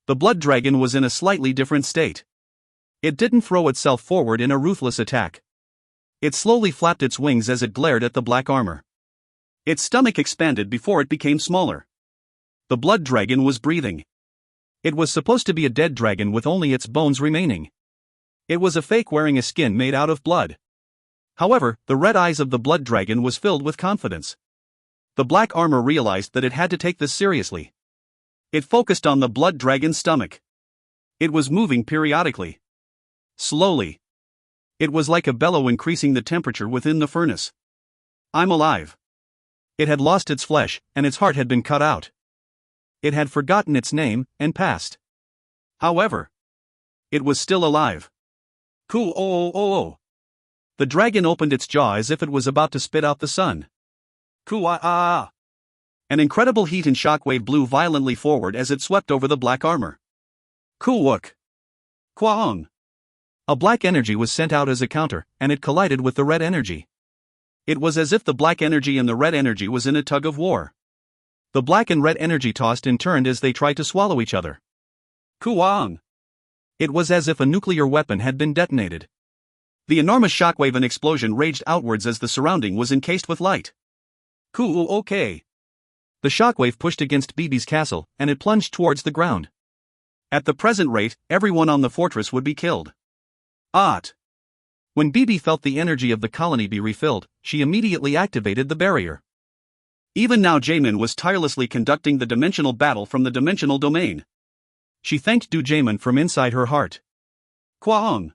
The blood dragon was in a slightly different state. It didn't throw itself forward in a ruthless attack. It slowly flapped its wings as it glared at the black armor. Its stomach expanded before it became smaller. The blood dragon was breathing. It was supposed to be a dead dragon with only its bones remaining. It was a fake wearing a skin made out of blood. However, the red eyes of the blood dragon was filled with confidence. The black armor realized that it had to take this seriously. It focused on the blood dragon's stomach. It was moving periodically. Slowly. It was like a bellow increasing the temperature within the furnace. I'm alive. It had lost its flesh, and its heart had been cut out. It had forgotten its name, and passed. However, it was still alive. Cool. Oh. The dragon opened its jaw as if it was about to spit out the sun. Cool. An incredible heat and shockwave blew violently forward as it swept over the black armor. Coolwook. Kwaong. A black energy was sent out as a counter, and it collided with the red energy. It was as if the black energy and the red energy was in a tug of war. The black and red energy tossed and turned as they tried to swallow each other. Kuwaang. It was as if a nuclear weapon had been detonated. The enormous shockwave and explosion raged outwards as the surrounding was encased with light. Okay. The shockwave pushed against Bibi's castle, and it plunged towards the ground. At the present rate, everyone on the fortress would be killed. When Bibi felt the energy of the colony be refilled, she immediately activated the barrier. Even now Jaemin was tirelessly conducting the dimensional battle from the dimensional domain. She thanked Du Jaemin from inside her heart. Kwaong.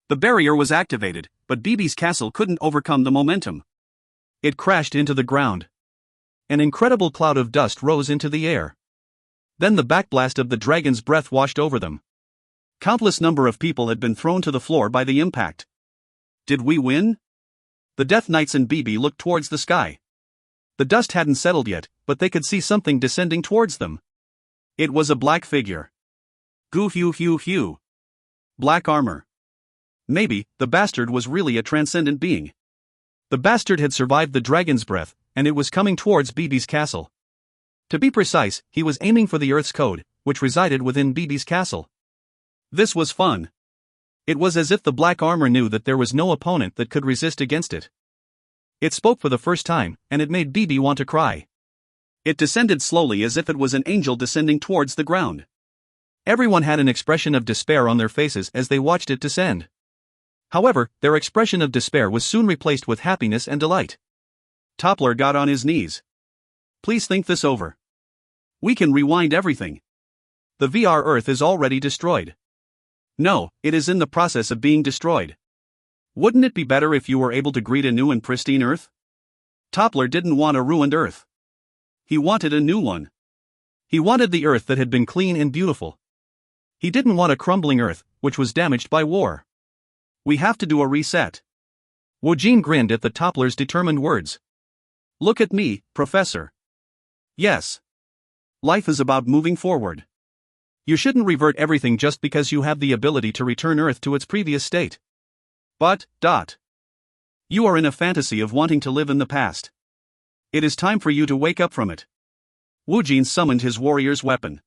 The barrier was activated, but Bibi's castle couldn't overcome the momentum. It crashed into the ground. An incredible cloud of dust rose into the air. Then the backblast of the dragon's breath washed over them. Countless number of people had been thrown to the floor by the impact. Did we win? The Death Knights and Bibi looked towards the sky. The dust hadn't settled yet, but they could see something descending towards them. It was a black figure. Hugh. Black armor. Maybe, the bastard was really a transcendent being. The bastard had survived the dragon's breath, and it was coming towards Bibi's castle. To be precise, he was aiming for the Earth's code, which resided within Bibi's castle. This was fun. It was as if the black armor knew that there was no opponent that could resist against it. It spoke for the first time, and it made Bibi want to cry. It descended slowly as if it was an angel descending towards the ground. Everyone had an expression of despair on their faces as they watched it descend. However, their expression of despair was soon replaced with happiness and delight. Toppler got on his knees. Please think this over. We can rewind everything. The VR Earth is already destroyed. No, it is in the process of being destroyed. Wouldn't it be better if you were able to greet a new and pristine Earth? Toppler didn't want a ruined Earth. He wanted a new one. He wanted the Earth that had been clean and beautiful. He didn't want a crumbling Earth, which was damaged by war. We have to do a reset. Woojin grinned at the Toppler's determined words. Look at me, Professor. Yes. Life is about moving forward. You shouldn't revert everything just because you have the ability to return Earth to its previous state. But, you are in a fantasy of wanting to live in the past. It is time for you to wake up from it. Woojin summoned his warrior's weapon.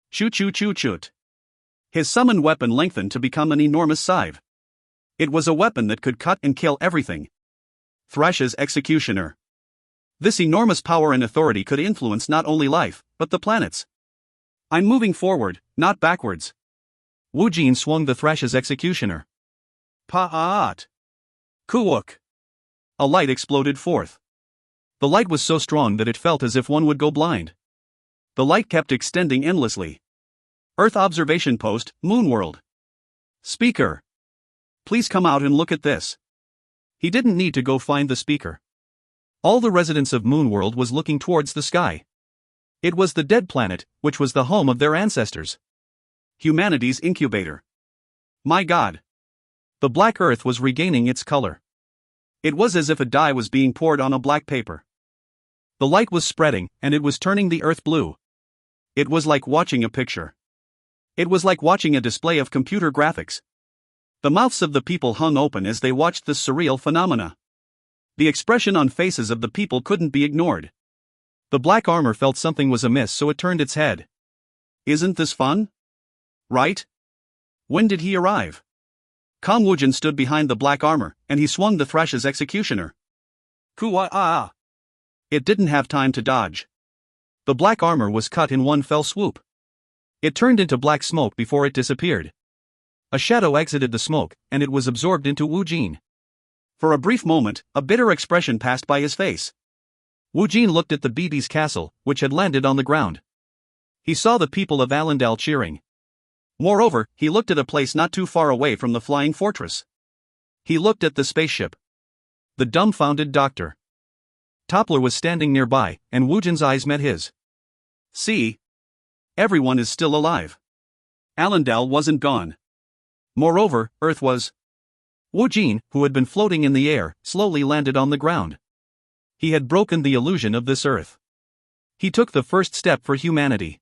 Shoot. His summoned weapon lengthened to become an enormous scythe. It was a weapon that could cut and kill everything. Thrash's executioner. This enormous power and authority could influence not only life, but the planets. I'm moving forward, not backwards. Woojin swung the Thrash's executioner. Pa'at. Kuwook. A light exploded forth. The light was so strong that it felt as if one would go blind. The light kept extending endlessly. Earth observation post, Moonworld. Speaker. Please come out and look at this. He didn't need to go find the speaker. All the residents of Moonworld was looking towards the sky. It was the dead planet, which was the home of their ancestors. Humanity's incubator. My God. The black earth was regaining its color. It was as if a dye was being poured on a black paper. The light was spreading, and it was turning the earth blue. It was like watching a picture. It was like watching a display of computer graphics. The mouths of the people hung open as they watched this surreal phenomena. The expression on faces of the people couldn't be ignored. The black armor felt something was amiss, so it turned its head. Isn't this fun? Right? When did he arrive? Kong Woojin stood behind the black armor, and he swung the Thrash's executioner. It didn't have time to dodge. The black armor was cut in one fell swoop. It turned into black smoke before it disappeared. A shadow exited the smoke, and it was absorbed into Woojin. For a brief moment, a bitter expression passed by his face. Woojin looked at the BB's castle, which had landed on the ground. He saw the people of Allendale cheering. Moreover, he looked at a place not too far away from the flying fortress. He looked at the spaceship. The dumbfounded doctor Toppler was standing nearby, and Woojin's eyes met his. See? Everyone is still alive. Allendale wasn't gone. Moreover, Earth was. Woojin, who had been floating in the air, slowly landed on the ground. He had broken the illusion of this Earth. He took the first step for humanity.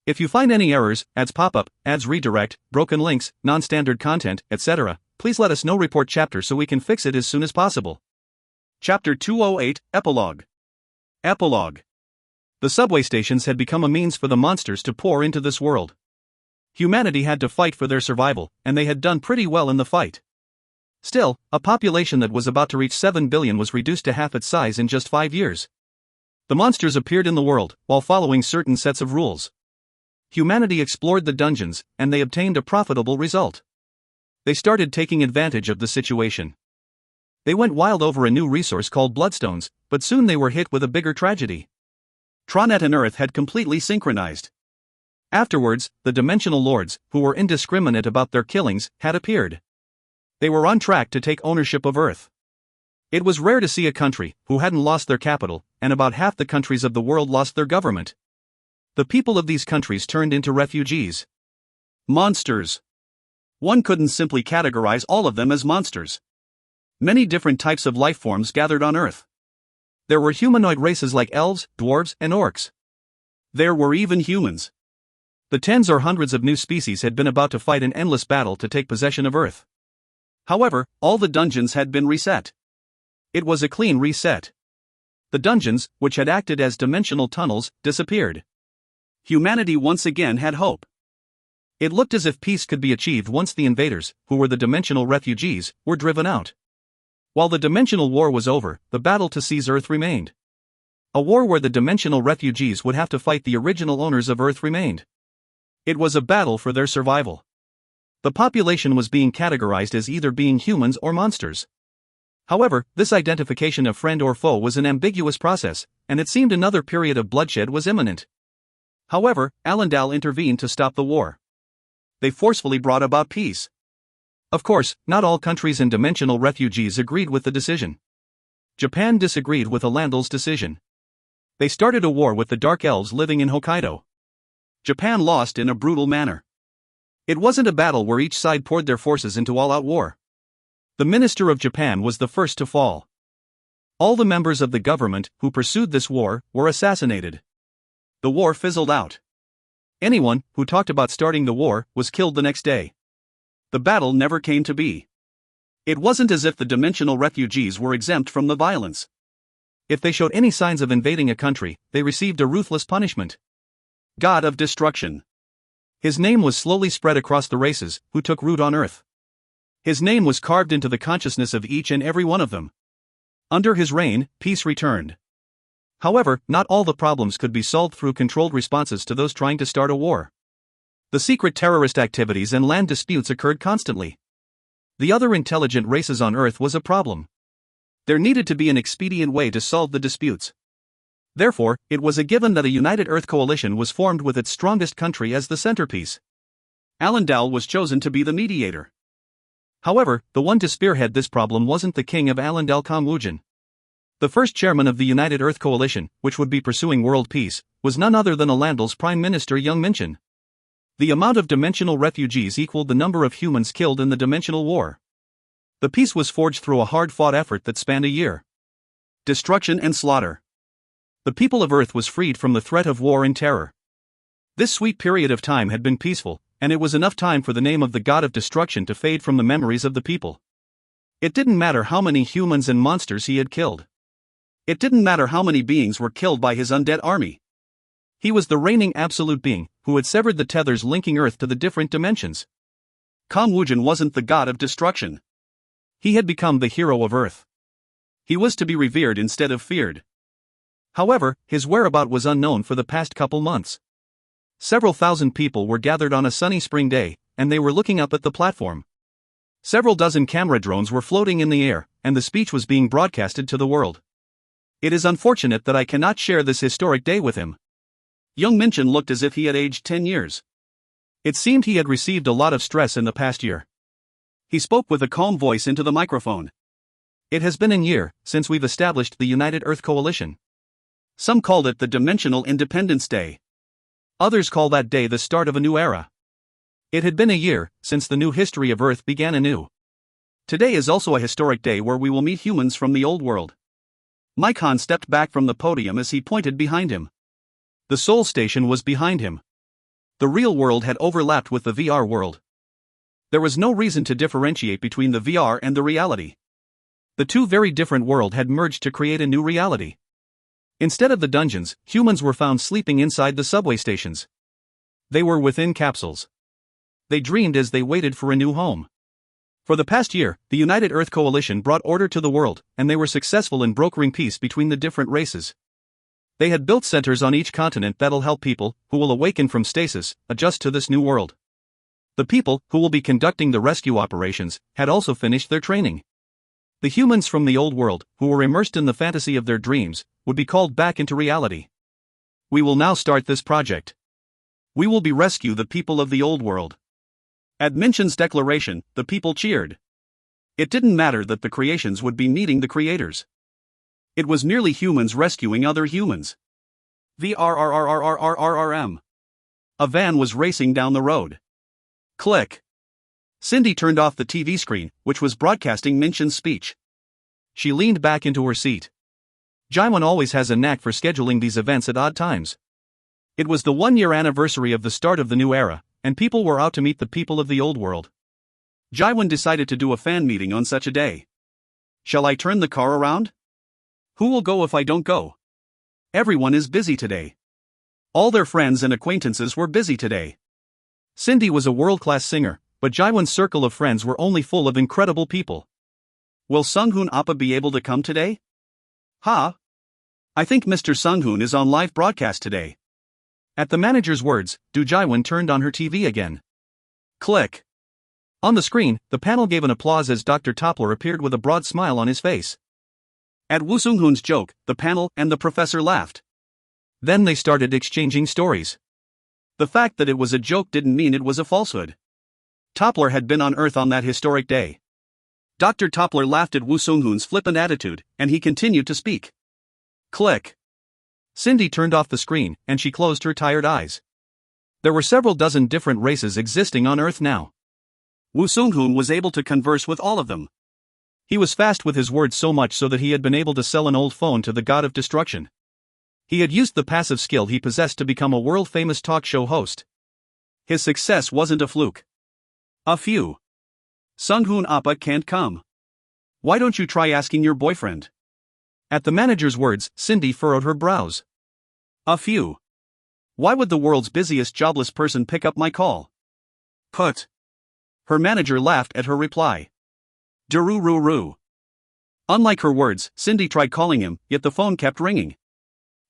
If you find any errors, ads pop-up, ads redirect, broken links, non-standard content, etc., please let us know. Report chapter so we can fix it as soon as possible. Chapter 208, Epilogue. Epilogue. The subway stations had become a means for the monsters to pour into this world. Humanity had to fight for their survival, and they had done pretty well in the fight. Still, a population that was about to reach 7 billion was reduced to half its size in just 5 years. The monsters appeared in the world, while following certain sets of rules. Humanity explored the dungeons, and they obtained a profitable result. They started taking advantage of the situation. They went wild over a new resource called bloodstones, but soon they were hit with a bigger tragedy. Tronet and Earth had completely synchronized. Afterwards, the Dimensional Lords, who were indiscriminate about their killings, had appeared. They were on track to take ownership of Earth. It was rare to see a country who hadn't lost their capital, and about half the countries of the world lost their government. The people of these countries turned into refugees. Monsters. One couldn't simply categorize all of them as monsters. Many different types of life forms gathered on Earth. There were humanoid races like elves, dwarves, and orcs. There were even humans. The tens or hundreds of new species had been about to fight an endless battle to take possession of Earth. However, all the dungeons had been reset. It was a clean reset. The dungeons, which had acted as dimensional tunnels, disappeared. Humanity once again had hope. It looked as if peace could be achieved once the invaders, who were the dimensional refugees, were driven out. While the dimensional war was over, the battle to seize Earth remained. A war where the dimensional refugees would have to fight the original owners of Earth remained. It was a battle for their survival. The population was being categorized as either being humans or monsters. However, this identification of friend or foe was an ambiguous process, and it seemed another period of bloodshed was imminent. However, Allendale intervened to stop the war. They forcefully brought about peace. Of course, not all countries and dimensional refugees agreed with the decision. Japan disagreed with Allendale's decision. They started a war with the Dark Elves living in Hokkaido. Japan lost in a brutal manner. It wasn't a battle where each side poured their forces into all-out war. The minister of Japan was the first to fall. All the members of the government who pursued this war were assassinated. The war fizzled out. Anyone who talked about starting the war was killed the next day. The battle never came to be. It wasn't as if the dimensional refugees were exempt from the violence. If they showed any signs of invading a country, they received a ruthless punishment. God of Destruction. His name was slowly spread across the races who took root on Earth. His name was carved into the consciousness of each and every one of them. Under his reign, peace returned. However, not all the problems could be solved through controlled responses to those trying to start a war. The secret terrorist activities and land disputes occurred constantly. The other intelligent races on Earth was a problem. There needed to be an expedient way to solve the disputes. Therefore, it was a given that a united Earth coalition was formed with its strongest country as the centerpiece. Allendale was chosen to be the mediator. However, the one to spearhead this problem wasn't the king of Allendale, Woojin. The first chairman of the United Earth Coalition, which would be pursuing world peace, was none other than Allendale's Prime Minister Young Minchin. The amount of dimensional refugees equaled the number of humans killed in the dimensional war. The peace was forged through a hard-fought effort that spanned a year. Destruction and slaughter. The people of Earth was freed from the threat of war and terror. This sweet period of time had been peaceful, and it was enough time for the name of the God of Destruction to fade from the memories of the people. It didn't matter how many humans and monsters he had killed. It didn't matter how many beings were killed by his undead army. He was the reigning absolute being, who had severed the tethers linking Earth to the different dimensions. Woojin wasn't the God of Destruction. He had become the hero of Earth. He was to be revered instead of feared. However, his whereabout was unknown for the past couple months. Several thousand people were gathered on a sunny spring day, and they were looking up at the platform. Several dozen camera drones were floating in the air, and the speech was being broadcasted to the world. It is unfortunate that I cannot share this historic day with him. Young Minchin looked as if he had aged 10 years. It seemed he had received a lot of stress in the past year. He spoke with a calm voice into the microphone. It has been a year since we've established the United Earth Coalition. Some called it the Dimensional Independence Day. Others call that day the start of a new era. It had been a year since the new history of Earth began anew. Today is also a historic day where we will meet humans from the old world. Mike Han stepped back from the podium as he pointed behind him. The Seoul station was behind him. The real world had overlapped with the VR world. There was no reason to differentiate between the VR and the reality. The two very different worlds had merged to create a new reality. Instead of the dungeons, humans were found sleeping inside the subway stations. They were within capsules. They dreamed as they waited for a new home. For the past year, the United Earth Coalition brought order to the world, and they were successful in brokering peace between the different races. They had built centers on each continent that'll help people, who will awaken from stasis, adjust to this new world. The people, who will be conducting the rescue operations, had also finished their training. The humans from the old world, who were immersed in the fantasy of their dreams, would be called back into reality. We will now start this project. We will rescue the people of the old world. At Minchin's declaration, the people cheered. It didn't matter that the creations would be meeting the creators. It was merely humans rescuing other humans. VRRRRRRRRM. A van was racing down the road. Click. Cindy turned off the TV screen, which was broadcasting Minchin's speech. She leaned back into her seat. Jaiwan always has a knack for scheduling these events at odd times. It was the 1-year anniversary of the start of the new era, and people were out to meet the people of the old world. Jaiwan decided to do a fan meeting on such a day. Shall I turn the car around? Who will go if I don't go? Everyone is busy today. All their friends and acquaintances were busy today. Cindy was a world-class singer, but Jaiwan's circle of friends were only full of incredible people. Will Sunghoon Appa be able to come today? I think Mr. Sunghoon is on live broadcast today. At the manager's words, Do Jaiwan turned on her TV again. Click. On the screen, the panel gave an applause as Dr. Toppler appeared with a broad smile on his face. At Woo Sunghoon's joke, the panel and the professor laughed. Then they started exchanging stories. The fact that it was a joke didn't mean it was a falsehood. Toppler had been on Earth on that historic day. Dr. Toppler laughed at Woo Sunghoon's flippant attitude, and he continued to speak. Click. Cindy turned off the screen, and she closed her tired eyes. There were several dozen different races existing on Earth now. Woo Sunghoon was able to converse with all of them. He was fast with his words so much so that he had been able to sell an old phone to the god of destruction. He had used the passive skill he possessed to become a world-famous talk show host. His success wasn't a fluke. A few. Sunghoon Appa can't come. Why don't you try asking your boyfriend? At the manager's words, Cindy furrowed her brows. A few. Why would the world's busiest jobless person pick up my call? Put. Her manager laughed at her reply. Durururu. Unlike her words, Cindy tried calling him, yet the phone kept ringing.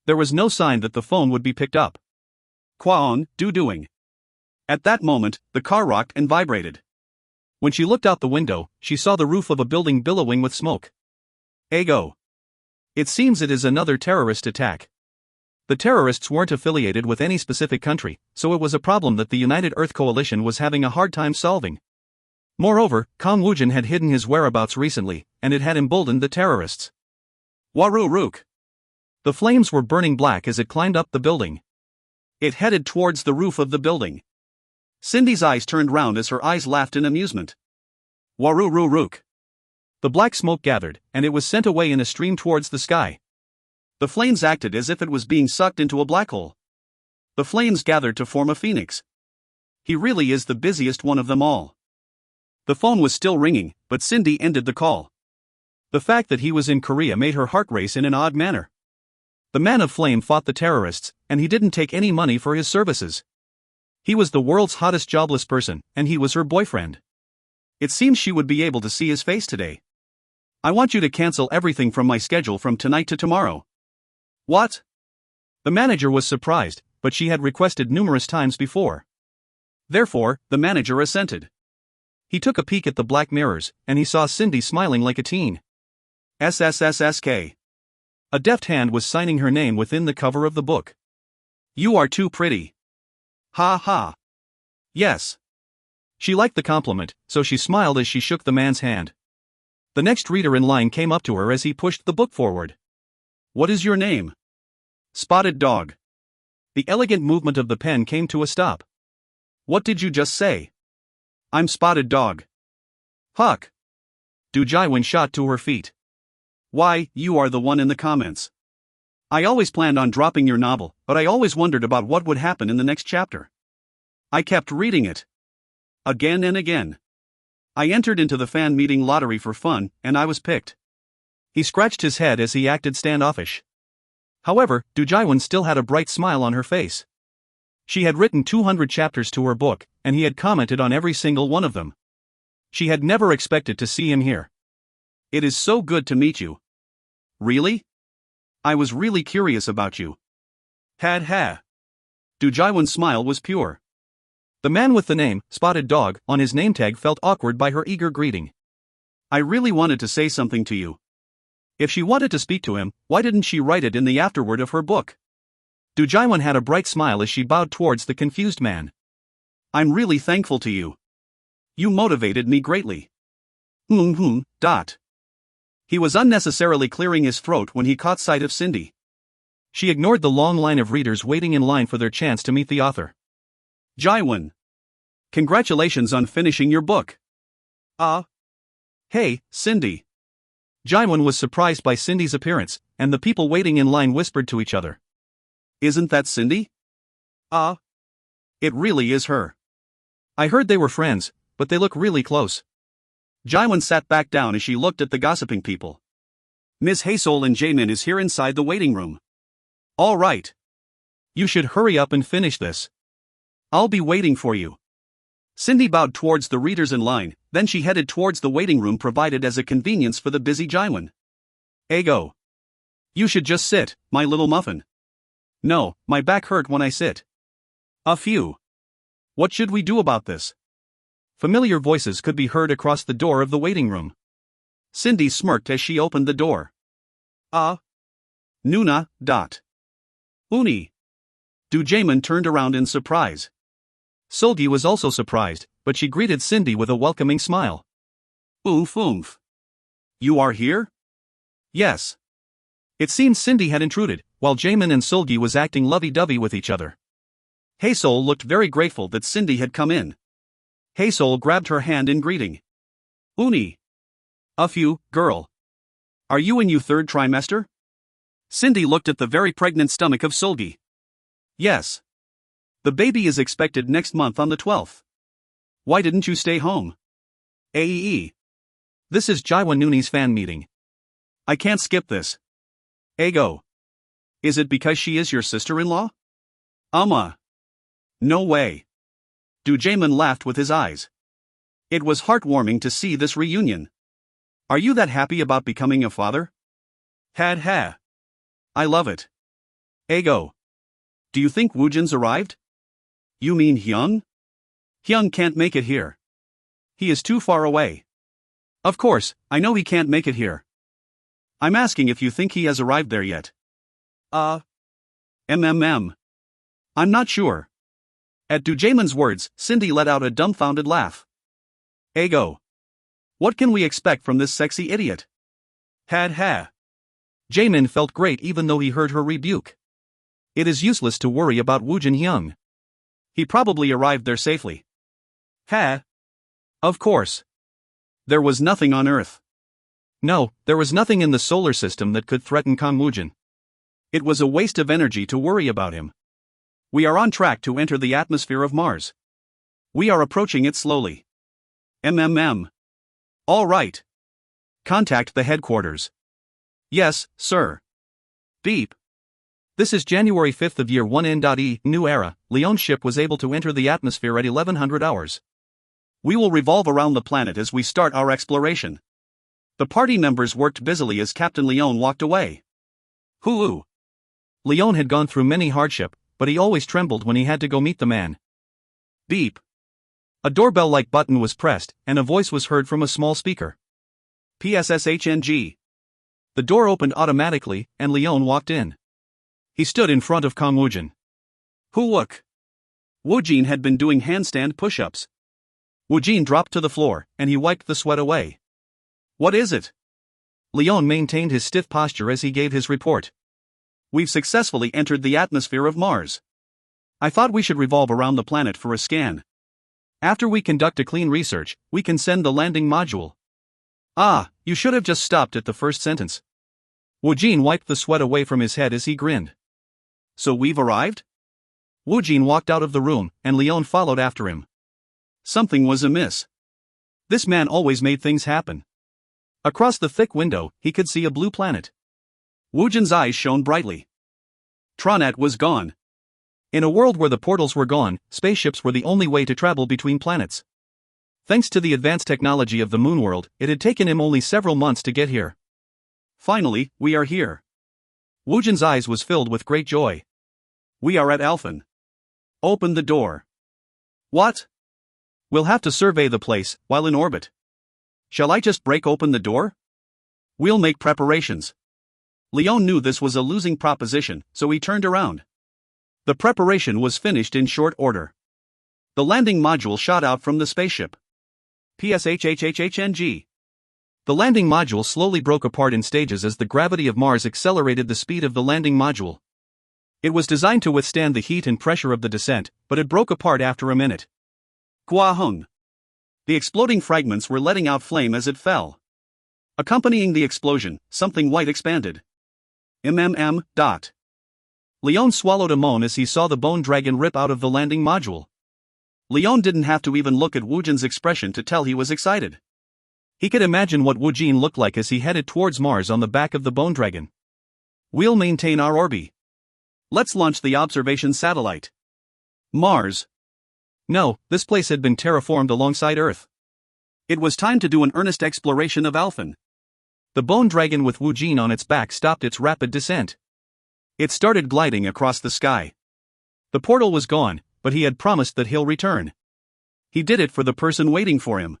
There was no sign that the phone would be picked up. Kwaon, doing. At that moment, the car rocked and vibrated. When she looked out the window, she saw the roof of a building billowing with smoke. Ego. It seems it is another terrorist attack. The terrorists weren't affiliated with any specific country, so it was a problem that the United Earth Coalition was having a hard time solving. Moreover, Kong Woojin had hidden his whereabouts recently, and it had emboldened the terrorists. Waru Rook. The flames were burning black as it climbed up the building. It headed towards the roof of the building. Cindy's eyes turned round as her eyes laughed in amusement. Waru Rook. The black smoke gathered, and it was sent away in a stream towards the sky. The flames acted as if it was being sucked into a black hole. The flames gathered to form a phoenix. He really is the busiest one of them all. The phone was still ringing, but Cindy ended the call. The fact that he was in Korea made her heart race in an odd manner. The man of flame fought the terrorists, and he didn't take any money for his services. He was the world's hottest jobless person, and he was her boyfriend. It seems she would be able to see his face today. I want you to cancel everything from my schedule from tonight to tomorrow. What? The manager was surprised, but she had requested numerous times before. Therefore, the manager assented. He took a peek at the black mirrors, and he saw Cindy smiling like a teen. SSSSK. A deft hand was signing her name within the cover of the book. You are too pretty. Ha ha. Yes. She liked the compliment, so she smiled as she shook the man's hand. The next reader in line came up to her as he pushed the book forward. What is your name? Spotted Dog. The elegant movement of the pen came to a stop. What did you just say? I'm Spotted Dog. Huck. Du Jiwen shot to her feet. Why, you are the one in the comments. I always planned on dropping your novel, but I always wondered about what would happen in the next chapter. I kept reading it. Again and again. I entered into the fan meeting lottery for fun, and I was picked. He scratched his head as he acted standoffish. However, Du Jiwen still had a bright smile on her face. She had written 200 chapters to her book, and he had commented on every single one of them. She had never expected to see him here. It is so good to meet you. Really? I was really curious about you. Had ha. Du Jiwen's smile was pure. The man with the name, Spotted Dog, on his name tag felt awkward by her eager greeting. I really wanted to say something to you. If she wanted to speak to him, why didn't she write it in the afterword of her book? Du Jiwen had a bright smile as she bowed towards the confused man. I'm really thankful to you. You motivated me greatly. Dot. He was unnecessarily clearing his throat when he caught sight of Cindy. She ignored the long line of readers waiting in line for their chance to meet the author. Jiwen. Congratulations on finishing your book. Hey, Cindy. Jiwen was surprised by Cindy's appearance, and the people waiting in line whispered to each other. Isn't that Cindy? It really is her. I heard they were friends, but they look really close. Jiwen sat back down as she looked at the gossiping people. Ms. Haesol and Jaemin is here inside the waiting room. All right. You should hurry up and finish this. I'll be waiting for you. Cindy bowed towards the readers in line, then she headed towards the waiting room provided as a convenience for the busy Jiwen. Go. You should just sit, my little muffin. No, my back hurt when I sit. A few. What should we do about this? Familiar voices could be heard across the door of the waiting room. Cindy smirked as she opened the door. Nuna. Uni. Du Jaemin turned around in surprise. Seulgi was also surprised, but she greeted Cindy with a welcoming smile. Oomph. You are here? Yes. It seemed Cindy had intruded, while Jaemin and Seulgi was acting lovey-dovey with each other. Haesol looked very grateful that Cindy had come in. Haesol grabbed her hand in greeting. Uni. A few, girl. Are you in your third trimester? Cindy looked at the very pregnant stomach of Seulgi. Yes. The baby is expected next month on the 12th. Why didn't you stay home? Aee. This is Jiwen Nuni's fan meeting. I can't skip this. Go. Is it because she is your sister-in-law? No way. Du Jaemin laughed with his eyes. It was heartwarming to see this reunion. Are you that happy about becoming a father? Had ha. I love it. Go. Do you think Woojin's arrived? You mean Hyung? Hyung can't make it here. He is too far away. Of course, I know he can't make it here. I'm asking if you think he has arrived there yet. I'm not sure. At Du Jaemin's words, Cindy let out a dumbfounded laugh. Go. What can we expect from this sexy idiot? Had ha. Jaemin felt great even though he heard her rebuke. It is useless to worry about Woojin Hyung. He probably arrived there safely. Ha. Of course. There was nothing on Earth. No, there was nothing in the solar system that could threaten Kang Woojin. It was a waste of energy to worry about him. We are on track to enter the atmosphere of Mars. We are approaching it slowly. All right. Contact the headquarters. Yes, sir. Beep. This is January 5th of year 1N.E, new era. Leon's ship was able to enter the atmosphere at 1100 hours. We will revolve around the planet as we start our exploration. The party members worked busily as Captain Leon walked away. Hoo. Leon had gone through many hardship, but he always trembled when he had to go meet the man. Beep. A doorbell-like button was pressed, and a voice was heard from a small speaker. PSSHNG. The door opened automatically, and Leon walked in. He stood in front of Kong Woojin. Wook. Woojin had been doing handstand push-ups. Woojin dropped to the floor, and he wiped the sweat away. What is it? Leon maintained his stiff posture as he gave his report. We've successfully entered the atmosphere of Mars. I thought we should revolve around the planet for a scan. After we conduct a clean research, we can send the landing module. Ah, you should have just stopped at the first sentence. Woojin wiped the sweat away from his head as he grinned. So we've arrived? Woojin walked out of the room, and Leon followed after him. Something was amiss. This man always made things happen. Across the thick window, he could see a blue planet. Woojin's eyes shone brightly. Tronet was gone. In a world where the portals were gone, spaceships were the only way to travel between planets. Thanks to the advanced technology of the moonworld, it had taken him only several months to get here. Finally, we are here. Woojin's eyes was filled with great joy. We are at Alphen. Open the door. What? We'll have to survey the place while in orbit. Shall I just break open the door? We'll make preparations. Leon knew this was a losing proposition, so he turned around. The preparation was finished in short order. The landing module shot out from the spaceship. PSHHHHNG. The landing module slowly broke apart in stages as the gravity of Mars accelerated the speed of the landing module. It was designed to withstand the heat and pressure of the descent, but it broke apart after a minute. Guahung. The exploding fragments were letting out flame as it fell. Accompanying the explosion, something white expanded. Dot. Leon swallowed a moan as he saw the bone dragon rip out of the landing module. Leon didn't have to even look at Woojin's expression to tell he was excited. He could imagine what Woojin looked like as he headed towards Mars on the back of the bone dragon. We'll maintain our orbit. Let's launch the observation satellite. Mars. No, this place had been terraformed alongside Earth. It was time to do an earnest exploration of Alphen. The bone dragon with Woojin on its back stopped its rapid descent. It started gliding across the sky. The portal was gone, but he had promised that he'll return. He did it for the person waiting for him.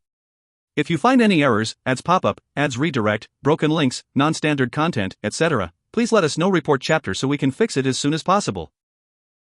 If you find any errors, ads pop up, ads redirect, broken links, non-standard content, etc., please let us know. Report chapter so we can fix it as soon as possible.